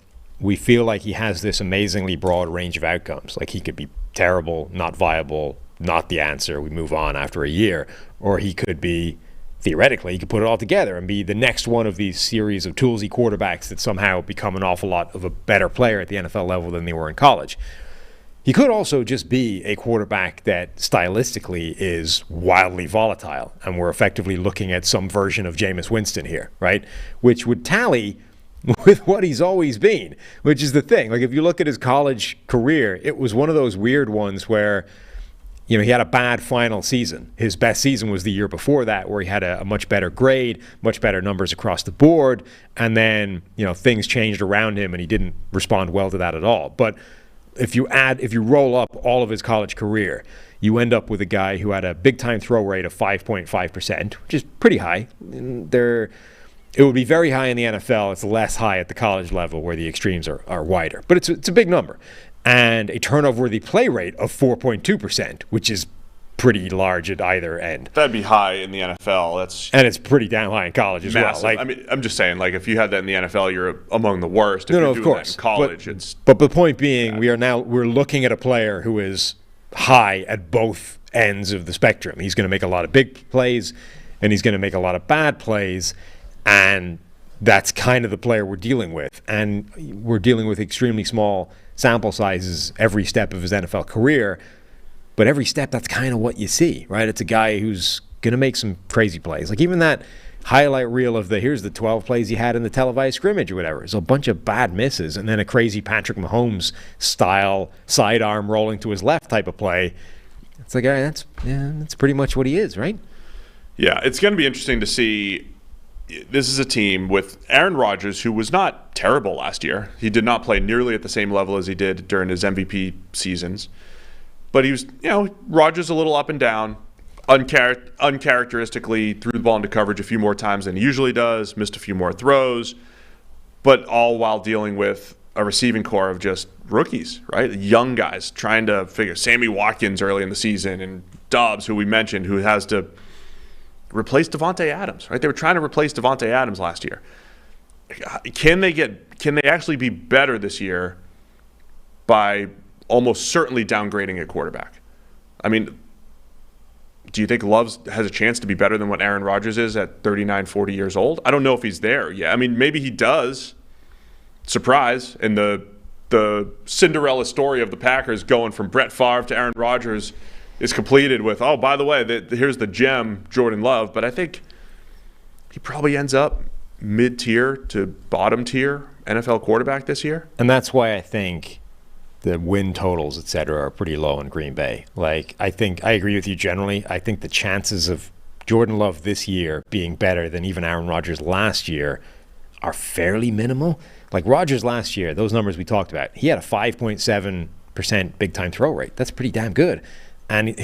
we feel like he has this amazingly broad range of outcomes. Like he could be terrible, not viable, not the answer, we move on after a year, or he could be, theoretically, he could put it all together and be the next one of these series of toolsy quarterbacks that somehow become an awful lot of a better player at the NFL level than they were in college. He could also just be a quarterback that stylistically is wildly volatile, and we're effectively looking at some version of Jameis Winston here, right? Which would tally with what he's always been, which is the thing. Like, if you look at his college career, it was one of those weird ones where, you know, he had a bad final season. His best season was the year before that, where he had a much better grade, much better numbers across the board, and then, you know, things changed around him and he didn't respond well to that at all. But if you roll up all of his college career, you end up with a guy who had a big-time throw rate of 5.5%, which is pretty high. It would be very high in the NFL. It's less high at the college level where the extremes are wider. But it's a big number. And a turnover-worthy play rate of 4.2%, which is pretty large at either end. That'd be high in the NFL. And it's pretty damn high in college as massive. well. Like, I mean, I'm just saying, like, if you had that in the NFL, you're among the worst. If no, you're of doing course. That in college, but the point being, we're looking at a player who is high at both ends of the spectrum. He's going to make a lot of big plays, and he's going to make a lot of bad plays, and that's kind of the player we're dealing with. And we're dealing with extremely small sample sizes every step of his NFL career, but every step, that's kind of what you see, right? It's a guy who's going to make some crazy plays. Like, even that highlight reel of here's the 12 plays he had in the televised scrimmage or whatever. It's a bunch of bad misses and then a crazy Patrick Mahomes style sidearm rolling to his left type of play. It's like, all right, that's pretty much what he is, right? Yeah, it's going to be interesting to see. This is a team with Aaron Rodgers, who was not terrible last year. He did not play nearly at the same level as he did during his MVP seasons. But he was, Rodgers a little up and down, uncharacteristically threw the ball into coverage a few more times than he usually does, missed a few more throws, but all while dealing with a receiving core of just rookies, right? Young guys trying to figure. Sammy Watkins early in the season and Dobbs, who we mentioned, who has to replace Devontae Adams, right? They were trying to replace Devontae Adams last year. Can they actually be better this year by almost certainly downgrading at quarterback? I mean, do you think Love has a chance to be better than what Aaron Rodgers is at 39, 40 years old? I don't know if he's there yet. I mean, maybe he does. Surprise. And the Cinderella story of the Packers going from Brett Favre to Aaron Rodgers is completed with, oh, by the way, here's the gem, Jordan Love. But I think he probably ends up mid-tier to bottom-tier NFL quarterback this year. And that's why I think the win totals, et cetera, are pretty low in Green Bay. Like, I agree with you generally. I think the chances of Jordan Love this year being better than even Aaron Rodgers last year are fairly minimal. Like, Rodgers last year, those numbers we talked about, he had a 5.7% big-time throw rate. That's pretty damn good. And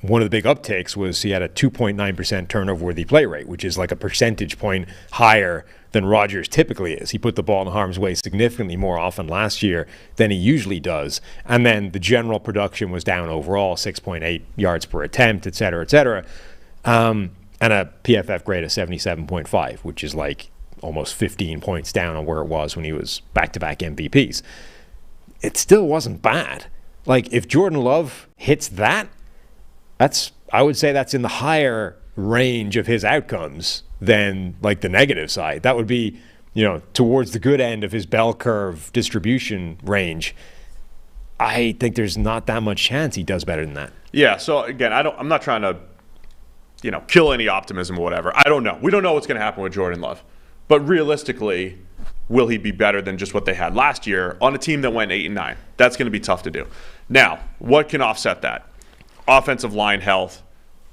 one of the big uptakes was he had a 2.9% turnover-worthy play rate, which is like a percentage point higher than Rodgers typically is. He put the ball in harm's way significantly more often last year than he usually does. And then the general production was down overall, 6.8 yards per attempt, et cetera, et cetera. And a PFF grade of 77.5, which is like almost 15 points down on where it was when he was back-to-back MVPs. It still wasn't bad. Like, if Jordan Love hits that, I would say that's in the higher range of his outcomes than like the negative side. That would be, towards the good end of his bell curve distribution range. I think there's not that much chance he does better than that. Yeah. So again, I'm not trying to, kill any optimism or whatever. I don't know. We don't know what's going to happen with Jordan Love, but realistically, will he be better than just what they had last year on a team that went 8-9? That's going to be tough to do. Now, what can offset that? Offensive line health.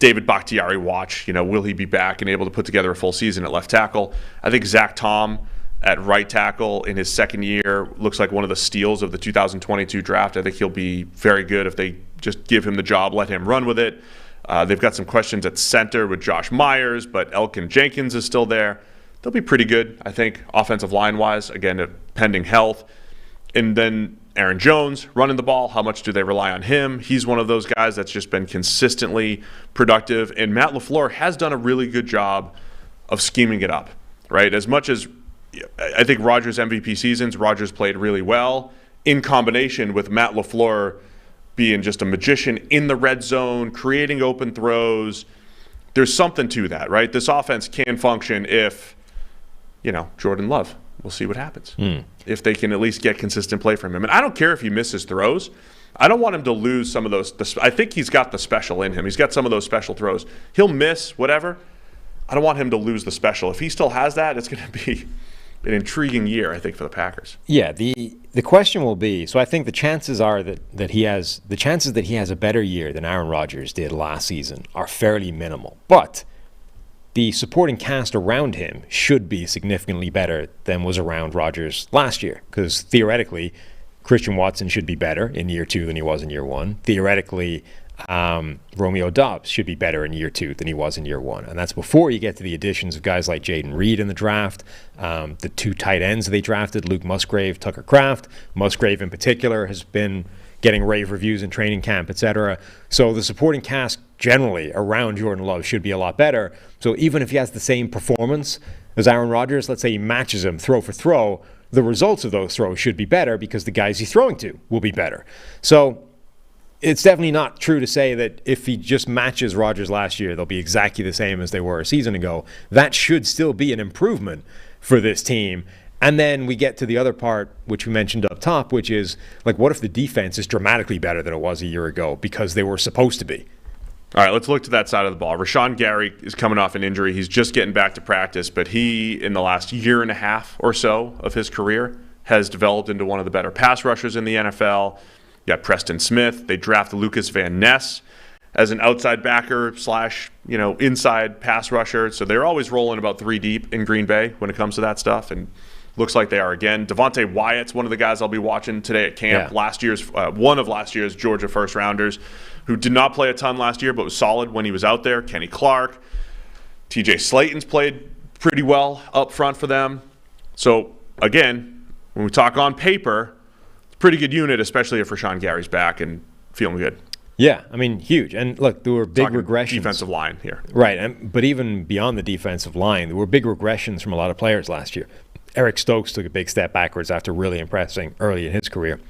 David Bakhtiari watch. Will he be back and able to put together a full season at left tackle? I think Zach Tom at right tackle in his second year looks like one of the steals of the 2022 draft. I think he'll be very good if they just give him the job, let him run with it. They've got some questions at center with Josh Myers, but Elkin Jenkins is still there. They'll be pretty good, I think, offensive line-wise, again, pending health. And then Aaron Jones running the ball, how much do they rely on him? He's one of those guys that's just been consistently productive. And Matt LaFleur has done a really good job of scheming it up, right? As much as I think Rodgers' MVP seasons, Rodgers played really well in combination with Matt LaFleur being just a magician in the red zone, creating open throws. There's something to that, right? This offense can function if, Jordan Love. We'll see what happens. If they can at least get consistent play from him. And I don't care if he misses throws. I don't want him to lose some of those. I think he's got the special in him. He's got some of those special throws. He'll miss whatever. I don't want him to lose the special. If he still has that, it's going to be an intriguing year, I think, for the Packers. Yeah, the question will be, so I think the chances are that he has a better year than Aaron Rodgers did last season are fairly minimal. But the supporting cast around him should be significantly better than was around Rodgers last year, because theoretically, Christian Watson should be better in year 2 than he was in year 1. Theoretically, Romeo Doubs should be better in year 2 than he was in year 1. And that's before you get to the additions of guys like Jaden Reed in the draft, the 2 tight ends they drafted, Luke Musgrave, Tucker Kraft. Musgrave in particular has been getting rave reviews in training camp, etc. So the supporting cast generally around Jordan Love should be a lot better. So even if he has the same performance as Aaron Rodgers, let's say he matches him throw for throw, the results of those throws should be better because the guys he's throwing to will be better. So it's definitely not true to say that if he just matches Rodgers last year, they'll be exactly the same as they were a season ago. That should still be an improvement for this team. And then we get to the other part, which we mentioned up top, which is, like, what if the defense is dramatically better than it was a year ago because they were supposed to be? All right, let's look to that side of the ball. Rashawn Gary is coming off an injury. He's just getting back to practice, but he, in the last year and a half or so of his career, has developed into one of the better pass rushers in the NFL. You got Preston Smith. They drafted Lucas Van Ness as an outside backer / inside pass rusher. So they're always rolling about 3 deep in Green Bay when it comes to that stuff, and looks like they are again. Devontae Wyatt's one of the guys I'll be watching today at camp. Yeah. One of last year's Georgia first-rounders who did not play a ton last year but was solid when he was out there. Kenny Clark. TJ Slayton's played pretty well up front for them. So, again, when we talk on paper, it's a pretty good unit, especially if Rashawn Gary's back and feeling good. Yeah, I mean, huge. And look, there were big regressions. Defensive line here. Right, but even beyond the defensive line, there were big regressions from a lot of players last year. Eric Stokes took a big step backwards after really impressing early in his career.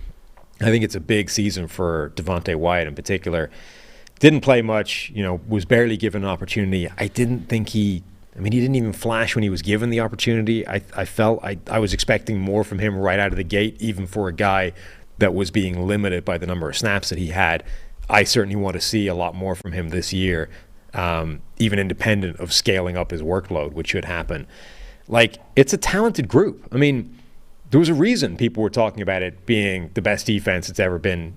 I think it's a big season for Devontae Wyatt in particular. Didn't play much, was barely given an opportunity. I didn't think he didn't even flash when he was given the opportunity. I felt I was expecting more from him right out of the gate, even for a guy that was being limited by the number of snaps that he had. I certainly want to see a lot more from him this year, even independent of scaling up his workload, which should happen. Like, it's a talented group. I mean, there was a reason people were talking about it being the best defense it's ever been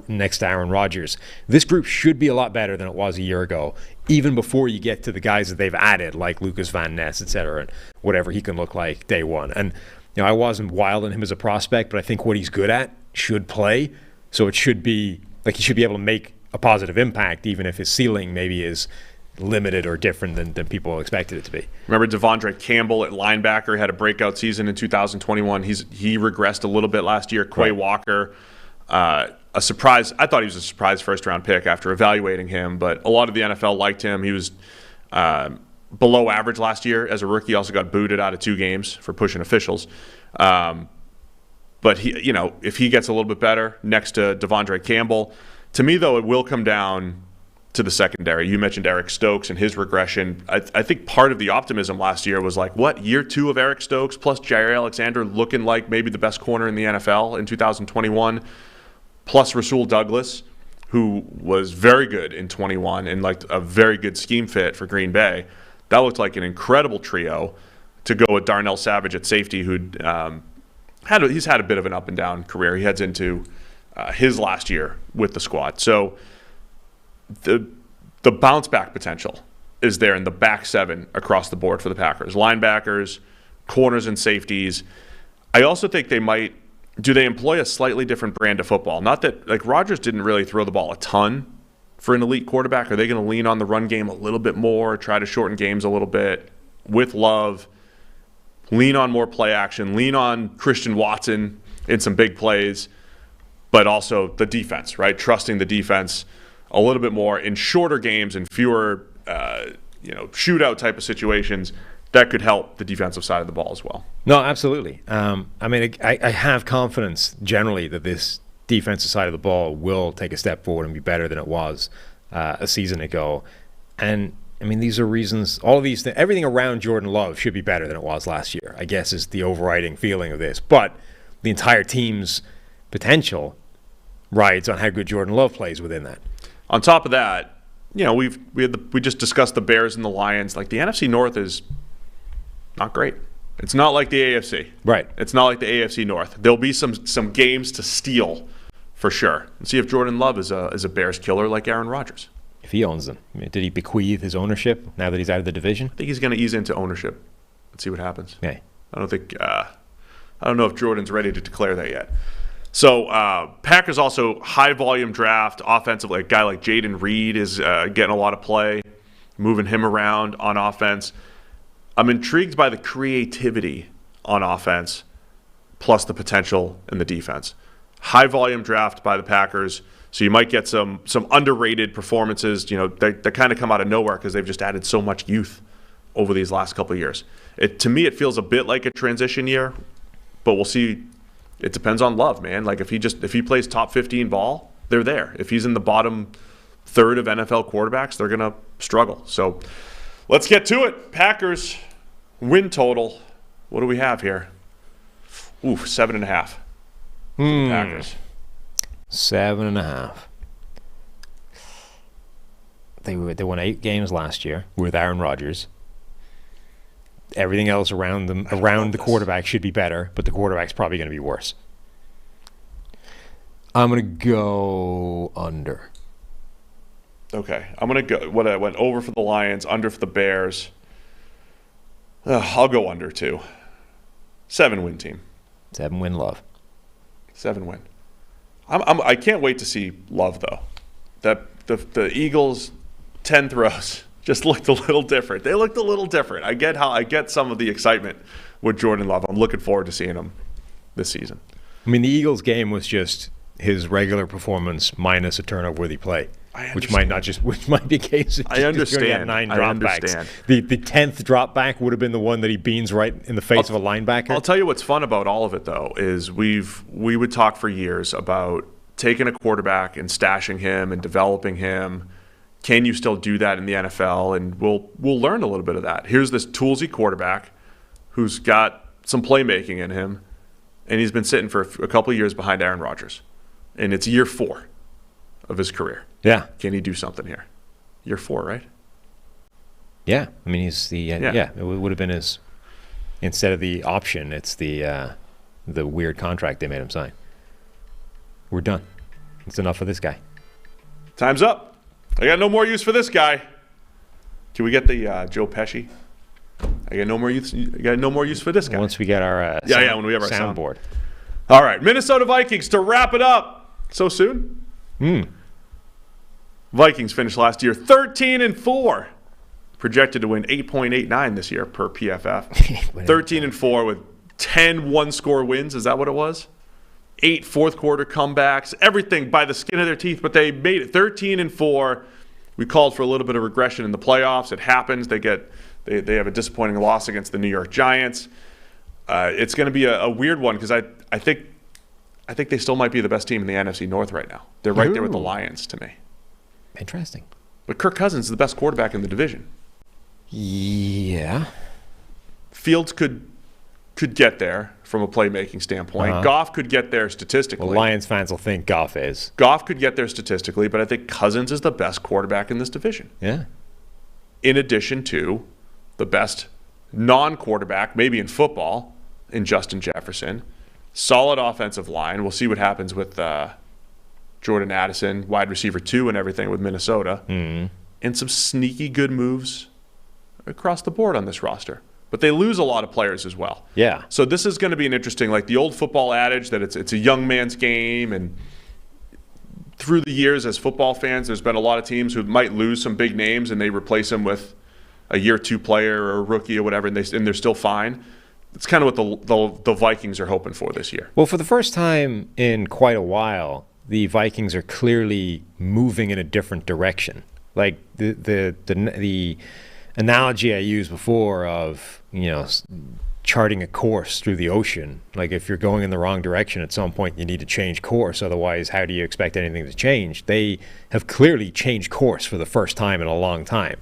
next to Aaron Rodgers. This group should be a lot better than it was a year ago, even before you get to the guys that they've added, like Lucas Van Ness, et cetera, and whatever he can look like day one. And I wasn't wild on him as a prospect, but I think what he's good at should play. So it should be, like, he should be able to make a positive impact, even if his ceiling maybe is limited or different than people expected it to be. Remember Devondre Campbell at linebacker had a breakout season in 2021. He regressed a little bit last year. Quay Walker, a surprise. I thought he was a surprise first-round pick after evaluating him, but a lot of the NFL liked him. He was below average last year as a rookie. Also got booted out of 2 games for pushing officials. But he, if he gets a little bit better next to Devondre Campbell, to me though, it will come down to the secondary. You mentioned Eric Stokes and his regression. I think part of the optimism last year was like, year 2 of Eric Stokes plus Jair Alexander looking like maybe the best corner in the NFL in 2021, plus Rasul Douglas, who was very good in 21 and like a very good scheme fit for Green Bay. That looked like an incredible trio to go with Darnell Savage at safety, who'd he's had a bit of an up and down career. He heads into his last year with the squad. So the bounce back potential is there in the back 7 across the board for the Packers. Linebackers, corners, and safeties. I also think they employ a slightly different brand of football? Not that, like, Rodgers didn't really throw the ball a ton for an elite quarterback. Are they going to lean on the run game a little bit more, try to shorten games a little bit with Love, lean on more play action, lean on Christian Watson in some big plays, but also the defense, right? Trusting the defense a little bit more in shorter games and fewer, shootout type of situations. That could help the defensive side of the ball as well. No, absolutely. I have confidence generally that this defensive side of the ball will take a step forward and be better than it was a season ago. And these are reasons. All of these things, everything around Jordan Love should be better than it was last year, I guess, is the overriding feeling of this. But the entire team's potential rides on how good Jordan Love plays within that. On top of that, we just discussed the Bears and the Lions. Like, the NFC North is not great. It's not like the AFC. Right. It's not like the AFC North. There'll be some games to steal for sure. And see if Jordan Love is a Bears killer like Aaron Rodgers. If he owns them. I mean, did he bequeath his ownership now that he's out of the division? I think he's going to ease into ownership and see what happens. Okay. I don't know if Jordan's ready to declare that yet. So Packers also high volume draft offensively. A guy like Jaden Reed is getting a lot of play, moving him around on offense. I'm intrigued by the creativity on offense, plus the potential in the defense. High volume draft by the Packers, so you might get some underrated performances. They kind of come out of nowhere because they've just added so much youth over these last couple of years. To me, it feels a bit like a transition year, but we'll see. It depends on Love, man. Like if he plays top 15 ball, they're there. If he's in the bottom third of NFL quarterbacks, they're gonna struggle. So let's get to it. Packers win total. What do we have here? 7.5. Packers. 7.5. They won 8 games last year with Aaron Rodgers. Everything else around the quarterback should be better, but the quarterback's probably going to be worse. I'm going to go under. Okay. I'm going to go. I went over for the Lions, under for the Bears. I'll go under too. 7-win team. 7-win Love. 7-win. I can't wait to see Love though. That the Eagles 10 throws just looked a little different. They looked a little different. I get some of the excitement with Jordan Love. I'm looking forward to seeing him this season. I mean, the Eagles game was just his regular performance minus a turnover-worthy play, which might be a case of I understand. 9 dropbacks. The 10th drop back would have been the one that he beans right in the face of a linebacker. I'll tell you what's fun about all of it though is we would talk for years about taking a quarterback and stashing him and developing him. Can you still do that in the NFL? And we'll learn a little bit of that. Here's this toolsy quarterback who's got some playmaking in him, and he's been sitting for a couple of years behind Aaron Rodgers. And it's year 4 of his career. Yeah. Can he do something here? Year 4, right? Yeah. I mean, he's the it would have been his, instead of the option, it's the weird contract they made him sign. We're done. It's enough of this guy. Time's up. I got no more use for this guy. Can we get the Joe Pesci? I got no more use. You got no more use for this guy. Once we get our when we have our soundboard. All right, Minnesota Vikings to wrap it up. So soon? Vikings finished last year 13-4, projected to win 8.89 this year per PFF. 13-4 with 10 one-score wins. Is that what it was? 8 fourth-quarter comebacks, everything by the skin of their teeth, but they made it 13-4. We called for a little bit of regression in the playoffs. It happens. They have a disappointing loss against the New York Giants. It's going to be a weird one because I think they still might be the best team in the NFC North right now. They're right there with the Lions to me. Interesting. But Kirk Cousins is the best quarterback in the division. Yeah. Fields could get there from a playmaking standpoint. Goff could get there statistically. Well, Lions fans will think Goff is. Goff could get there statistically, but I think Cousins is the best quarterback in this division. Yeah. In addition to the best non-quarterback, maybe in football, in Justin Jefferson. Solid offensive line. We'll see what happens with Jordan Addison, wide receiver 2 and everything with Minnesota. And some sneaky good moves across the board on this roster. But they lose a lot of players as well. Yeah. So this is going to be an interesting, like the old football adage that it's a young man's game. And through the years as football fans, there's been a lot of teams who might lose some big names and they replace them with a year 2 player or a rookie or whatever, and they're still fine. It's kind of what the Vikings are hoping for this year. Well, for the first time in quite a while, the Vikings are clearly moving in a different direction. Like the analogy I used before of, charting a course through the ocean. Like if you're going in the wrong direction at some point, you need to change course. Otherwise, how do you expect anything to change? They have clearly changed course for the first time in a long time.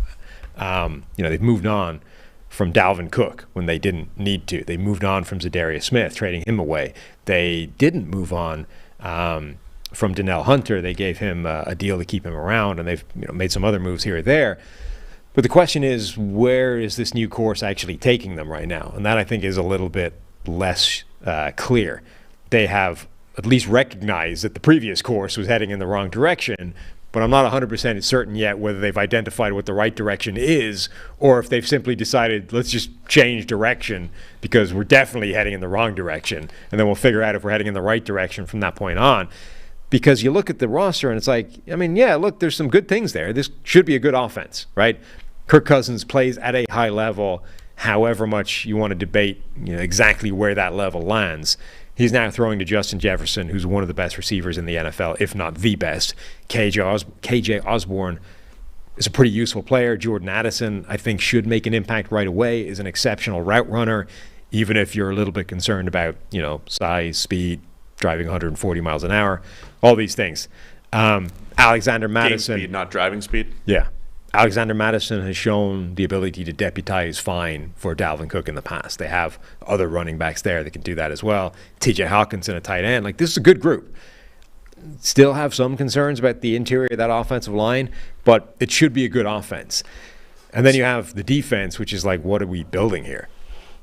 They've moved on from Dalvin Cook when they didn't need to. They moved on from Zadarius Smith, trading him away. They didn't move on from Donnell Hunter. They gave him a deal to keep him around, and they've made some other moves here or there. But the question is, where is this new course actually taking them right now? And that, I think, is a little bit less clear. They have at least recognized that the previous course was heading in the wrong direction, but I'm not 100% certain yet whether they've identified what the right direction is, or if they've simply decided, let's just change direction because we're definitely heading in the wrong direction, and then we'll figure out if we're heading in the right direction from that point on. Because you look at the roster and it's like, I mean, yeah, look, there's some good things there. This should be a good offense, right? Kirk Cousins plays at a high level, however much you want to debate, exactly where that level lands. He's now throwing to Justin Jefferson, who's one of the best receivers in the NFL, if not the best. KJ Osborne is a pretty useful player. Jordan Addison, I think, should make an impact right away, is an exceptional route runner, even if you're a little bit concerned about, size, speed, driving 140 miles an hour, all these things. Alexander Mattison. Game speed, not driving speed. Yeah. Alexander Mattison has shown the ability to deputize fine for Dalvin Cook in the past. They have other running backs there that can do that as well. TJ Hawkinson, a tight end. This is a good group. Still have some concerns about the interior of that offensive line, but it should be a good offense. And then you have the defense, which is what are we building here?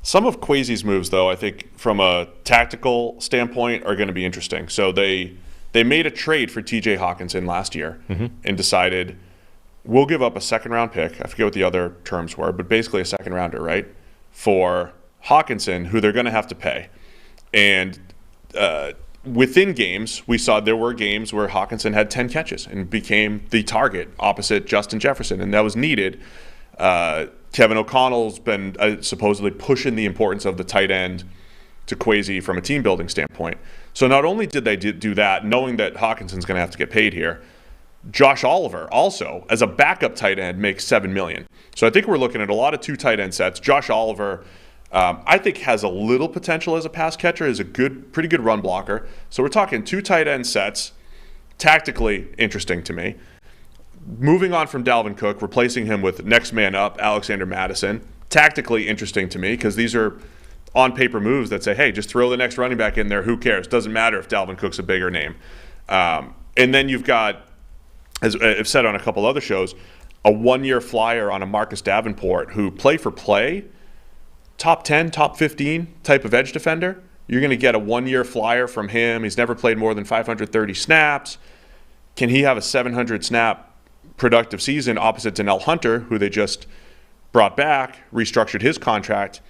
Some of Kwesi's moves, though, I think from a tactical standpoint are going to be interesting. So they made a trade for TJ Hawkinson last year and decided we'll give up a second-round pick. I forget what the other terms were, but basically a second-rounder, right, for Hawkinson, who they're going to have to pay. And within games, we saw there were games where Hawkinson had 10 catches and became the target opposite Justin Jefferson, and that was needed. Kevin O'Connell's been supposedly pushing the importance of the tight end to Kwesi from a team-building standpoint. So not only did they do that, knowing that Hawkinson's going to have to get paid here, Josh Oliver also, as a backup tight end, makes $7 million. So I think we're looking at a lot of two tight end sets. Josh Oliver, I think, has a little potential as a pass catcher, is a pretty good run blocker. So we're talking two tight end sets, tactically interesting to me. Moving on from Dalvin Cook, replacing him with next man up, Alexander Mattison, tactically interesting to me because these are on-paper moves that say, hey, just throw the next running back in there. Who cares? Doesn't matter if Dalvin Cook's a bigger name. And then you've got, as I've said on a couple other shows, a one-year flyer on a Marcus Davenport who play for play, top 10, top 15 type of edge defender. You're going to get a one-year flyer from him. He's never played more than 530 snaps. Can he have a 700-snap productive season opposite Donnell Hunter, who they just brought back, restructured his contract?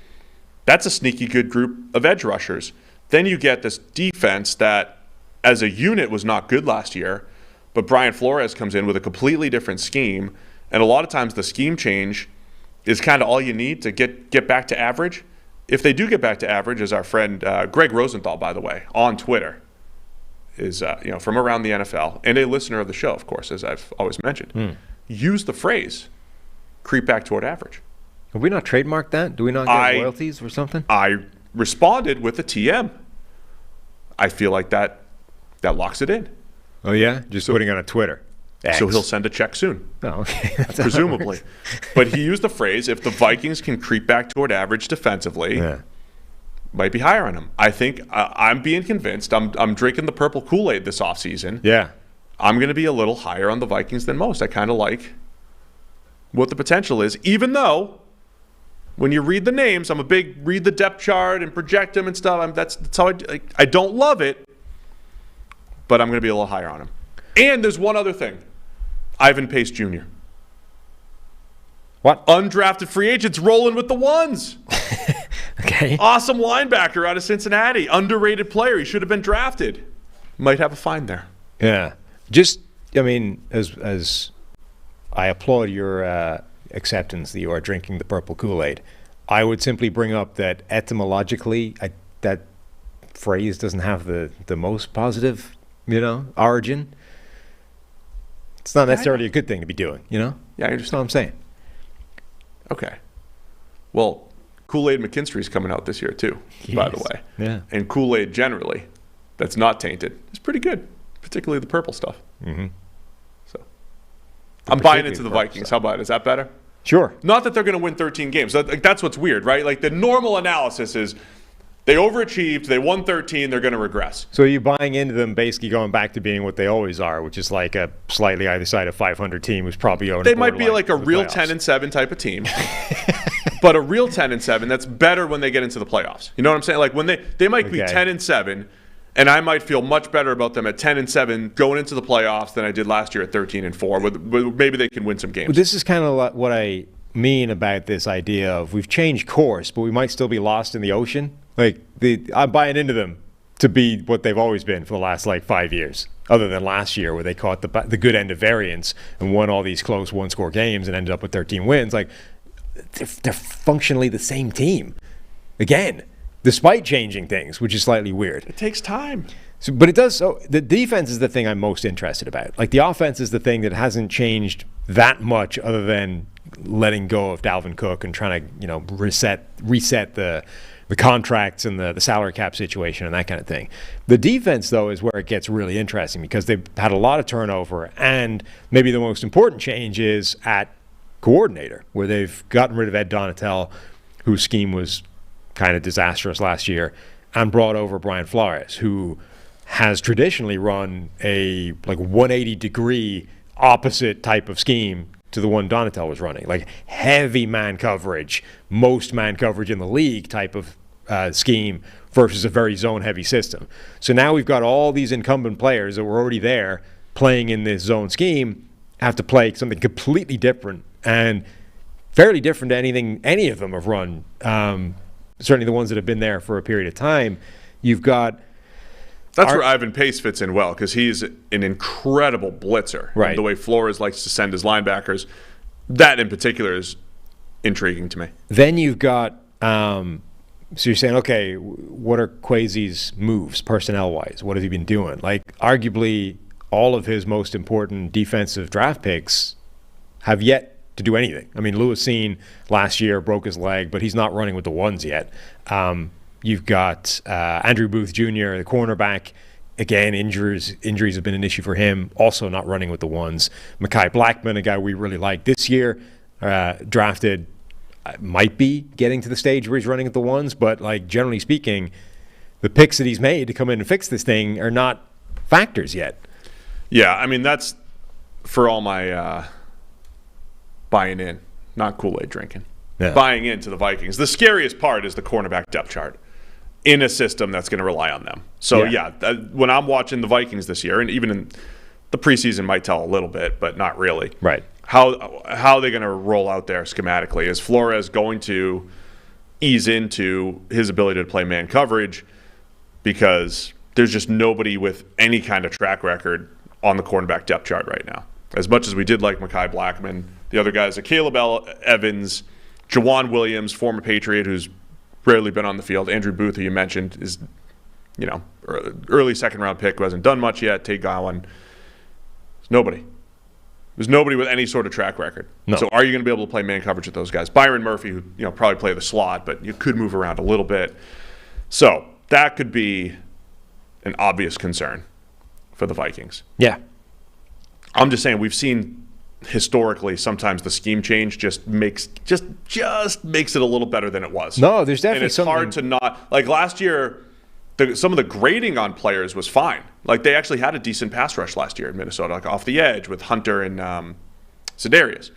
That's a sneaky good group of edge rushers. Then you get this defense that, as a unit, was not good last year, but Brian Flores comes in with a completely different scheme, and a lot of times the scheme change is kind of all you need to get back to average. If they do get back to average, as our friend Greg Rosenthal, by the way, on Twitter, is from around the NFL, and a listener of the show, of course, as I've always mentioned, use the phrase creep back toward average. Have we not trademarked that? Do we not get royalties or something? I responded with a TM. I feel like that locks it in. Oh, yeah? Just putting on a Twitter. X. So he'll send a check soon. Oh, okay. Presumably. But he used the phrase, if the Vikings can creep back toward average defensively, might be higher on him. I think I'm being convinced. I'm drinking the purple Kool-Aid this offseason. Yeah. I'm going to be a little higher on the Vikings than most. I kind of like what the potential is, even though when you read the names, I'm a big read the depth chart and project them and stuff. That's how I don't love it, but I'm going to be a little higher on him. And there's one other thing. Ivan Pace Jr. What? Undrafted free agents rolling with the ones. Okay. Awesome linebacker out of Cincinnati. Underrated player. He should have been drafted. Might have a fine there. Yeah. As I applaud your acceptance that you are drinking the purple Kool-Aid, I would simply bring up that etymologically, that phrase doesn't have the most positive, origin. It's not necessarily a good thing to be doing, Yeah, I understand. That's all I'm saying. Okay. Well, Kool-Aid McKinstry is coming out this year too, by the way. Yeah. And Kool-Aid generally, that's not tainted, is pretty good, particularly the purple stuff. Mm-hmm. So I'm buying into the Vikings. How about it? Is that better? Sure. Not that they're going to win 13 games. That's what's weird, right? Like the normal analysis is They overachieved. They won 13. They're going to regress. So you're buying into them basically going back to being what they always are, which is like a slightly either side of 500 team who's probably owning. They might be like a real 10-7 type of team, but a real 10-7 that's better when they get into the playoffs. You know what I'm saying? Like when they might be 10-7, and I might feel much better about them at 10-7 going into the playoffs than I did last year at 13-4. Maybe they can win some games. Well, this is kind of what I mean about this idea of we've changed course, but we might still be lost in the ocean. Like I'm buying into them to be what they've always been for the last 5 years, other than last year where they caught the good end of variance and won all these close one-score games and ended up with 13 wins. Like they're functionally the same team again, despite changing things, which is slightly weird. It takes time. So, but it does. So the defense is the thing I'm most interested about. Like the offense is the thing that hasn't changed that much, other than letting go of Dalvin Cook and trying to reset the contracts and the salary cap situation and that kind of thing. The defense, though, is where it gets really interesting because they've had a lot of turnover, and maybe the most important change is at coordinator, where they've gotten rid of Ed Donatel, whose scheme was kind of disastrous last year, and brought over Brian Flores, who has traditionally run a 180-degree opposite type of scheme to the one Donatel was running, like heavy man coverage, most man coverage in the league type of scheme versus a very zone-heavy system. So now we've got all these incumbent players that were already there playing in this zone scheme have to play something completely different and fairly different to anything any of them have run. Certainly the ones that have been there for a period of time. You've got... That's where Ivan Pace fits in well, because he's an incredible blitzer. Right. The way Flores likes to send his linebackers, that in particular is intriguing to me. Then you've got, so you're saying, okay, what are Kwesi's moves personnel-wise? What has he been doing? Like, arguably, all of his most important defensive draft picks have yet to do anything. I mean, Lewis Seen last year broke his leg, but he's not running with the ones yet. You've got Andrew Booth Jr., the cornerback. Again, injuries have been an issue for him. Also not running with the ones. Mekhi Blackman, a guy we really like this year, drafted, might be getting to the stage where he's running at the ones. But generally speaking, the picks that he's made to come in and fix this thing are not factors yet. Yeah, I mean, that's for all my buying in, not Kool-Aid drinking. Yeah. Buying into the Vikings. The scariest part is the cornerback depth chart in a system that's going to rely on them. So, when I'm watching the Vikings this year, and even in the preseason might tell a little bit, but not really. Right. How are they going to roll out there schematically? Is Flores going to ease into his ability to play man coverage? Because there's just nobody with any kind of track record on the cornerback depth chart right now. As much as we did like Mekhi Blackman, the other guys are Caleb Evans, Jawan Williams, former Patriot, who's rarely been on the field. Andrew Booth, who you mentioned, is, early second-round pick who hasn't done much yet. Tate Gowan. There's nobody. There's nobody with any sort of track record. No. So are you going to be able to play man coverage with those guys? Byron Murphy, who probably play the slot, but you could move around a little bit. So that could be an obvious concern for the Vikings. Yeah. I'm just saying we've seen historically sometimes the scheme change just makes it a little better than it was. No, there's definitely and it's hard to not, like last year some of the grading on players was fine. Like they actually had a decent pass rush last year in Minnesota, like off the edge with Hunter and Za'Darius.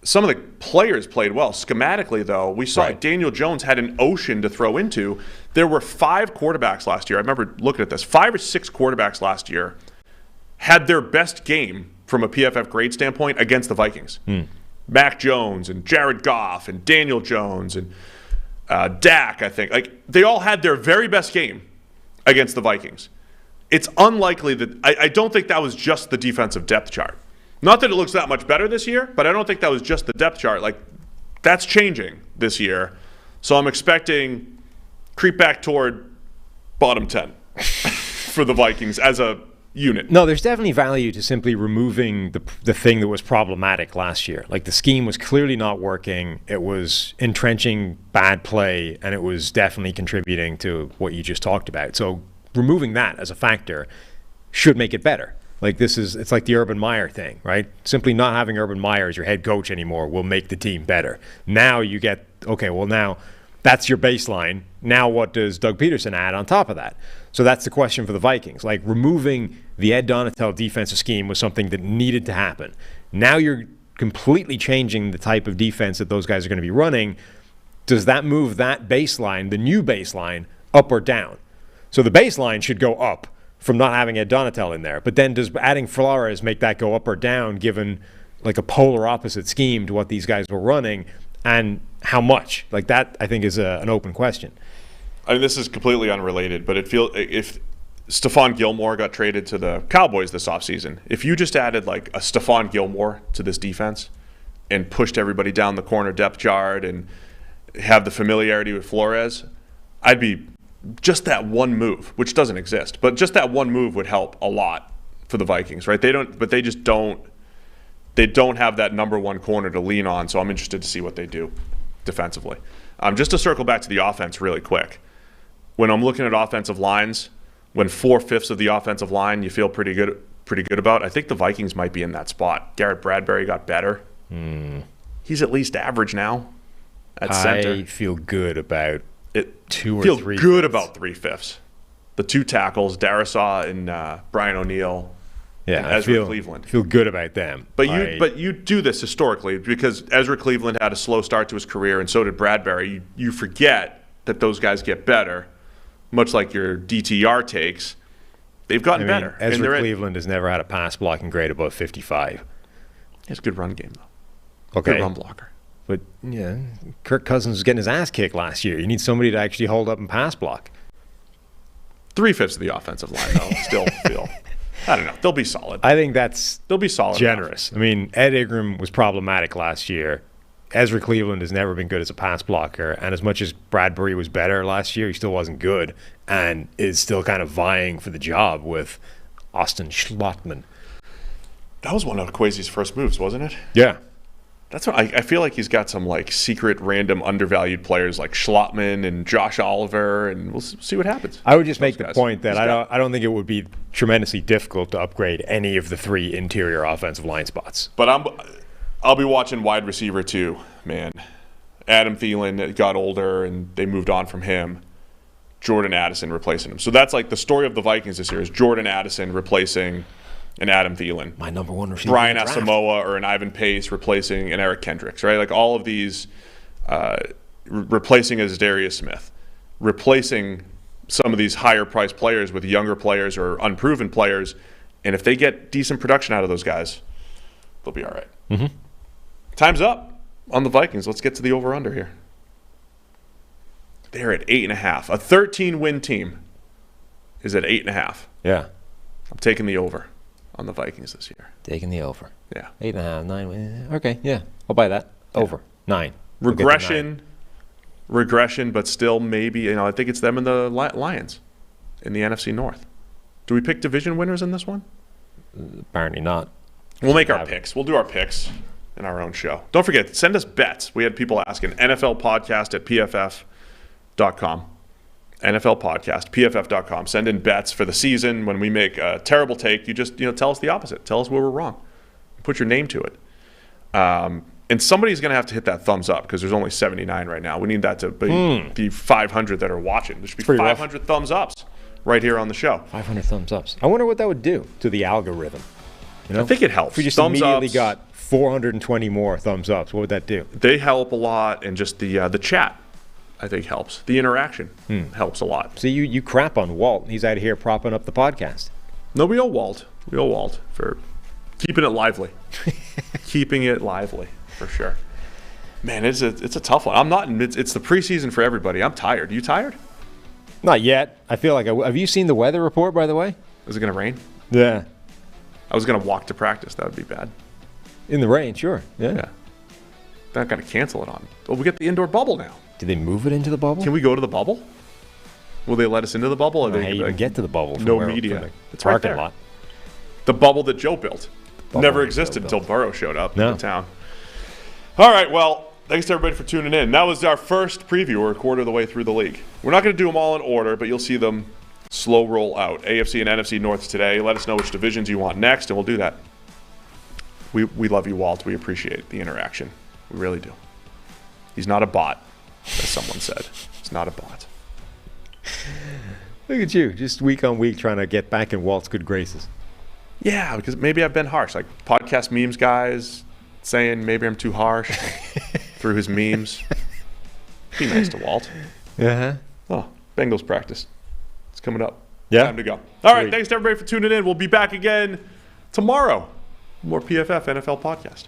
Some of the players played well. Schematically, though, we saw Daniel Jones had an ocean to throw into. There were 5 quarterbacks last year. I remember looking at this. 5 or 6 quarterbacks last year had their best game from a PFF grade standpoint against the Vikings. Mac Jones and Jared Goff and Daniel Jones and Dak, I think. Like, they all had their very best game against the Vikings. It's unlikely that – I don't think that was just the defensive depth chart. Not that it looks that much better this year, but I don't think that was just the depth chart. Like, that's changing this year. So I'm expecting creep back toward bottom 10 for the Vikings as a unit. No, there's definitely value to simply removing the thing that was problematic last year. Like, the scheme was clearly not working. It was entrenching bad play, and it was definitely contributing to what you just talked about. So removing that as a factor should make it better. Like, it's like the Urban Meyer thing, right? Simply not having Urban Meyer as your head coach anymore will make the team better. Now you get, okay, well now That's your baseline. Now what does Doug Peterson add on top of that? So that's the question for the Vikings. Like, removing the Ed Donatel defensive scheme was something that needed to happen. Now you're completely changing the type of defense that those guys are going to be running. Does that move that baseline, the new baseline, up or down? So the baseline should go up from not having Ed Donatel in there. But then does adding Flores make that go up or down, given like a polar opposite scheme to what these guys were running? And how much? Like, that, I think, is an open question. I mean, this is completely unrelated, but if Stephon Gilmore got traded to the Cowboys this offseason, if you just added like a Stephon Gilmore to this defense and pushed everybody down the corner depth chart and have the familiarity with Flores, I'd be just that one move, which doesn't exist, but just that one move would help a lot for the Vikings, right? They don't have that number one corner to lean on, so I'm interested to see what they do defensively. Just to circle back to the offense really quick. When I'm looking at offensive lines, when 4/5 of the offensive line you feel pretty good about, I think the Vikings might be in that spot. Garrett Bradbury got better. He's at least average now at center. I feel good about it. 2 or feel 3. Good about 3/5. The 2 tackles, Darisaw and Brian O'Neill. Yeah, and Ezra Cleveland. Feel good about them. But you do this historically because Ezra Cleveland had a slow start to his career, and so did Bradbury. You forget that those guys get better, much like your DTR takes. They've gotten better. Ezra Cleveland has never had a pass blocking grade above 55. He has a good run game, though. Okay. Good run blocker. But, yeah, Kirk Cousins was getting his ass kicked last year. You need somebody to actually hold up and pass block. 3/5 of the offensive line, though, still feel. I don't know. They'll be solid. I think they'll be solid. Generous. I mean, Ed Ingram was problematic last year. Ezra Cleveland has never been good as a pass blocker, and as much as Bradbury was better last year, he still wasn't good and is still kind of vying for the job with Austin Schlottman. That was one of Kwesi's first moves, wasn't it? Yeah. That's what I feel like he's got some like secret random undervalued players like Schlottman and Josh Oliver, and we'll see what happens. I would just make the point that I don't think it would be tremendously difficult to upgrade any of the 3 interior offensive line spots. But I'll be watching wide receiver too, man. Adam Thielen got older and they moved on from him. Jordan Addison replacing him. So that's like the story of the Vikings this year is Jordan Addison replacing an Adam Thielen. My number 1 receiver. Brian Asamoah or an Ivan Pace replacing an Eric Kendricks, right? Like all of these replacing as Darius Smith, replacing some of these higher priced players with younger players or unproven players. And if they get decent production out of those guys, they'll be all right. Mm-hmm. Time's up on the Vikings. Let's get to the over-under here. They're at 8.5. A 13-win team is at 8.5. Yeah. I'm taking the over on the Vikings this year. Taking the over. Yeah. 8.5, 9. Okay, yeah. I'll buy that. Over. 9. Regression, but still maybe, I think it's them and the Lions in the NFC North. Do we pick division winners in this one? Apparently not. We'll make our picks. We'll do our picks in our own show. Don't forget, send us bets. We had people asking. NFL podcast at PFF.com. NFL podcast, PFF.com. Send in bets for the season. When we make a terrible take, you just tell us the opposite. Tell us where we're wrong. Put your name to it. And somebody's going to have to hit that thumbs up because there's only 79 right now. We need that to be the 500 that are watching. There should be 500 thumbs ups right here on the show. 500 thumbs ups. I wonder what that would do to the algorithm. I think it helps. If we just thumbs immediately ups, got 420 more thumbs ups, what would that do? They help a lot, and just the chat, I think, helps. The interaction helps a lot. See, you crap on Walt. He's out here propping up the podcast. No, we owe Walt. We owe Walt for keeping it lively. Keeping it lively, for sure. Man, it's a tough one. I'm not. It's the preseason for everybody. I'm tired. You tired? Not yet. I feel like have you seen the weather report, by the way? Is it going to rain? Yeah. I was going to walk to practice. That would be bad. In the rain, sure. Yeah. They're not going to cancel it on. Well, we get the indoor bubble now. Did they move it into the bubble? Can we go to the bubble? Will they let us into the bubble? Or how you get to the bubble? No media. It's parking lot. The bubble that Joe built. Never existed until Burrow showed up in town. All right, well, thanks to everybody for tuning in. That was our first preview. We're a quarter of the way through the league. We're not going to do them all in order, but you'll see them slow roll out. AFC and NFC North today. Let us know which divisions you want next, and we'll do that. We love you, Walt. We appreciate the interaction. We really do. He's not a bot. as someone said. It's not a bot. Look at you, just week on week trying to get back in Walt's good graces. Yeah, because maybe I've been harsh. Like podcast memes guys saying maybe I'm too harsh through his memes. Be nice to Walt. Uh-huh. Oh, Bengals practice. It's coming up. Yeah. Time to go. All right, Sweet. thanks to everybody for tuning in. We'll be back again tomorrow. More PFF NFL podcast.